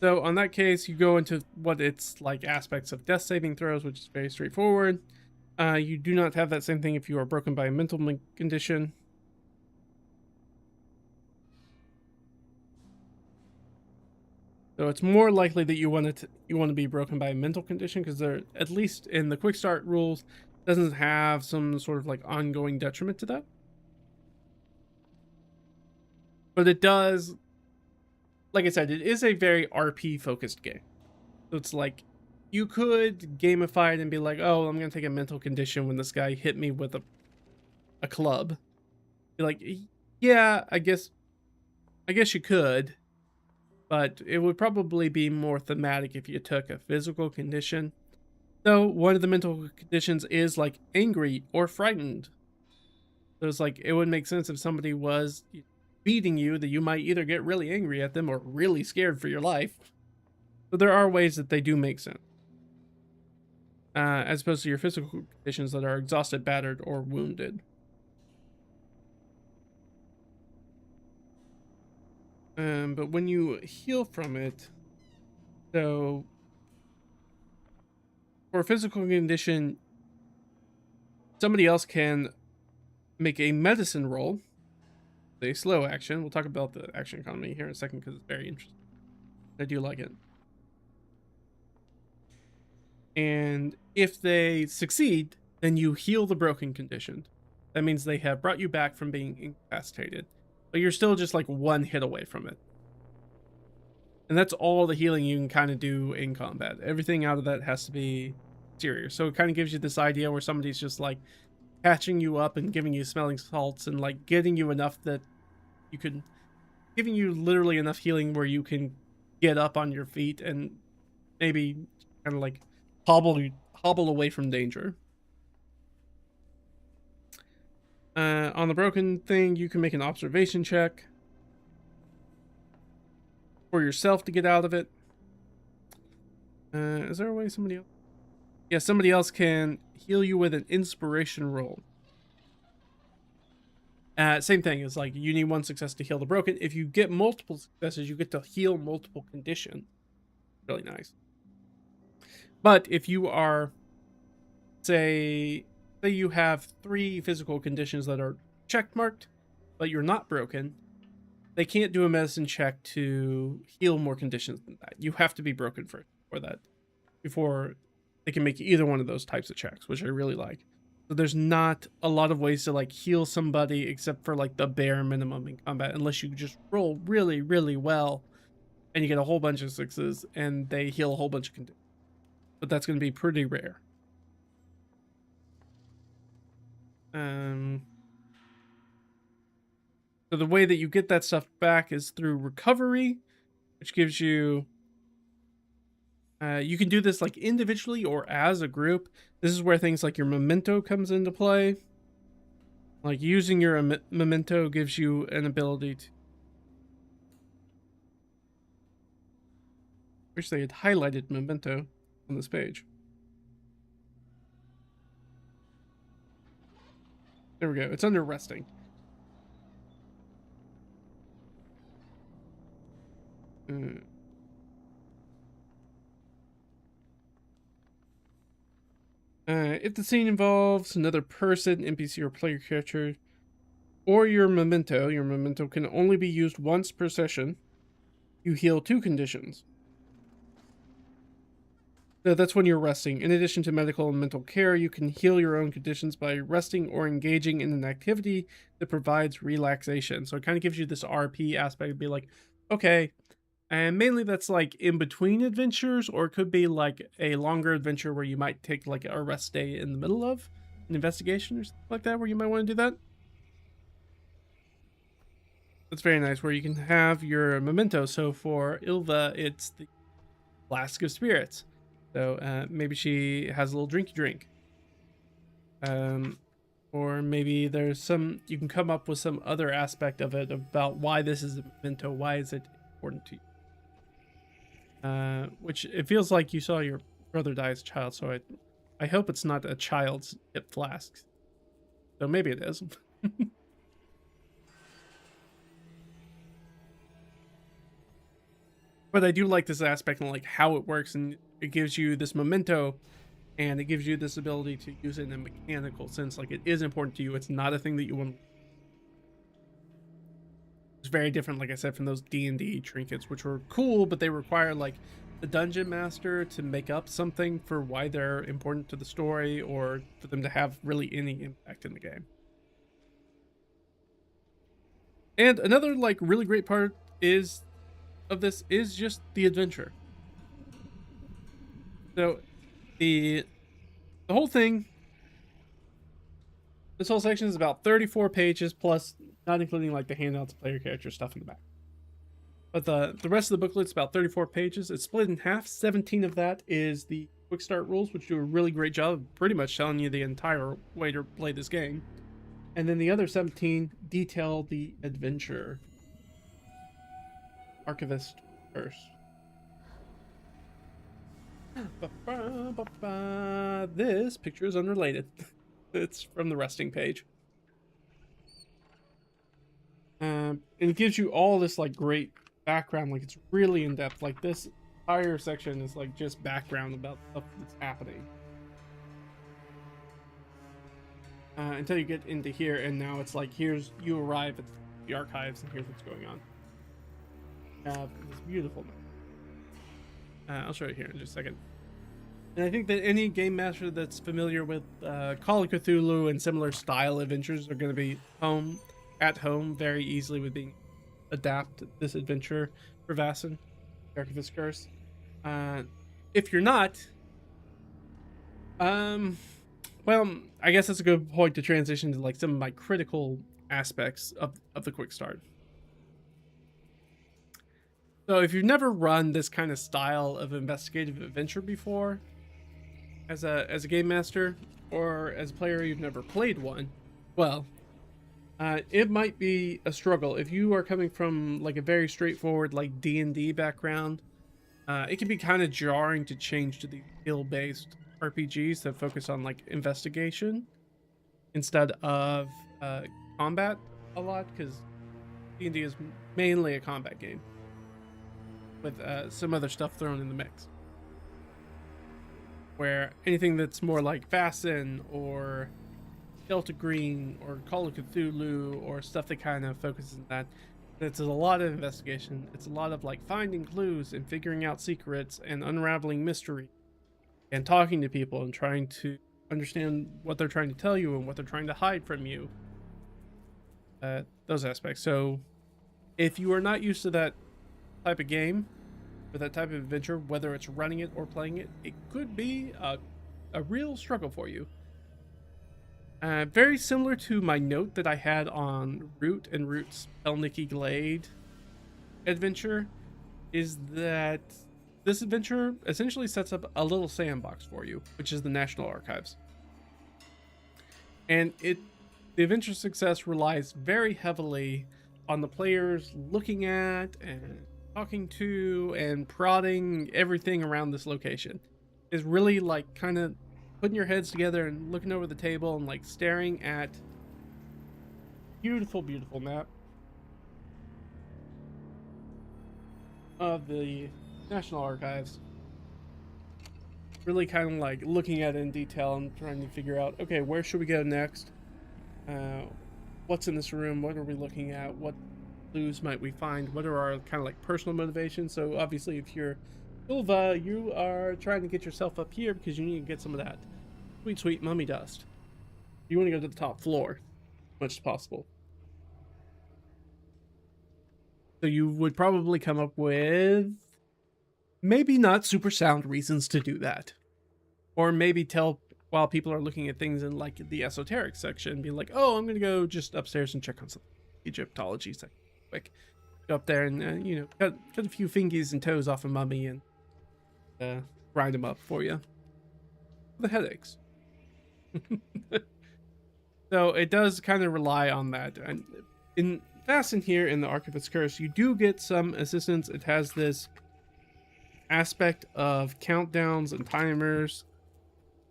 So on that case, you go into what it's like aspects of death saving throws, which is very straightforward. You do not have that same thing if you are broken by a mental condition. So it's more likely that you want to be broken by a mental condition, because they're, at least in the Quickstart rules, doesn't have some sort of like ongoing detriment to that. But it does, like I said, it is a very RP focused game. So it's like, you could gamify it and be like, oh, I'm going to take a mental condition when this guy hit me with a club. Be like, yeah, I guess you could. But it would probably be more thematic if you took a physical condition. So one of the mental conditions is like angry or frightened. So it's like, it would make sense if somebody was beating you, that you might either get really angry at them or really scared for your life. So there are ways that they do make sense. As opposed to your physical conditions that are exhausted, battered, or wounded. But when you heal from it, so for a physical condition, somebody else can make a medicine roll. a slow action. We'll talk about the action economy here in a second because it's very interesting. I do like it. And if they succeed, then you heal the broken condition. That means they have brought you back from being incapacitated, but you're still just like one hit away from it. And that's all the healing you can kind of do in combat. Everything out of that has to be serious. So it kind of gives you this idea where somebody's just like patching you up and giving you smelling salts and like getting you enough that you can, giving you literally enough healing where you can get up on your feet and maybe kind of like hobble away from danger. On the broken thing, you can make an observation check for yourself to get out of it. Is there a way somebody else? Yeah, somebody else can heal you with an inspiration roll. Same thing. It's like you need one success to heal the broken. If you get multiple successes, you get to heal multiple conditions. Really nice. But if you are, say you have 3 physical conditions that are check marked, but you're not broken, they can't do a medicine check to heal more conditions than that. You have to be broken first for that, before they can make either one of those types of checks, which I really like. So there's not a lot of ways to like heal somebody except for like the bare minimum in combat, unless you just roll really, really well and you get a whole bunch of 6s and they heal a whole bunch of conditions. But that's going to be pretty rare. So the way that you get that stuff back is through recovery, which gives you, you can do this like individually or as a group. This is where things like your memento comes into play. Like using your memento gives you an ability to, wish they had highlighted memento on this page. There we go. It's under resting. If the scene involves another person, NPC, or player character, or your memento can only be used once per session. You heal 2 conditions. So that's when you're resting. In addition to medical and mental care, you can heal your own conditions by resting or engaging in an activity that provides relaxation. So it kind of gives you this RP aspect to be like, okay, and mainly that's like in between adventures, or it could be like a longer adventure where you might take like a rest day in the middle of an investigation or something like that, where you might want to do that. That's very nice, where you can have your memento. So for Ilva, it's the Flask of Spirits. So maybe she has a little drink. Or maybe there's some, you can come up with some other aspect of it about why this is a memento, why is it important to you. Which it feels like you saw your brother die as a child, so I hope it's not a child's hip flask. So maybe it is. But I do like this aspect and like how it works, and it gives you this memento and it gives you this ability to use it in a mechanical sense. Like it is important to you. It's not a thing that you want. It's very different, like I said, from those D&D trinkets, which were cool, but they require like the dungeon master to make up something for why they're important to the story, or for them to have really any impact in the game. And another like really great part of this is just the adventure. So the whole thing, this whole section is about 34 pages, plus not including like the handouts, player character stuff in the back. But the rest of the booklet's about 34 pages. It's split in half. 17 of that is the Quickstart rules, which do a really great job of pretty much telling you the entire way to play this game. And then the other 17 detail the adventure. Archivist first. This picture is unrelated. It's from the resting page. And it gives you all this like great background, like it's really in depth. Like this entire section is like just background about stuff that's happening. Until you get into here, and now it's like, here's, you arrive at the the archives, and here's what's going on. This beautiful map. I'll show you here in just a second. And I think that any game master that's familiar with Call of Cthulhu and similar style adventures are going to be at home very easily with being adapt this adventure for Vaesen, Archivist Curse. If you're not, well, I guess that's a good point to transition to like some of my critical aspects of the Quickstart. So if you've never run this kind of style of investigative adventure before, as a game master, or as a player you've never played one, well, it might be a struggle. If you are coming from like a very straightforward like D&D background, it can be kind of jarring to change to the skill-based RPGs that focus on like investigation instead of combat a lot, because D&D is mainly a combat game with some other stuff thrown in the mix. Where anything that's more like Vaesen or Delta Green or Call of Cthulhu or stuff that kind of focuses on that, it's a lot of investigation. It's a lot of like finding clues and figuring out secrets and unraveling mystery and talking to people and trying to understand what they're trying to tell you and what they're trying to hide from you. Those aspects. So if you are not used to that type of game or that type of adventure, whether it's running it or playing it, it could be a real struggle for you. Very similar to my note that I had on Root and Root's Elnicky Glade adventure, is that this adventure essentially sets up a little sandbox for you, which is the National Archives. And the adventure success relies very heavily on the players looking at and talking to and prodding everything around this location. Is really like kind of putting your heads together and looking over the table and like staring at beautiful map of the National Archives. Really kind of like looking at it in detail and trying to figure out, okay, where should we go next? What's in this room? What are we looking at? What clues might we find? What are our kind of like personal motivations? So obviously if you're Ulva, you are trying to get yourself up here because you need to get some of that sweet mummy dust. You want to go to the top floor as much as possible. So you would probably come up with maybe not super sound reasons to do that. Or maybe tell, while people are looking at things in like the esoteric section, be like, oh, I'm going to go just upstairs and check on some Egyptology section quick. Go up there and, you know, cut a few fingies and toes off a mummy and grind them up for you. The headaches. So it does kind of rely on that. And in Vaesen here in the Archivist's Curse, you do get some assistance. It has this aspect of countdowns and timers.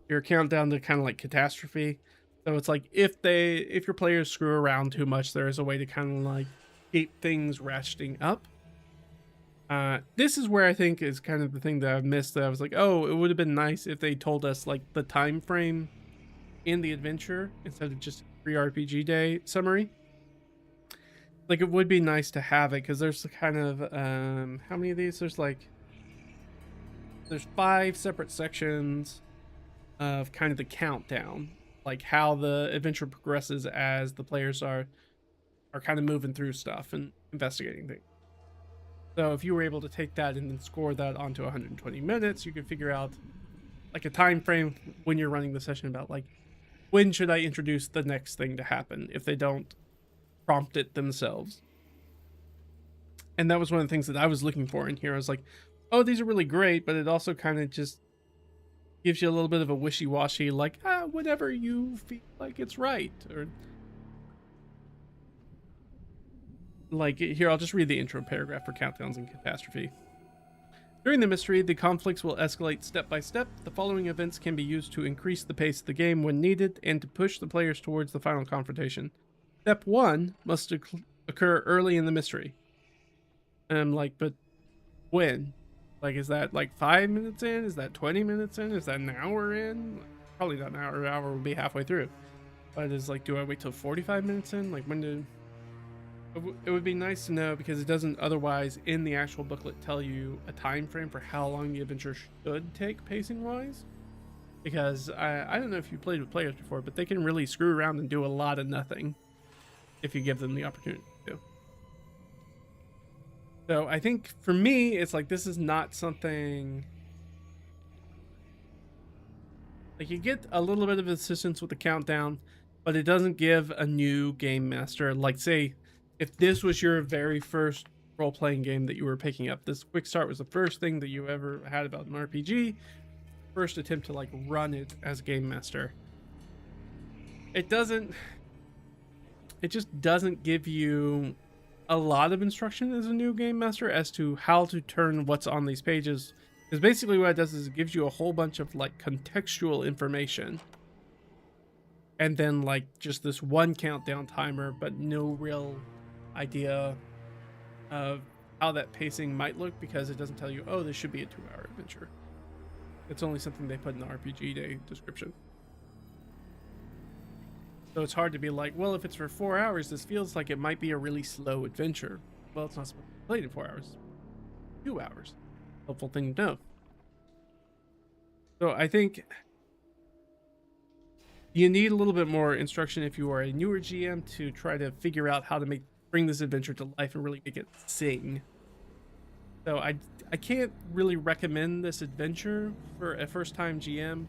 Your countdown to kind of like catastrophe. So it's like if your players screw around too much, there is a way to kind of like keep things ratcheting up. This is where I think is kind of the thing that I've missed, that I was like, oh, it would have been nice if they told us like the time frame in the adventure instead of just free RPG day summary. Like it would be nice to have it, because there's kind of how many of these? There's 5 separate sections of kind of the countdown, like how the adventure progresses as the players are kind of moving through stuff and investigating things. So if you were able to take that and then score that onto 120 minutes, you could figure out like a time frame when you're running the session about like, when should I introduce the next thing to happen if they don't prompt it themselves. And that was one of the things that I was looking for in here. I was like, oh, these are really great, but it also kind of just gives you a little bit of a wishy-washy, like, whatever you feel like it's right. Or like here, I'll just read the intro paragraph for countdowns and catastrophe. During the mystery, the conflicts will escalate step by step. The following events can be used to increase the pace of the game when needed and to push the players towards the final confrontation. Step 1 must occur early in the mystery. And I'm like, but when? Like, is that like 5 minutes in? Is that 20 minutes in? Is that an hour in? Probably not an hour. An hour will be halfway through. But it's like, do I wait till 45 minutes in? Like, when do... It would be nice to know, because it doesn't otherwise in the actual booklet tell you a time frame for how long the adventure should take pacing wise. Because I don't know if you played with players before, but they can really screw around and do a lot of nothing if you give them the opportunity to. So I think for me, it's like, this is not something like, you get a little bit of assistance with the countdown, but it doesn't give a new game master, like, say if this was your very first role-playing game that you were picking up, this Quickstart was the first thing that you ever had about an RPG, first attempt to like run it as game master. It just doesn't give you a lot of instruction as a new game master as to how to turn what's on these pages. Because basically what it does is it gives you a whole bunch of like contextual information, and then like just this one countdown timer, but no real idea of how that pacing might look, because it doesn't tell you, oh, this should be a 2-hour adventure. It's only something they put in the RPG day description. So it's hard to be like, well, if it's for 4 hours, this feels like it might be a really slow adventure. Well, it's not supposed to be played in 4 hours. 2 hours. Helpful thing to know. So I think you need a little bit more instruction if you are a newer GM to try to figure out how to bring this adventure to life and really make it sing. So I can't really recommend this adventure for a first-time GM.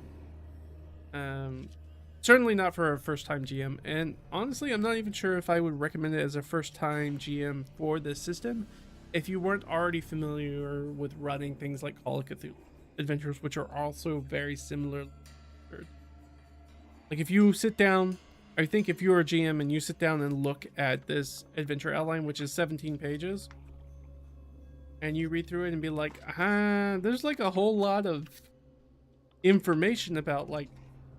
Certainly not for a first-time GM, and honestly, I'm not even sure if I would recommend it as a first-time GM for this system if you weren't already familiar with running things like Call of Cthulhu adventures, which are also very similar. Like, if you sit down, I think if you're a GM and you sit down and look at this adventure outline, which is 17 pages, and you read through it and be like, there's like a whole lot of information about like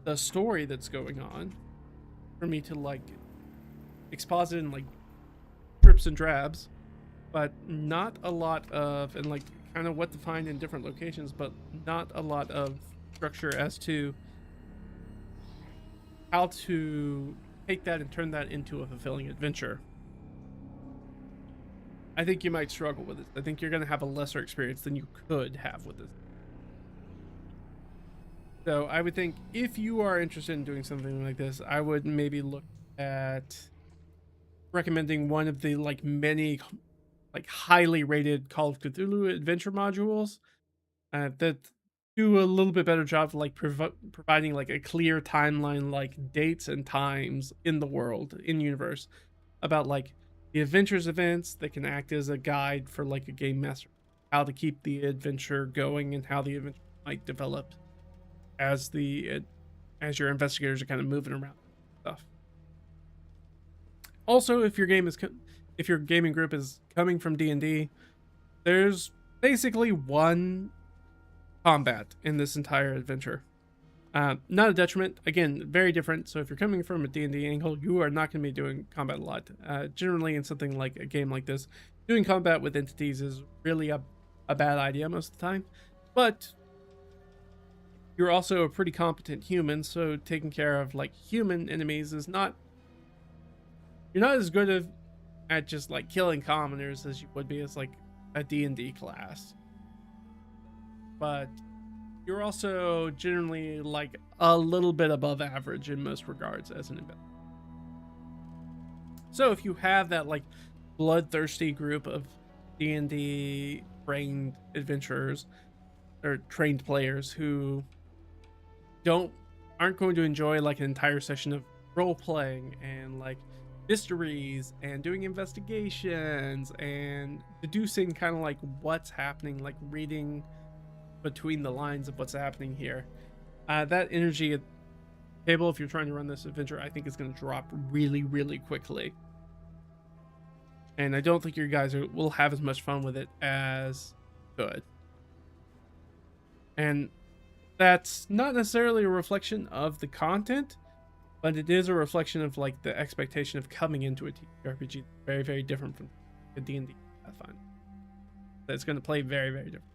the story that's going on for me to like exposit in like drips and drabs, but not a lot of, and like kind of what to find in different locations, but not a lot of structure as to how to take that and turn that into a fulfilling adventure. I think you might struggle with it. I think you're going to have a lesser experience than you could have with this. So I would think if you are interested in doing something like this, I would maybe look at recommending one of the like many like highly rated Call of Cthulhu adventure modules that do a little bit better job of like providing like a clear timeline, like dates and times in the world, in universe, about like the adventures events that can act as a guide for like a game master, how to keep the adventure going and how the adventure might develop as your investigators are kind of moving around stuff. Also, if your gaming group is coming from D&D, there's basically one combat in this entire adventure. Not a detriment. Again, very different. So if you're coming from a D&D angle, you are not going to be doing combat a lot. Generally, in something like a game like this, doing combat with entities is really a bad idea most of the time. But you're also a pretty competent human, so taking care of like human enemies is not... You're not as good at just like killing commoners as you would be as like a D&D class. But you're also generally like a little bit above average in most regards as an investigator. So if you have that like bloodthirsty group of D&D trained adventurers or trained players who aren't going to enjoy like an entire session of role playing and like mysteries and doing investigations and deducing kind of like what's happening, like reading between the lines of what's happening here, that energy at the table, if you're trying to run this adventure, I think is going to drop really, really quickly. And I don't think your guys will have as much fun with it as could. And that's not necessarily a reflection of the content, but it is a reflection of like the expectation of coming into a TTRPG. Very, very different from a D&D Pathfinder. That's going to play very, very different.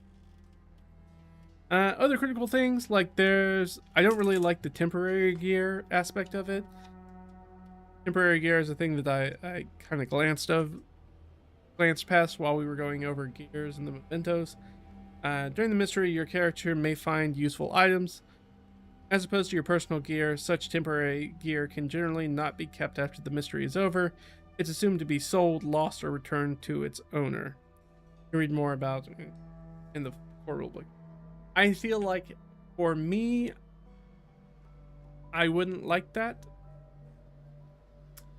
Other critical things, like I don't really like the temporary gear aspect of it. temporary gear is a thing that I kind of glanced past while we were going over gears and the mementos. During the mystery, your character may find useful items. As opposed to your personal gear, such temporary gear can generally not be kept after the mystery is over. It's assumed to be sold, lost, or returned to its owner. You can read more about it in the core rulebook. I feel like, for me, I wouldn't like that.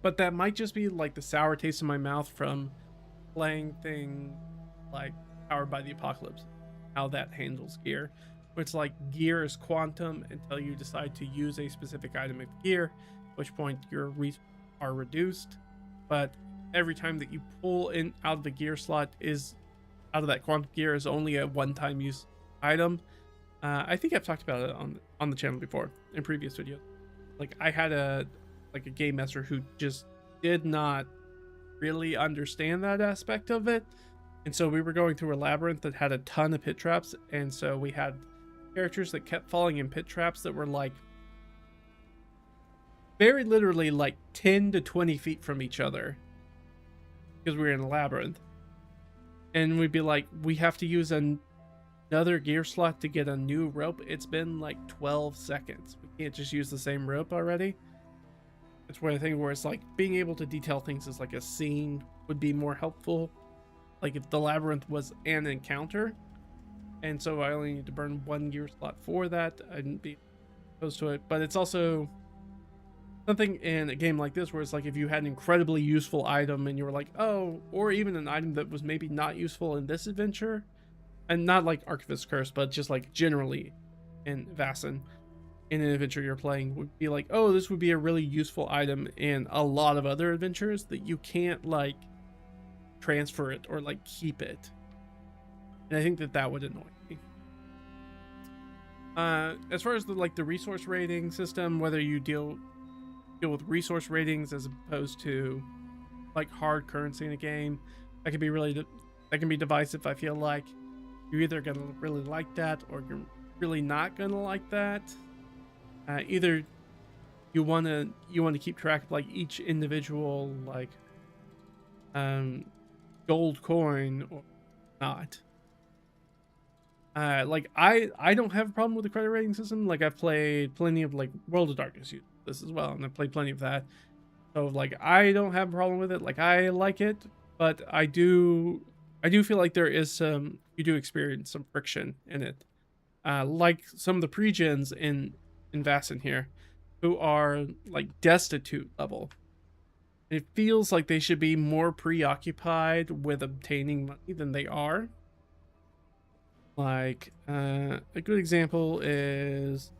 But that might just be like the sour taste in my mouth from playing things like Powered by the Apocalypse, how that handles gear. It's like gear is quantum until you decide to use a specific item of gear, at which point your resources are reduced. But every time that you pull in out of the gear slot is out of that quantum gear is only a one-time use item. I think I've talked about it on the channel before in previous videos. Like I had a game master who just did not really understand that aspect of it, and so we were going through a labyrinth that had a ton of pit traps, and so we had characters that kept falling in pit traps that were like very literally like 10 to 20 feet from each other because we were in a labyrinth, and we'd be like, we have to use another gear slot to get a new rope. It's been like 12 seconds. We can't just use the same rope already. It's one of the things where it's like being able to detail things as like a scene would be more helpful. Like if the labyrinth was an encounter, and so I only need to burn one gear slot for that, I didn't be opposed to it. But it's also something in a game like this where it's like if you had an incredibly useful item and you were like, oh, or even an item that was maybe not useful in this adventure, and not like Archivist Curse, but just like generally in Vaesen, in an adventure you're playing, would be like, oh, this would be a really useful item in a lot of other adventures that you can't like transfer it or like keep it. And I think that would annoy me. As far as the resource rating system, whether you deal with resource ratings as opposed to like hard currency in a game, that can be divisive. I feel like you're either gonna really like that or you're really not gonna like that. Either you want to keep track of like each individual like gold coin or not. Like I don't have a problem with the credit rating system. Like I've played plenty of like World of Darkness use this as well, and I've played plenty of that. So like I don't have a problem with it. Like I like it, but I do feel like there is you do experience some friction in it. Like some of the pre-gens in Vaesen here, who are like destitute level. It feels like they should be more preoccupied with obtaining money than they are. Like, a good example is,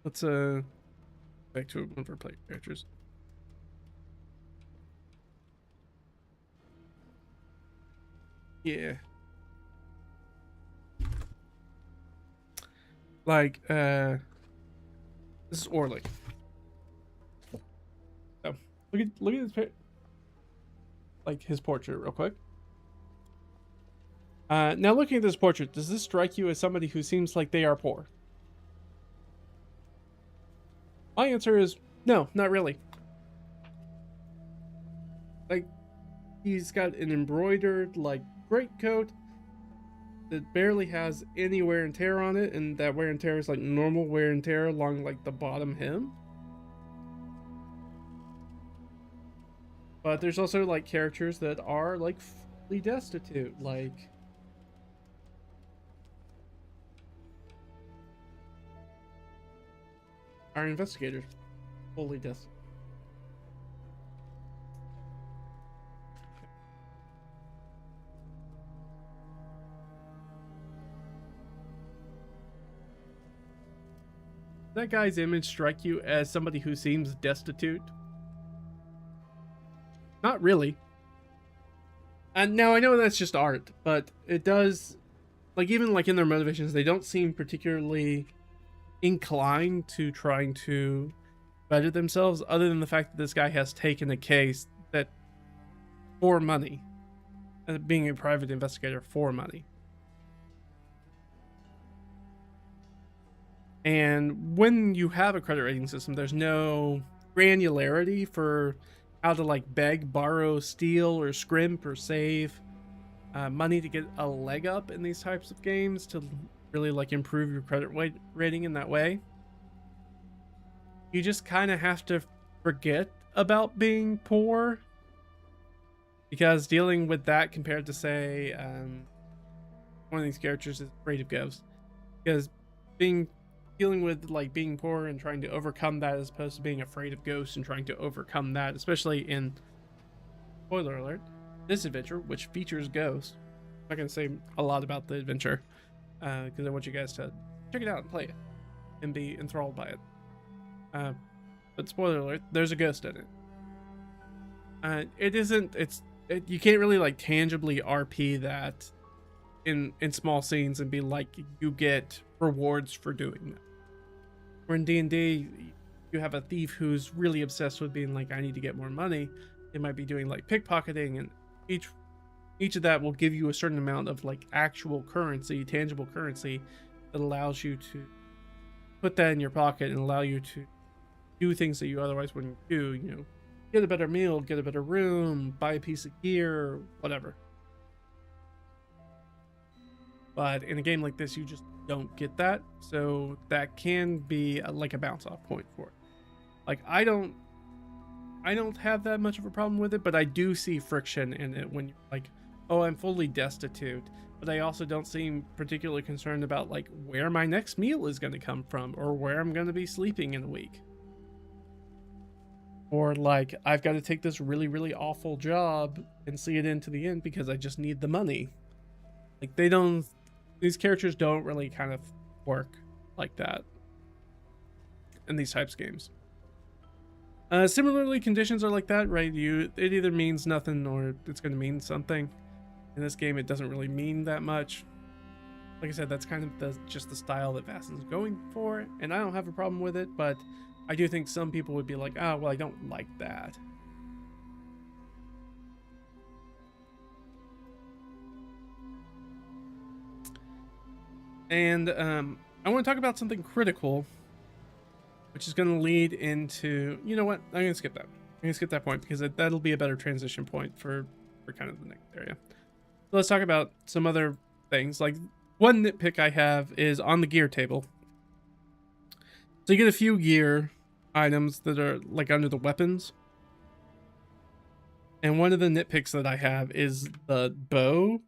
let's back to one of our player characters. Yeah. Like, this is Orlick. So, look at this, like his portrait real quick. Now looking at this portrait, does this strike you as somebody who seems like they are poor? My answer is no, not really. Like, he's got an embroidered like greatcoat that barely has any wear and tear on it, and that wear and tear is like normal wear and tear along like the bottom hem. But there's also like characters that are like fully destitute, like our investigators, fully destitute. That guy's image strike you as somebody who seems destitute? Not really. And now I know that's just art, but it does, like, even like in their motivations, they don't seem particularly inclined to trying to better themselves, other than the fact that this guy has taken a case that for money, being a private investigator for money. And when you have a credit rating system, there's no granularity for how to like beg, borrow, steal, or scrimp or save money to get a leg up in these types of games to really like improve your credit rating in that way. You just kind of have to forget about being poor, because dealing with that compared to say one of these characters is afraid of ghosts, because dealing with like being poor and trying to overcome that as opposed to being afraid of ghosts and trying to overcome that, especially in, spoiler alert, this adventure, which features ghosts. I'm not gonna say a lot about the adventure because I want you guys to check it out and play it and be enthralled by it. But spoiler alert, there's a ghost in it. You can't really like tangibly RP that in small scenes and be like you get rewards for doing that. Or in D&D, you have a thief who's really obsessed with being like, I need to get more money. They might be doing like pickpocketing, and each of that will give you a certain amount of like actual currency, tangible currency, that allows you to put that in your pocket and allow you to do things that you otherwise wouldn't do. You know, get a better meal, get a better room, buy a piece of gear, whatever. But in a game like this, you just don't get that, so that can be like a bounce off point for it. Like I don't have that much of a problem with it, but I do see friction in it when you're like, oh, I'm fully destitute, but I also don't seem particularly concerned about like where my next meal is going to come from or where I'm going to be sleeping in a week. Or like, I've got to take this really, really awful job and see it into the end because I just need the money. Like these characters don't really kind of work like that in these types of games. Similarly, conditions are like that, right? It either means nothing or it's going to mean something. In this game, it doesn't really mean that much. Like I said, that's kind of just the style that Vaesen's going for, and I don't have a problem with it, but I do think some people would be like, oh, well, I don't like that. And I want to talk about something critical, which is going to lead into, you know what, I'm going to skip that. I'm going to skip that point because that'll be a better transition point for kind of the next area. So let's talk about some other things. Like, one nitpick I have is on the gear table. So you get a few gear items that are like under the weapons. And one of the nitpicks that I have is the bow.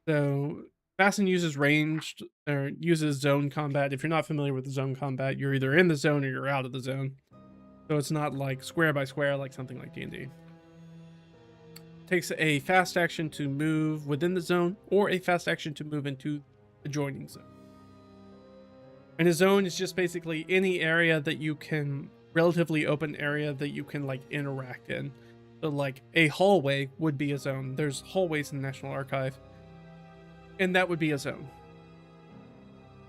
So Vaesen uses ranged or uses zone combat. If you're not familiar with the zone combat, you're either in the zone or you're out of the zone. So it's not like square by square like something like D&D. Takes a fast action to move within the zone or a fast action to move into adjoining zone. And a zone is just basically any area that you can, relatively open area that you can like interact in. So like a hallway would be a zone. There's hallways in the National Archive, and that would be a zone.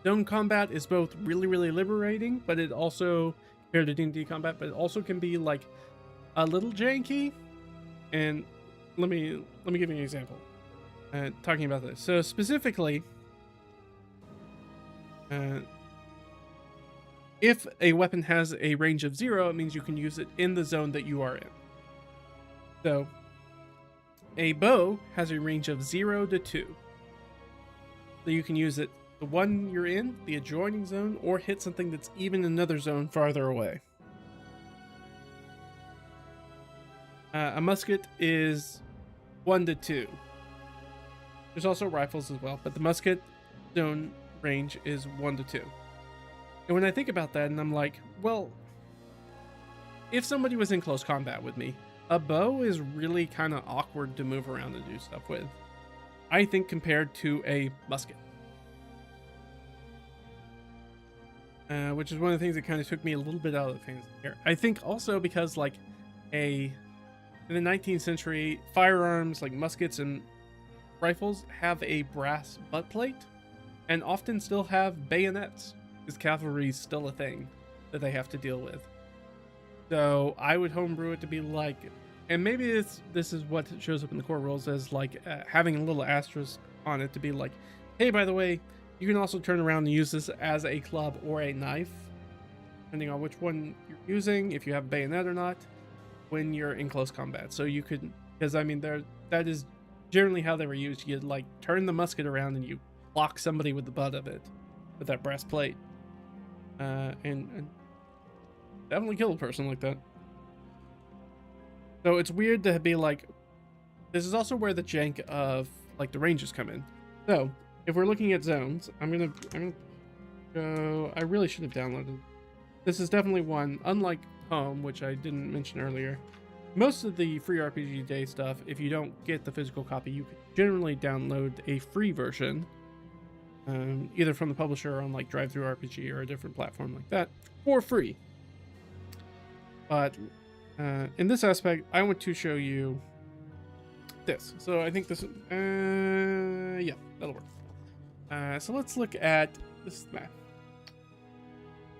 Zone combat is both really, really liberating, but it also, compared to D&D combat, but it also can be like a little janky. And let me give you an example. Talking about this, so specifically, if a weapon has a range of 0, it means you can use it in the zone that you are in. So a bow has a range of 0 to 2. So you can use it the one you're in, the adjoining zone, or hit something that's even another zone farther away. A musket is 1 to 2. There's also rifles as well, but the musket zone range is 1 to 2. And when I think about that, and I'm like, well, if somebody was in close combat with me, a bow is really kind of awkward to move around and do stuff with, I think, compared to a musket. Which is one of the things that kind of took me a little bit out of the fantasy here. I think also because like in the 19th century, firearms like muskets and rifles have a brass butt plate and often still have bayonets, because cavalry is still a thing that they have to deal with. So I would homebrew it to be like, and maybe this is what shows up in the core rules as like having a little asterisk on it to be like, hey, by the way, You can also turn around and use this as a club or a knife, depending on which one you're using, if you have bayonet or not, when you're in close combat. So you could, because I mean, that is generally how they were used. You'd like turn the musket around and you block somebody with the butt of it with that brass plate, and definitely kill a person like that. So it's weird to be like, this is also where the jank of like the ranges come in. So if we're looking at zones, I'm gonna go. I really should have downloaded. This is definitely one, unlike Home, which I didn't mention earlier. Most of the free RPG Day stuff, if you don't get the physical copy, you can generally download a free version, either from the publisher or on like DriveThruRPG or a different platform like that, for free. But in this aspect, I want to show you this. So I think this, yeah, that'll work. So let's look at this map.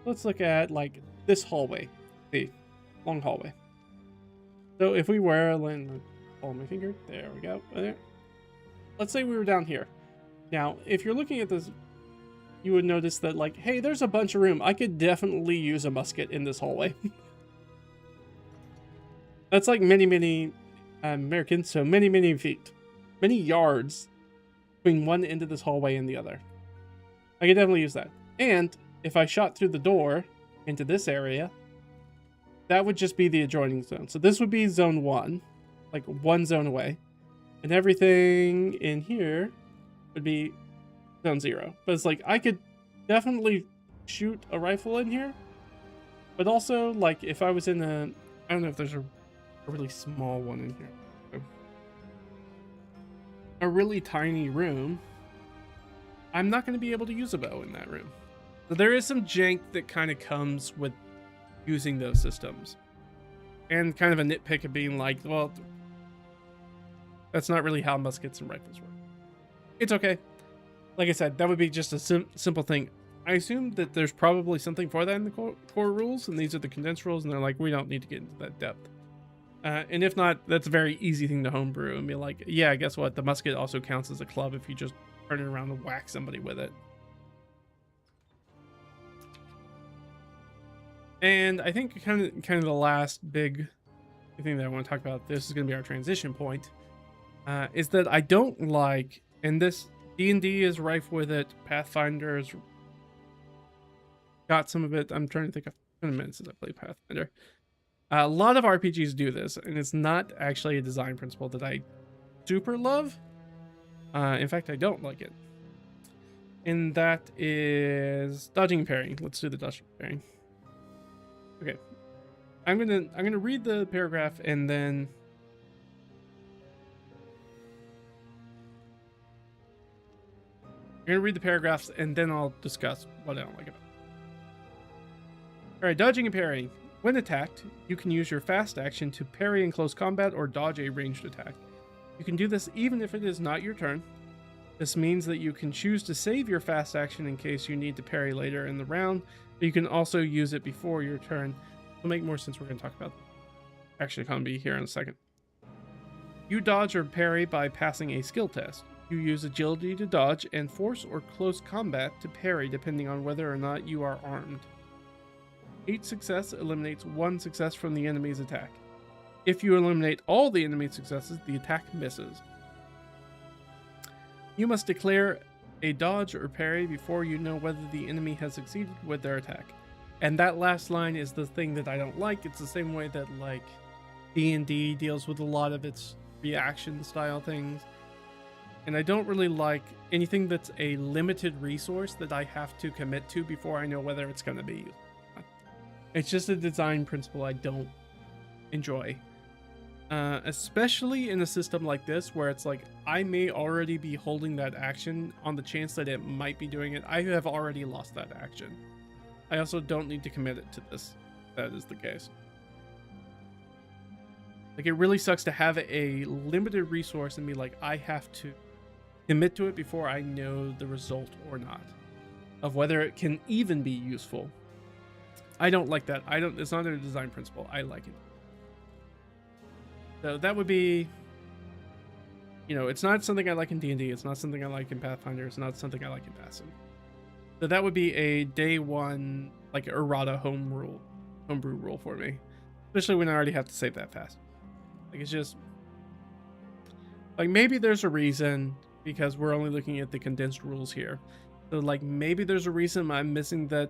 Let's look at like this hallway, the long hallway. So if we were, follow my finger, there we go. There. Let's say we were down here. Now, if you're looking at this, you would notice that like, hey, there's a bunch of room. I could definitely use a musket in this hallway. That's like many Americans, so many feet, many yards between one end of this hallway and the other. I could definitely use that. And if I shot through the door into this area, that would just be the adjoining zone. So this would be zone 1, like one zone away. And everything in here would be zone 0. But it's like, I could definitely shoot a rifle in here. But also, like, if I was in a, I don't know if there's a really small one in here. A really tiny room, I'm not going to be able to use a bow in that room. So there is some jank that kind of comes with using those systems. And kind of a nitpick of being like, well, that's not really how muskets and rifles work. It's okay. Like I said, that would be just a simple thing. I assume that there's probably something for that in the core rules, and these are the condensed rules, and they're like, we don't need to get into that depth. And if not, that's a very easy thing to homebrew and be like, yeah, guess what? The musket also counts as a club if you just turn it around and whack somebody with it. And I think kind of the last big thing that I want to talk about, this is going to be our transition point, is that I don't like, and this D&D is rife with it, Pathfinder's got some of it. I'm trying to think of, it's been a minute since I played Pathfinder. A lot of RPGs do this, and it's not actually a design principle that I super love. In fact, I don't like it. And that is dodging and parrying. Let's do the dodging and parrying. Okay. I'm gonna read the paragraph and then I'm gonna read the paragraphs and then I'll discuss what I don't like about it. Alright, dodging and parrying. When attacked, you can use your fast action to parry in close combat or dodge a ranged attack. You can do this even if it is not your turn. This means that you can choose to save your fast action in case you need to parry later in the round, but you can also use it before your turn. It'll make more sense. We're going to talk about action economy here in a second. You dodge or parry by passing a skill test. You use agility to dodge and force or close combat to parry depending on whether or not you are armed. Each success eliminates one success from the enemy's attack. If you eliminate all the enemy's successes, the attack misses. You must declare a dodge or parry before you know whether the enemy has succeeded with their attack. And that last line is the thing that I don't like. It's the same way that like D&D deals with a lot of its reaction style things. And I don't really like anything that's a limited resource that I have to commit to before I know whether it's going to be used. It's just a design principle I don't enjoy. Especially in a system like this where it's like I may already be holding that action on the chance that it might be doing it. I have already lost that action. I also don't need to commit it to this. That is the case. Like, it really sucks to have a limited resource and be like, I have to commit to it before I know the result or not of whether it can even be useful. I don't like that. It's not a design principle. I like it. So that would be, you know, it's not something I like in D&D. It's not something I like in Pathfinder. It's not something I like in Vaesen. So that would be a day one, like errata homebrew rule for me, especially when I already have to save that fast. Like, it's just like, maybe there's a reason, because we're only looking at the condensed rules here. So like, maybe there's a reason I'm missing that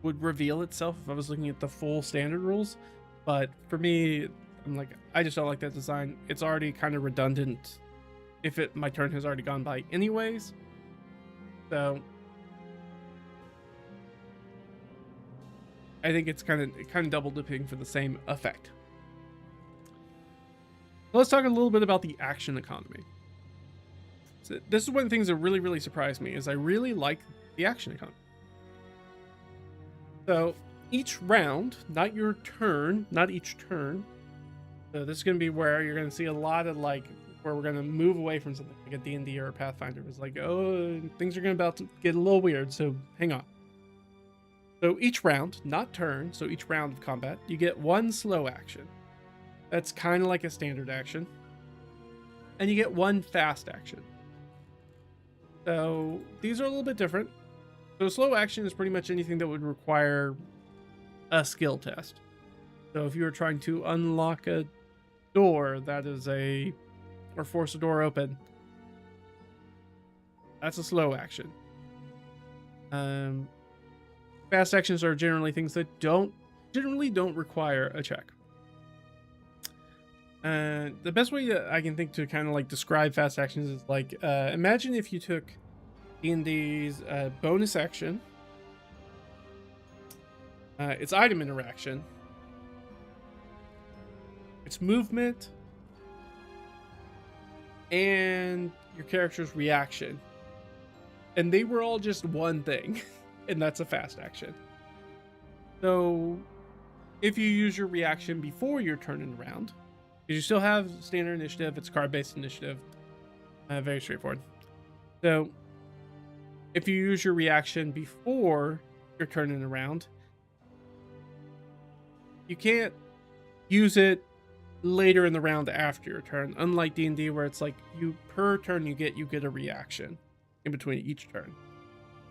would reveal itself if I was looking at the full standard rules. But for me, I'm like, I just don't like that design. It's already kind of redundant if my turn has already gone by anyways. So I think it's kind of double dipping for the same effect. So let's talk a little bit about the action economy. So this is one of the things that really surprised me, is I really like the action economy. So each round, not your turn, not each turn. So this is going to be where you're going to see a lot of like, where we're going to move away from something like a D&D or a Pathfinder. It's like, oh, things are about to get a little weird, so hang on. So each round, not turn, so each round of combat, you get one slow action. That's kind of like a standard action. And you get one fast action. So these are a little bit different. So slow action is pretty much anything that would require a skill test. So if you were trying to unlock a door that is or force a door open, that's a slow action. Fast actions are generally things that generally don't require a check. The best way that I can think to kind of like describe fast actions is like, imagine if you took D&D's bonus action, its item interaction, its movement, and your character's reaction, and they were all just one thing. And that's a fast action. So if you use your reaction before your turn in the round, because you still have standard initiative, it's card-based initiative, very straightforward. So if you use your reaction before your turn in the round, you can't use it later in the round after your turn, unlike D&D where it's like per turn you get a reaction in between each turn.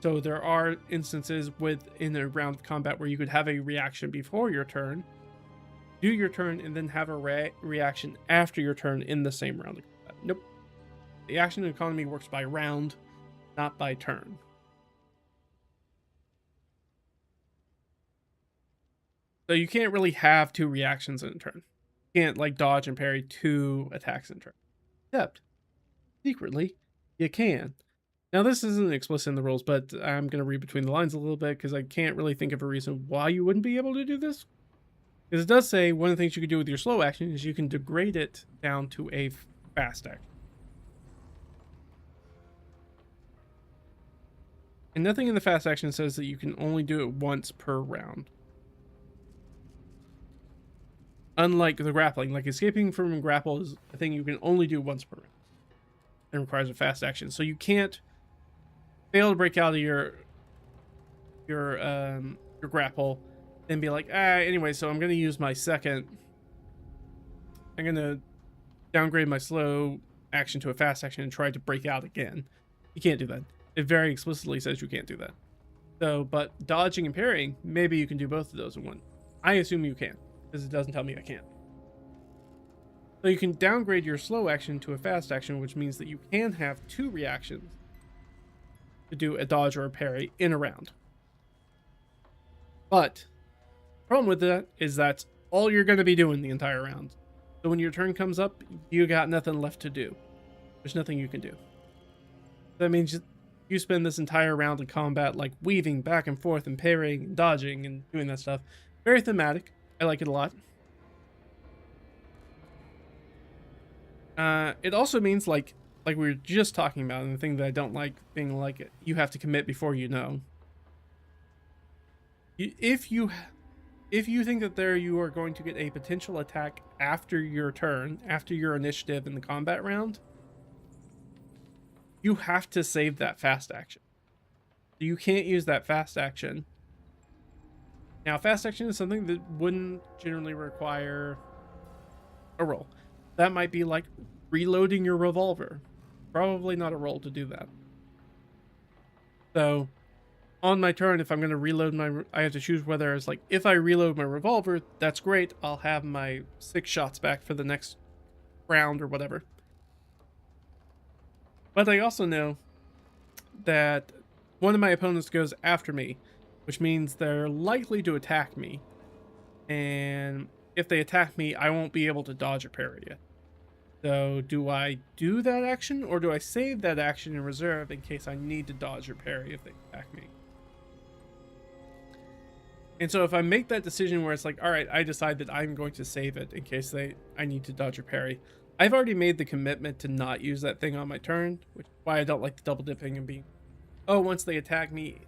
So there are instances within a round of combat where you could have a reaction before your turn, do your turn, and then have a reaction after your turn in the same round of combat. Nope. The action economy works by round, not by turn. So you can't really have two reactions in a turn. You can't like dodge and parry two attacks in a turn. Except, secretly, you can. Now, this isn't explicit in the rules, but I'm going to read between the lines a little bit because I can't really think of a reason why you wouldn't be able to do this. Because it does say one of the things you can do with your slow action is you can degrade it down to a fast action. And nothing in the fast action says that you can only do it once per round. Unlike the grappling, like escaping from a grapple is a thing you can only do once per round. It requires a fast action. So you can't fail to break out of your grapple and be like, anyway, so I'm going to use my second. I'm going to downgrade my slow action to a fast action and try to break out again. You can't do that. It very explicitly says you can't do that. So, but dodging and parrying, maybe you can do both of those in one. I assume you can, because it doesn't tell me I can't. So you can downgrade your slow action to a fast action, which means that you can have two reactions to do a dodge or a parry in a round. But the problem with that is that's all you're going to be doing the entire round. So when your turn comes up, you got nothing left to do. There's nothing you can do. That means you spend this entire round of combat like weaving back and forth and parrying and dodging and doing that stuff. Very thematic. I like it a lot. It also means like we were just talking about, and the thing that I don't like being like, you have to commit before you know. If you think that you are going to get a potential attack after your turn, after your initiative in the combat round, you have to save that fast action. You can't use that fast action. Now, fast action is something that wouldn't generally require a roll. That might be like reloading your revolver. Probably not a roll to do that. So on my turn, if I'm going to reload I have to choose whether it's like, if I reload my revolver, that's great. I'll have my 6 shots back for the next round or whatever. But I also know that one of my opponents goes after me, which means they're likely to attack me. And if they attack me, I won't be able to dodge or parry it. So do I do that action, or do I save that action in reserve in case I need to dodge or parry if they attack me? And so if I make that decision where it's like, all right, I decide that I'm going to save it in case I need to dodge or parry, I've already made the commitment to not use that thing on my turn, which is why I don't like the double dipping and being, oh, once they attack me,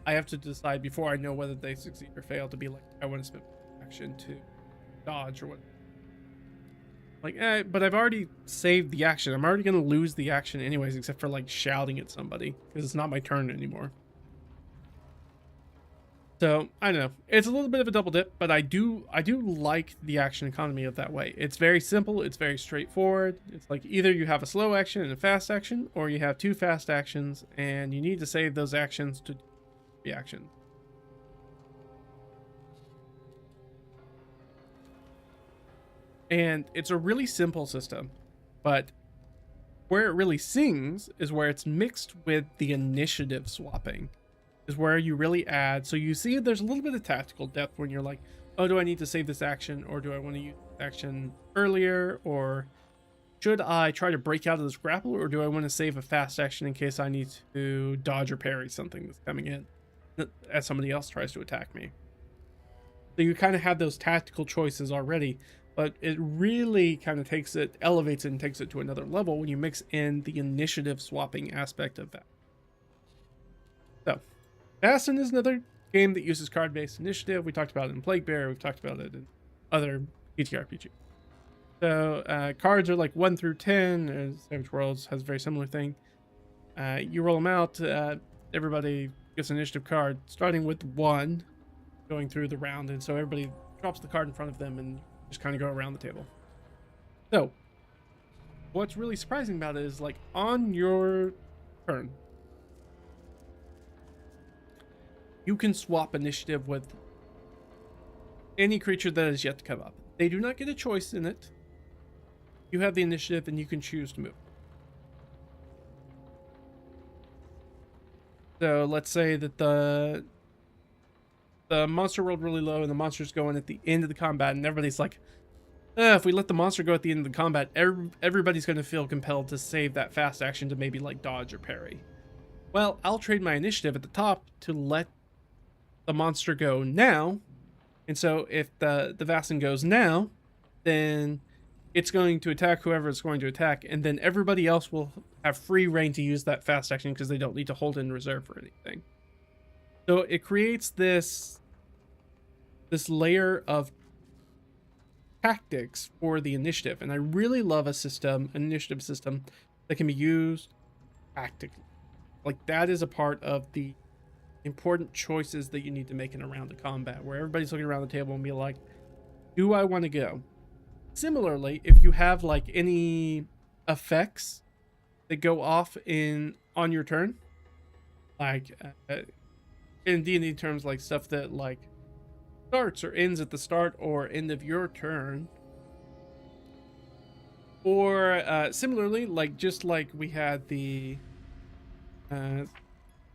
I have to decide before I know whether they succeed or fail to be like, I want to spend action to dodge or what. Like, but I've already saved the action. I'm already going to lose the action anyways, except for like shouting at somebody because it's not my turn anymore. So I don't know. It's a little bit of a double dip, but I do like the action economy of that way. It's very simple. It's very straightforward. It's like either you have a slow action and a fast action, or you have 2 fast actions and you need to save those actions to reaction. And it's a really simple system, but where it really sings is where it's mixed with the initiative swapping, is where you really add. So you see there's a little bit of tactical depth when you're like, oh, do I need to save this action, or do I want to use this action earlier, or should I try to break out of this grapple, or do I want to save a fast action in case I need to dodge or parry something that's coming in as somebody else tries to attack me? So you kind of have those tactical choices already, but it really kind of elevates it and takes it to another level when you mix in the initiative swapping aspect of that. So Vaesen is another game that uses card-based initiative. We talked about it in Plague Bear. We've talked about it in other TTRPG. So cards are like 1 through 10. Savage Worlds has a very similar thing. You roll them out. Everybody gets an initiative card, starting with 1, going through the round. And so everybody drops the card in front of them and just kind of go around the table. So what's really surprising about it is, like, on your turn, you can swap initiative with any creature that is yet to come up. They do not get a choice in it. You have the initiative and you can choose to move. So let's say that the monster rolled really low and the monster's going at the end of the combat, and everybody's like, if we let the monster go at the end of the combat, everybody's going to feel compelled to save that fast action to maybe like dodge or parry. Well, I'll trade my initiative at the top to let the monster go now. And so if the Vaesen goes now, then it's going to attack whoever it's going to attack, and then everybody else will have free reign to use that fast action because they don't need to hold in reserve for anything. So it creates this layer of tactics for the initiative, and I really love an initiative system that can be used tactically. Like, that is a part of the important choices that you need to make in a round of combat, where everybody's looking around the table and be like, do I want to go? Similarly, if you have like any effects that go off on your turn, like in D&D terms, like stuff that like starts or ends at the start or end of your turn, or similarly, like just like we had the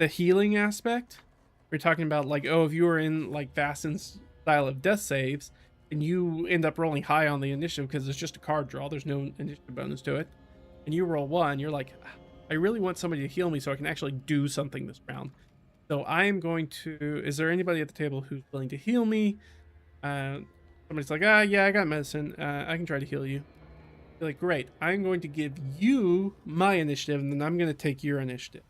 healing aspect, we're talking about like, oh, if you were in like Vasen's style of death saves and you end up rolling high on the initiative because it's just a card draw, there's no initiative bonus to it, and you roll 1, you're like, I really want somebody to heal me so I can actually do something this round. So I'm going to, is there anybody at the table who's willing to heal me? Somebody's like, yeah, I got medicine. I can try to heal you. You're like, great. I'm going to give you my initiative, and then I'm going to take your initiative.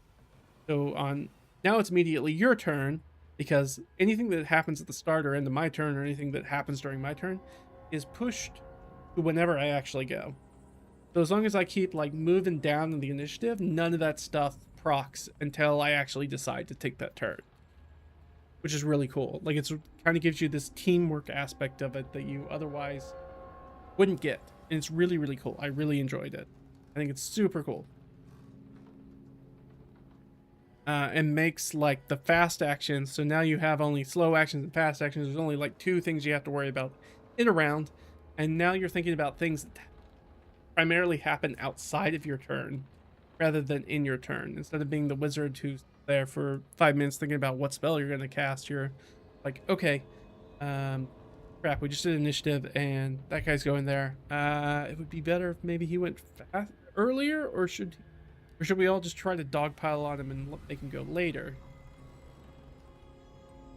So now it's immediately your turn, because anything that happens at the start or end of my turn, or anything that happens during my turn, is pushed to whenever I actually go. So as long as I keep like moving down in the initiative, none of that stuff procs until I actually decide to take that turn, which is really cool. Like, it's kind of gives you this teamwork aspect of it that you otherwise wouldn't get, and it's really, really cool. I really enjoyed it. I think it's super cool. and makes like the fast actions. So now you have only slow actions and fast actions. There's only like 2 things you have to worry about in a round. And now you're thinking about things that primarily happen outside of your turn rather than in your turn. Instead of being the wizard who's there for 5 minutes thinking about what spell you're going to cast, you're like, okay, crap, we just did initiative and that guy's going there. It would be better if maybe he went earlier, or should we all just try to dogpile on him and make him go later?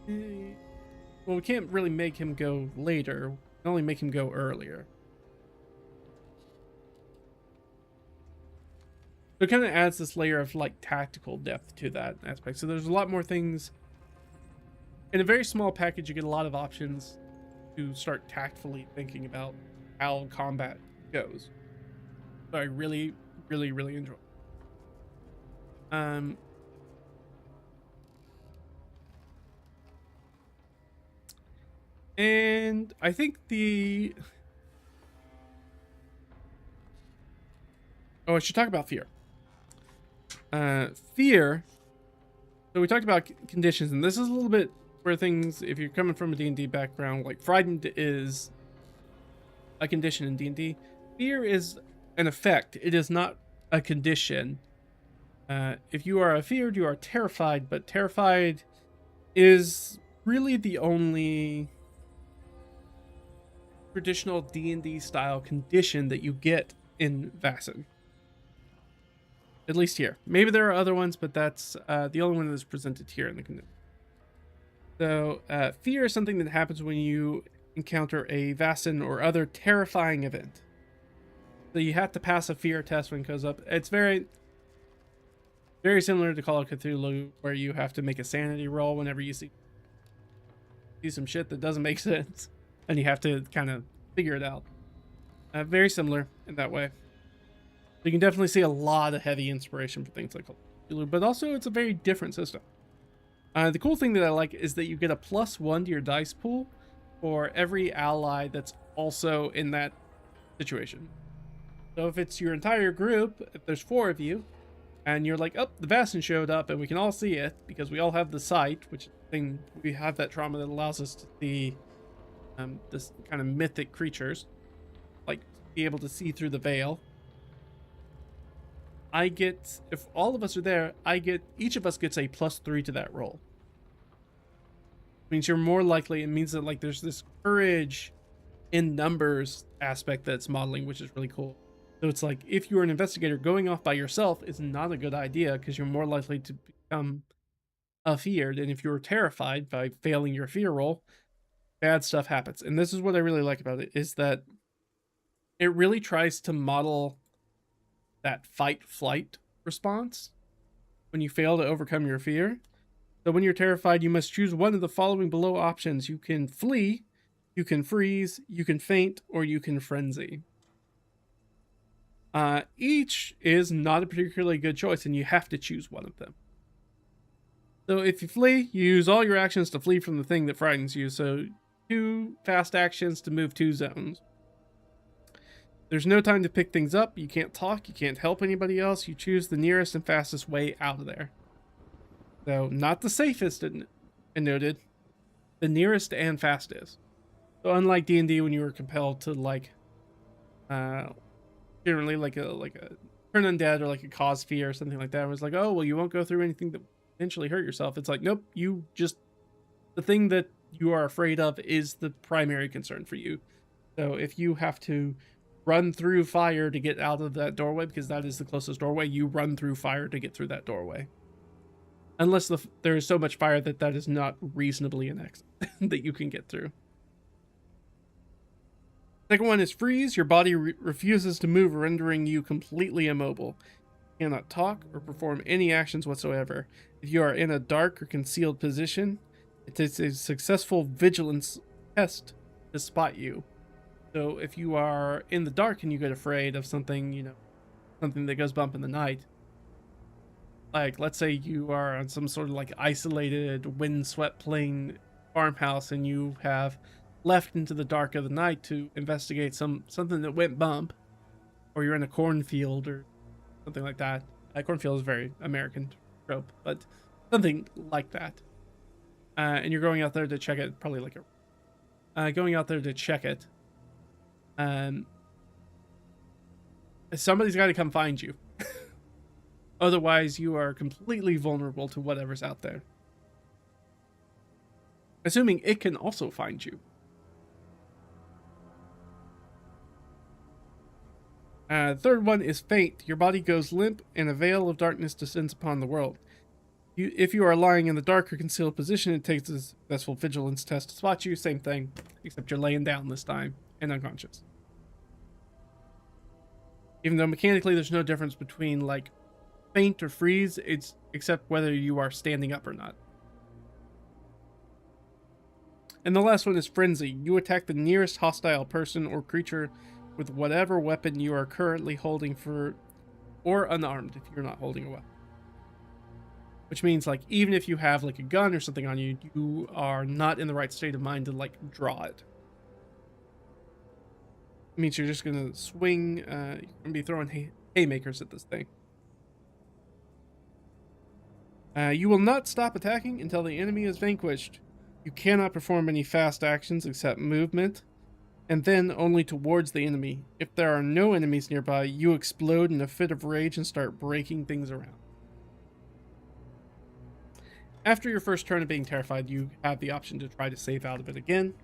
Well, we can't really make him go later. We can only make him go earlier. So it kind of adds this layer of like tactical depth to that aspect. So there's a lot more things. In a very small package, you get a lot of options to start tactfully thinking about how combat goes. So I really, really, really enjoy it. And I think I should talk about fear. Fear. So we talked about conditions, and this is a little bit where things, if you're coming from a D&D background, like frightened is a condition in D&D. Fear is an effect. It is not a condition. If you are afeared, you are terrified, but terrified is really the only traditional D&D style condition that you get in Vaesen. At least here. Maybe there are other ones, but that's the only one that's presented here in the condition. So, fear is something that happens when you encounter a Vaesen or other terrifying event. So you have to pass a fear test when it goes up. It's very, very similar to Call of Cthulhu, where you have to make a sanity roll whenever you see some shit that doesn't make sense, and you have to kind of figure it out. Very similar in that way. You can definitely see a lot of heavy inspiration for things like Call of Cthulhu, but also it's a very different system. The cool thing that I like is that you get a +1 to your dice pool for every ally that's also in that situation. So if it's your entire group, if there's 4 of you, and you're like, oh, the Vaesen showed up and we can all see it because we all have the sight, which thing we have that trauma that allows us to see this kind of mythic creatures, like be able to see through the veil. If all of us are there, each of us gets a +3 to that roll. It means you're more likely, it means that like there's this courage in numbers aspect that's modeling, which is really cool. So it's like, if you're an investigator, going off by yourself is not a good idea because you're more likely to become afeared. And if you're terrified by failing your fear roll, bad stuff happens. And this is what I really like about it, is that it really tries to model that fight-flight response when you fail to overcome your fear. So when you're terrified, you must choose one of the following below options. You can flee, you can freeze, you can faint, or you can frenzy. Each is not a particularly good choice, and you have to choose one of them. So if you flee, you use all your actions to flee from the thing that frightens you. So 2 fast actions to move 2 zones. There's no time to pick things up. You can't talk. You can't help anybody else. You choose the nearest and fastest way out of there. So not the safest, noted. The nearest and fastest. So unlike D&D, when you were compelled to like, generally like a turn undead or like a cause fear or something like that, it was like, oh well, you won't go through anything that potentially hurt yourself. It's like, nope, the thing that you are afraid of is the primary concern for you. So if you have to run through fire to get out of that doorway, because that is the closest doorway, you run through fire to get through that doorway. Unless there is so much fire that is not reasonably an exit that you can get through. Second one is freeze. Your body refuses to move, rendering you completely immobile. You cannot talk or perform any actions whatsoever. If you are in a dark or concealed position, it is a successful vigilance test to spot you. So if you are in the dark and you get afraid of something, something that goes bump in the night, like let's say you are on some sort of like isolated windswept plain farmhouse and you have left into the dark of the night to investigate something that went bump, or you're in a cornfield or something like that. A cornfield is very American trope, but something like that. And you're going out there to check it, probably like going out there to check it. Somebody's got to come find you. Otherwise, you are completely vulnerable to whatever's out there. Assuming it can also find you. Third one is faint. Your body goes limp, and a veil of darkness descends upon the world. If you are lying in the dark or concealed position, it takes a successful vigilance test to spot you. Same thing, except you're laying down this time and unconscious. Even though mechanically there's no difference between like faint or freeze, it's except whether you are standing up or not. And the last one is frenzy. You attack the nearest hostile person or creature with whatever weapon you are currently holding or unarmed if you're not holding a weapon. Which means like even if you have like a gun or something on you, you are not in the right state of mind to like draw it. It means you're just gonna swing, you're gonna be throwing haymakers at this thing. You will not stop attacking until the enemy is vanquished. You cannot perform any fast actions except movement, and then only towards the enemy. If there are no enemies nearby, you explode in a fit of rage and start breaking things around. After your first turn of being terrified, you have the option to try to save out of it again,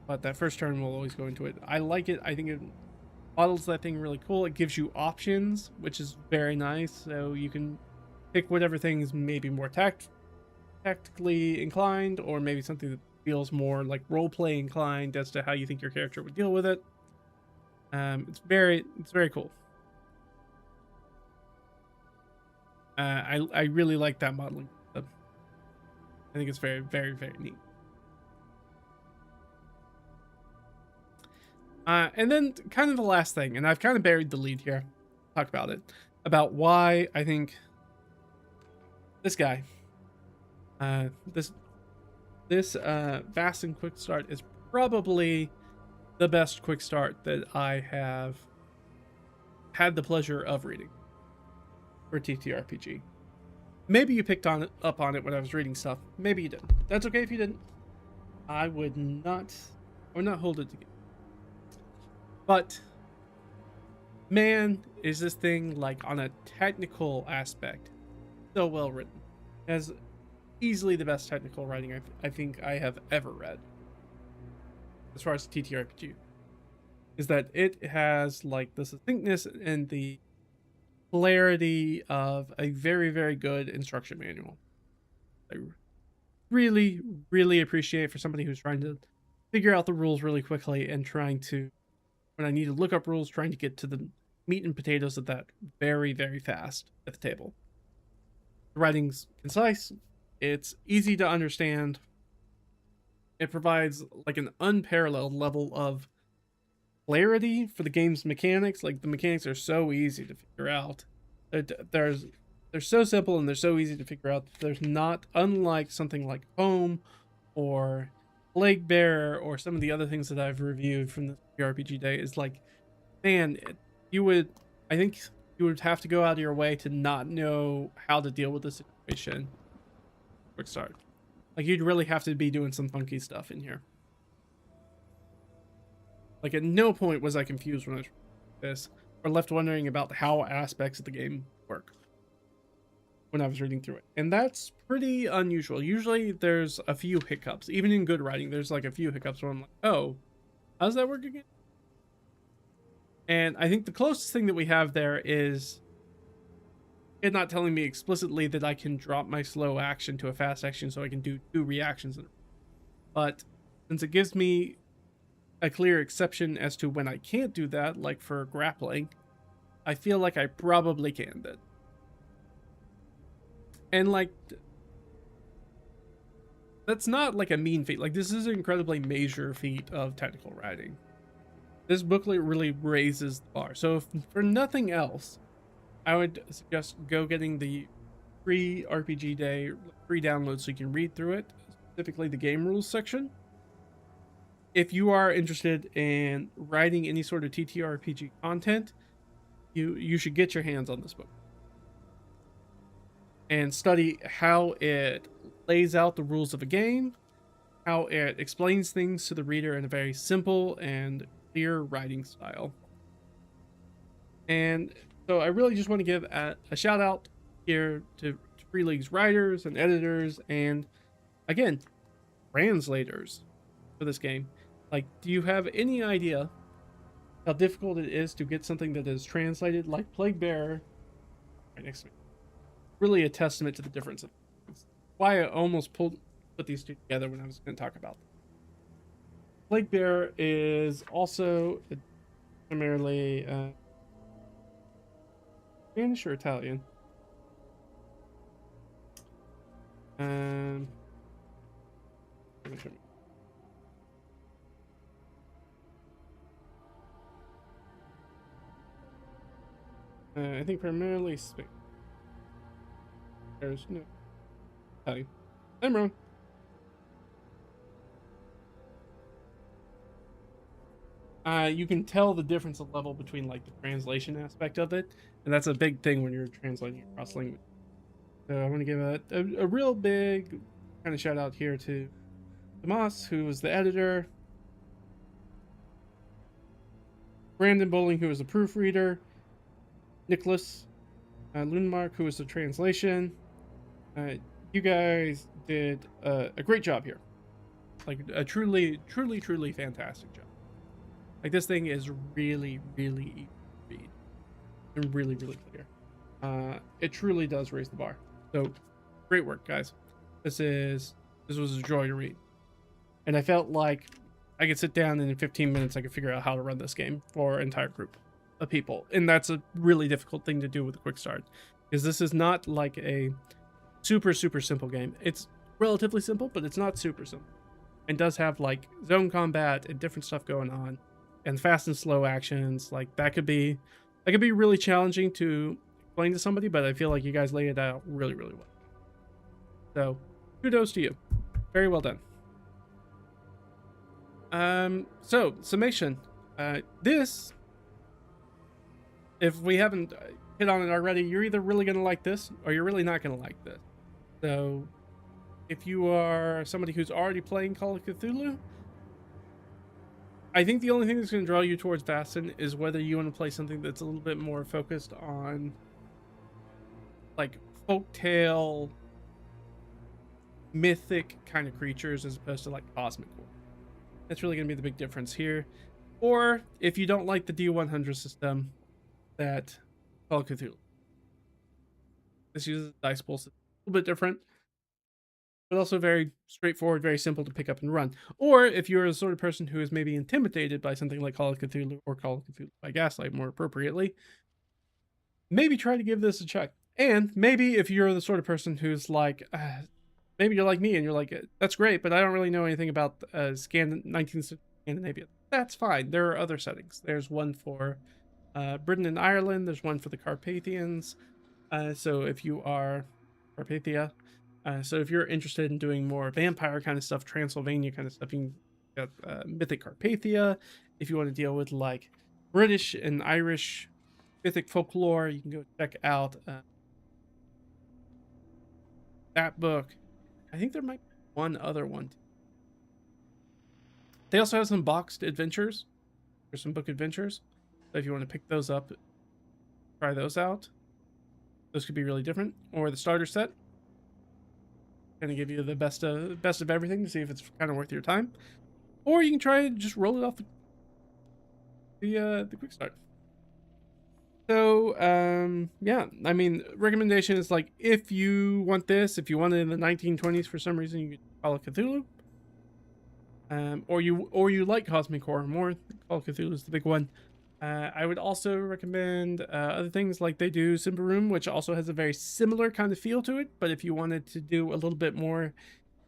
but that first turn will always go into it. I like it. I think it models that thing really cool. It gives you options, which is very nice, so you can pick whatever things maybe more tactically inclined, or maybe something that feels more like roleplay inclined as to how you think your character would deal with it. It's very cool. I really like that modeling. I think it's very, very, very neat. And then kind of the last thing, and I've kind of buried the lead here, talk about it, about why I think this guy, this Vaesen Quickstart is probably the best Quickstart that I have had the pleasure of reading for TTRPG. Maybe you picked up on it when I was reading stuff. Maybe you didn't. That's okay if you didn't. I would not hold it together. But man, is this thing like on a technical aspect so well written. It has easily the best technical writing I think I have ever read as far as TTRPG. Is that it has like the succinctness and the clarity of a very, very good instruction manual. I really, really appreciate for somebody who's trying to figure out the rules really quickly and trying to, when I need to look up rules, trying to get to the meat and potatoes of that very, very fast at the table. The writing's concise. It's easy to understand. It provides like an unparalleled level of clarity for the game's mechanics. Like the mechanics are so easy to figure out. They're so simple and they're so easy to figure out. There's not, unlike something like Home or Plague Bearer or some of the other things that I've reviewed from the RPG day, is like, man, I think you would have to go out of your way to not know how to deal with the situation. Quickstart. Like you'd really have to be doing some funky stuff in here. Like at no point was I confused when I was reading this or left wondering about how aspects of the game work when I was reading through it. And that's pretty unusual. Usually there's a few hiccups. Even in good writing, there's like a few hiccups where I'm like, oh, how does that work again? And I think the closest thing that we have there is it not telling me explicitly that I can drop my slow action to a fast action so I can do 2 reactions. But since it gives me a clear exception as to when I can't do that, like for grappling, I feel like I probably can then. And like, that's not like a mean feat. Like this is an incredibly major feat of technical writing. This booklet really raises the bar. So if for nothing else, I would suggest go getting the free RPG Day free download so you can read through it, specifically the game rules section. If you are interested in writing any sort of TTRPG content, you should get your hands on this book. and study how it lays out the rules of a game, how it explains things to the reader in a very simple and clear writing style. And so I really just want to give a shout out here to Free League's writers and editors, and again, translators for this game. Like, do you have any idea how difficult it is to get something that is translated like Plague Bearer right next to me? Really a testament to the difference of things. Why I almost put these two together when I was going to talk about them. Plague Bearer is also primarily Spanish or Italian. I think primarily Spanish. There's no Italian. I'm wrong. You can tell the difference of level between like the translation aspect of it, and that's a big thing when you're translating across language. So I want to give a real big kind of shout out here to Tomas, who was the editor, Brandon Bowling, who was the proofreader, Nicholas Lundmark, who was the translation. You guys did a great job here, like a truly fantastic job. Like, this thing is really easy to read and really clear. It truly does raise the bar. So great work, guys. This was a joy to read, and I felt like I could sit down and in 15 minutes I could figure out how to run this game for an entire group of people, and that's a really difficult thing to do with a quick start, because this is not like a super simple game. It's relatively simple, but it's not super simple, and does have like zone combat and different stuff going on, and fast and slow actions. Like, that could be really challenging to explain to somebody, but I feel like you guys laid it out really well. So kudos to you. Very well done. So summation. This, if we haven't hit on it already, you're either really going to like this or you're really not going to like this. So if you are somebody who's already playing Call of Cthulhu, I think the only thing that's going to draw you towards Vaesen is whether you want to play something that's a little bit more focused on like folktale, mythic kind of creatures as opposed to like cosmic horror. That's really going to be the big difference here. Or if you don't like the D100 system that Call of Cthulhu. This uses a dice pool system, a little bit different, but also very straightforward, very simple to pick up and run. Or if you're the sort of person who is maybe intimidated by something like Call of Cthulhu or Call of Cthulhu by Gaslight more appropriately, maybe try to give this a check. And maybe if you're the sort of person who's like, maybe you're like me and you're like, that's great, but I don't really know anything about 19th century Scandinavia. That's fine. There are other settings. There's one for Britain and Ireland. There's one for the Carpathians. So if you are Carpathia, so if you're interested in doing more vampire kind of stuff, Transylvania kind of stuff, you can get Mythic Carpathia. If you want to deal with like British and Irish mythic folklore, you can go check out that book. I think there might be one other one. They also have some boxed adventures or some book adventures. So if you want to pick those up, try those out. Those could be really different. Or the starter set, kind of give you the best of everything to see if it's kind of worth your time. Or you can try and just roll it off the quick start. So yeah, I mean, recommendation is like, if you want this, if you want it in the 1920s for some reason, you could Call of Cthulhu. Or you like cosmic horror more, Call of Cthulhu is the big one. I would also recommend other things like they do Simba Room, which also has a very similar kind of feel to it. But if you wanted to do a little bit more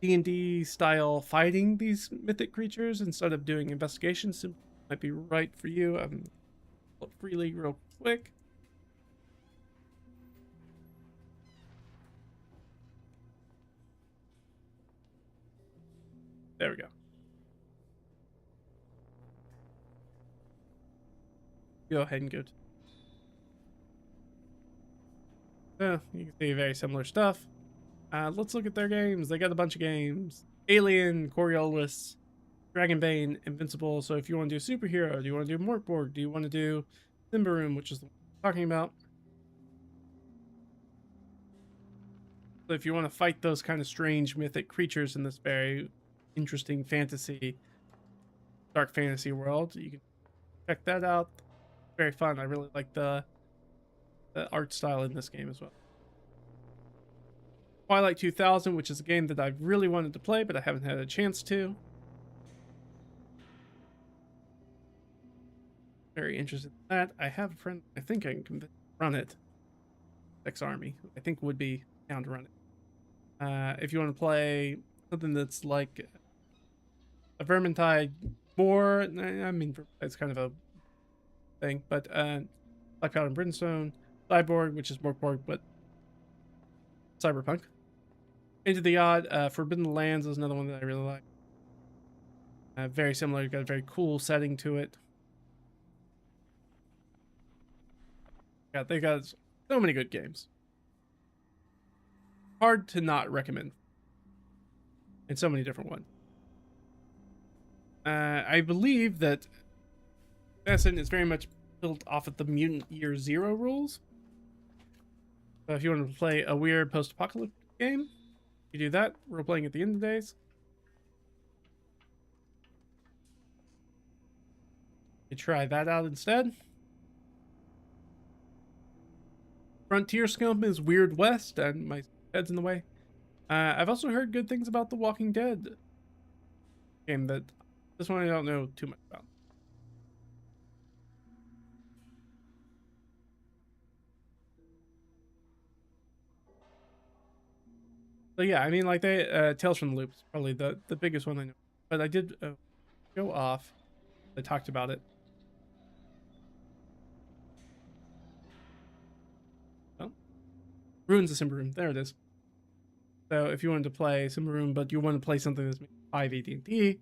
D&D style fighting these mythic creatures instead of doing investigations, Simba might be right for you. Freely real quick. There we go. Go ahead and go to. So you can see very similar stuff. Let's look at their games. They got a bunch of games. Alien, Coriolis, Dragonbane, Invincible. So if you want to do superhero, do you want to do Morkborg? Do you want to do Simbaroom, which is the one I'm talking about? So if you want to fight those kind of strange mythic creatures in this very interesting fantasy, dark fantasy world, you can check that out. Very fun. I really like the art style in this game as well. Twilight 2000, which is a game that I really wanted to play, but I haven't had a chance to. Very interested in that. I have a friend I think I can convince to run it. X-Army, who I think would be down to run it. If you want to play something that's like a Vermintide more, I mean, it's kind of a thing, but Black Powder and Brimstone, Cyborg, which is Morkborg, but cyberpunk. Into the Odd, Forbidden Lands is another one that I really like. Very similar, got a very cool setting to it. Yeah, they got so many good games. Hard to not recommend. And so many different ones. I believe that Vaesen is very much built off of the Mutant Year Zero rules. So if you want to play a weird post-apocalyptic game, you do that. We're playing at the end of the days. You try that out instead. Frontier Scum is Weird West, and my head's in the way. I've also heard good things about the Walking Dead game. That this one I don't know too much about. So yeah, I mean, like Tales from the Loop is probably the biggest one I know. But I did go off. I talked about it. Oh, Ruins of Simbaroom. There it is. So if you wanted to play Simbaroom, but you want to play something that's 5 AD&D, you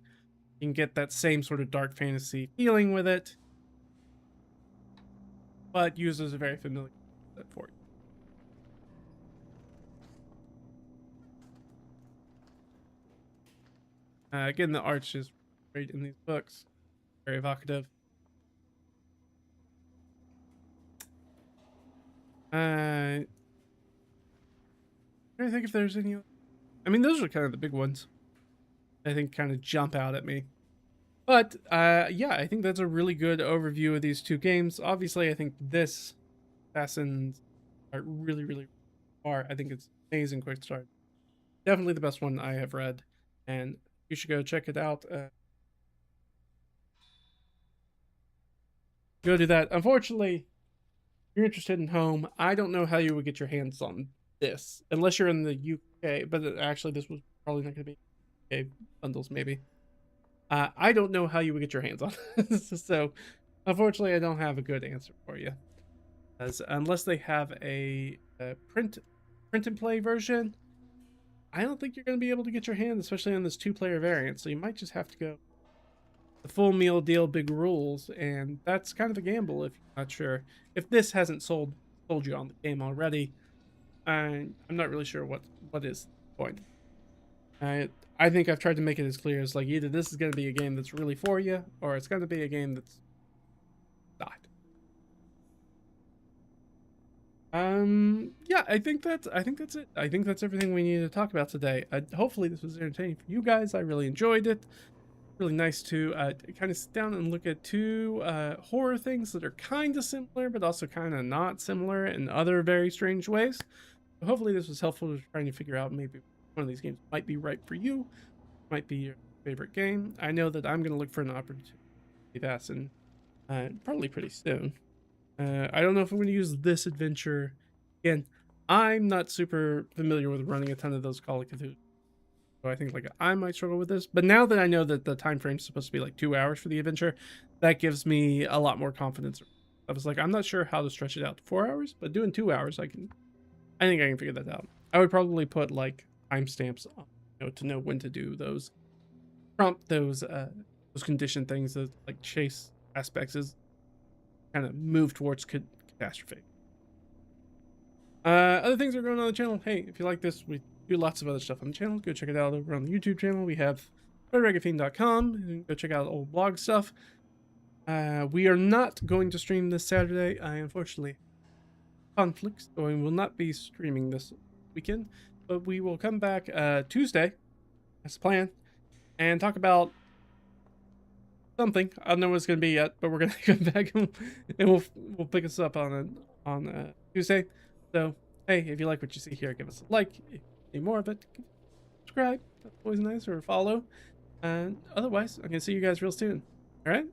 can get that same sort of dark fantasy feeling with it, but uses a very familiar set for you. Again, the art's just great in these books. Very evocative. I think if there's any. I mean, those are kind of the big ones. I think kind of jump out at me. But yeah, I think that's a really good overview of these two games. Obviously, I think this Vaesen are really, really far. I think it's amazing. Quickstart, definitely the best one I have read, and you should go check it out. Go do that. Unfortunately, if you're interested in home, I don't know how you would get your hands on this unless you're in the UK. But actually, this was probably not going to be UK bundles, maybe. I don't know how you would get your hands on this. So, unfortunately, I don't have a good answer for you. As unless they have a print and play version, I don't think you're going to be able to get your hands, especially on this 2-player variant. So you might just have to go the full meal deal, big rules, and that's kind of a gamble if you're not sure. If this hasn't sold you on the game already, I'm not really sure what is the point. I think I've tried to make it as clear as like either this is going to be a game that's really for you, or it's going to be a game that's not. Yeah, I think that's it. I think that's everything we need to talk about today. Hopefully this was entertaining for you guys. I really enjoyed it. Really nice to kind of sit down and look at two horror things that are kind of similar, but also kind of not similar in other very strange ways. So hopefully this was helpful to trying to figure out maybe one of these games might be right for you, might be your favorite game. I know that I'm going to look for an opportunity to pass and probably pretty soon. I don't know if I'm going to use this adventure. Again, I'm not super familiar with running a ton of those Call of Cthulhu. So I think like I might struggle with this. But now that I know that the time frame is supposed to be like 2 hours for the adventure, that gives me a lot more confidence. I was like, I'm not sure how to stretch it out to 4 hours, but doing 2 hours, I think I can figure that out. I would probably put like timestamps on, to know when to do those prompt those condition things, those like chase aspects is kind of move towards catastrophe. Other things are going on the channel. Hey, if you like this, we do lots of other stuff on the channel. Go check it out over on the YouTube channel. We have RedRaggedFiend.com. Go check out old blog stuff. We are not going to stream this Saturday. I unfortunately conflicts, so we will not be streaming this weekend. But we will come back Tuesday, as planned, and talk about something. I don't know what it's going to be yet, but we're going to come back and we'll pick us up on Tuesday. So, hey, if you like what you see here, give us a like. If you need more of it, subscribe. That's always nice, or follow. And otherwise, I'm going to see you guys real soon. All right?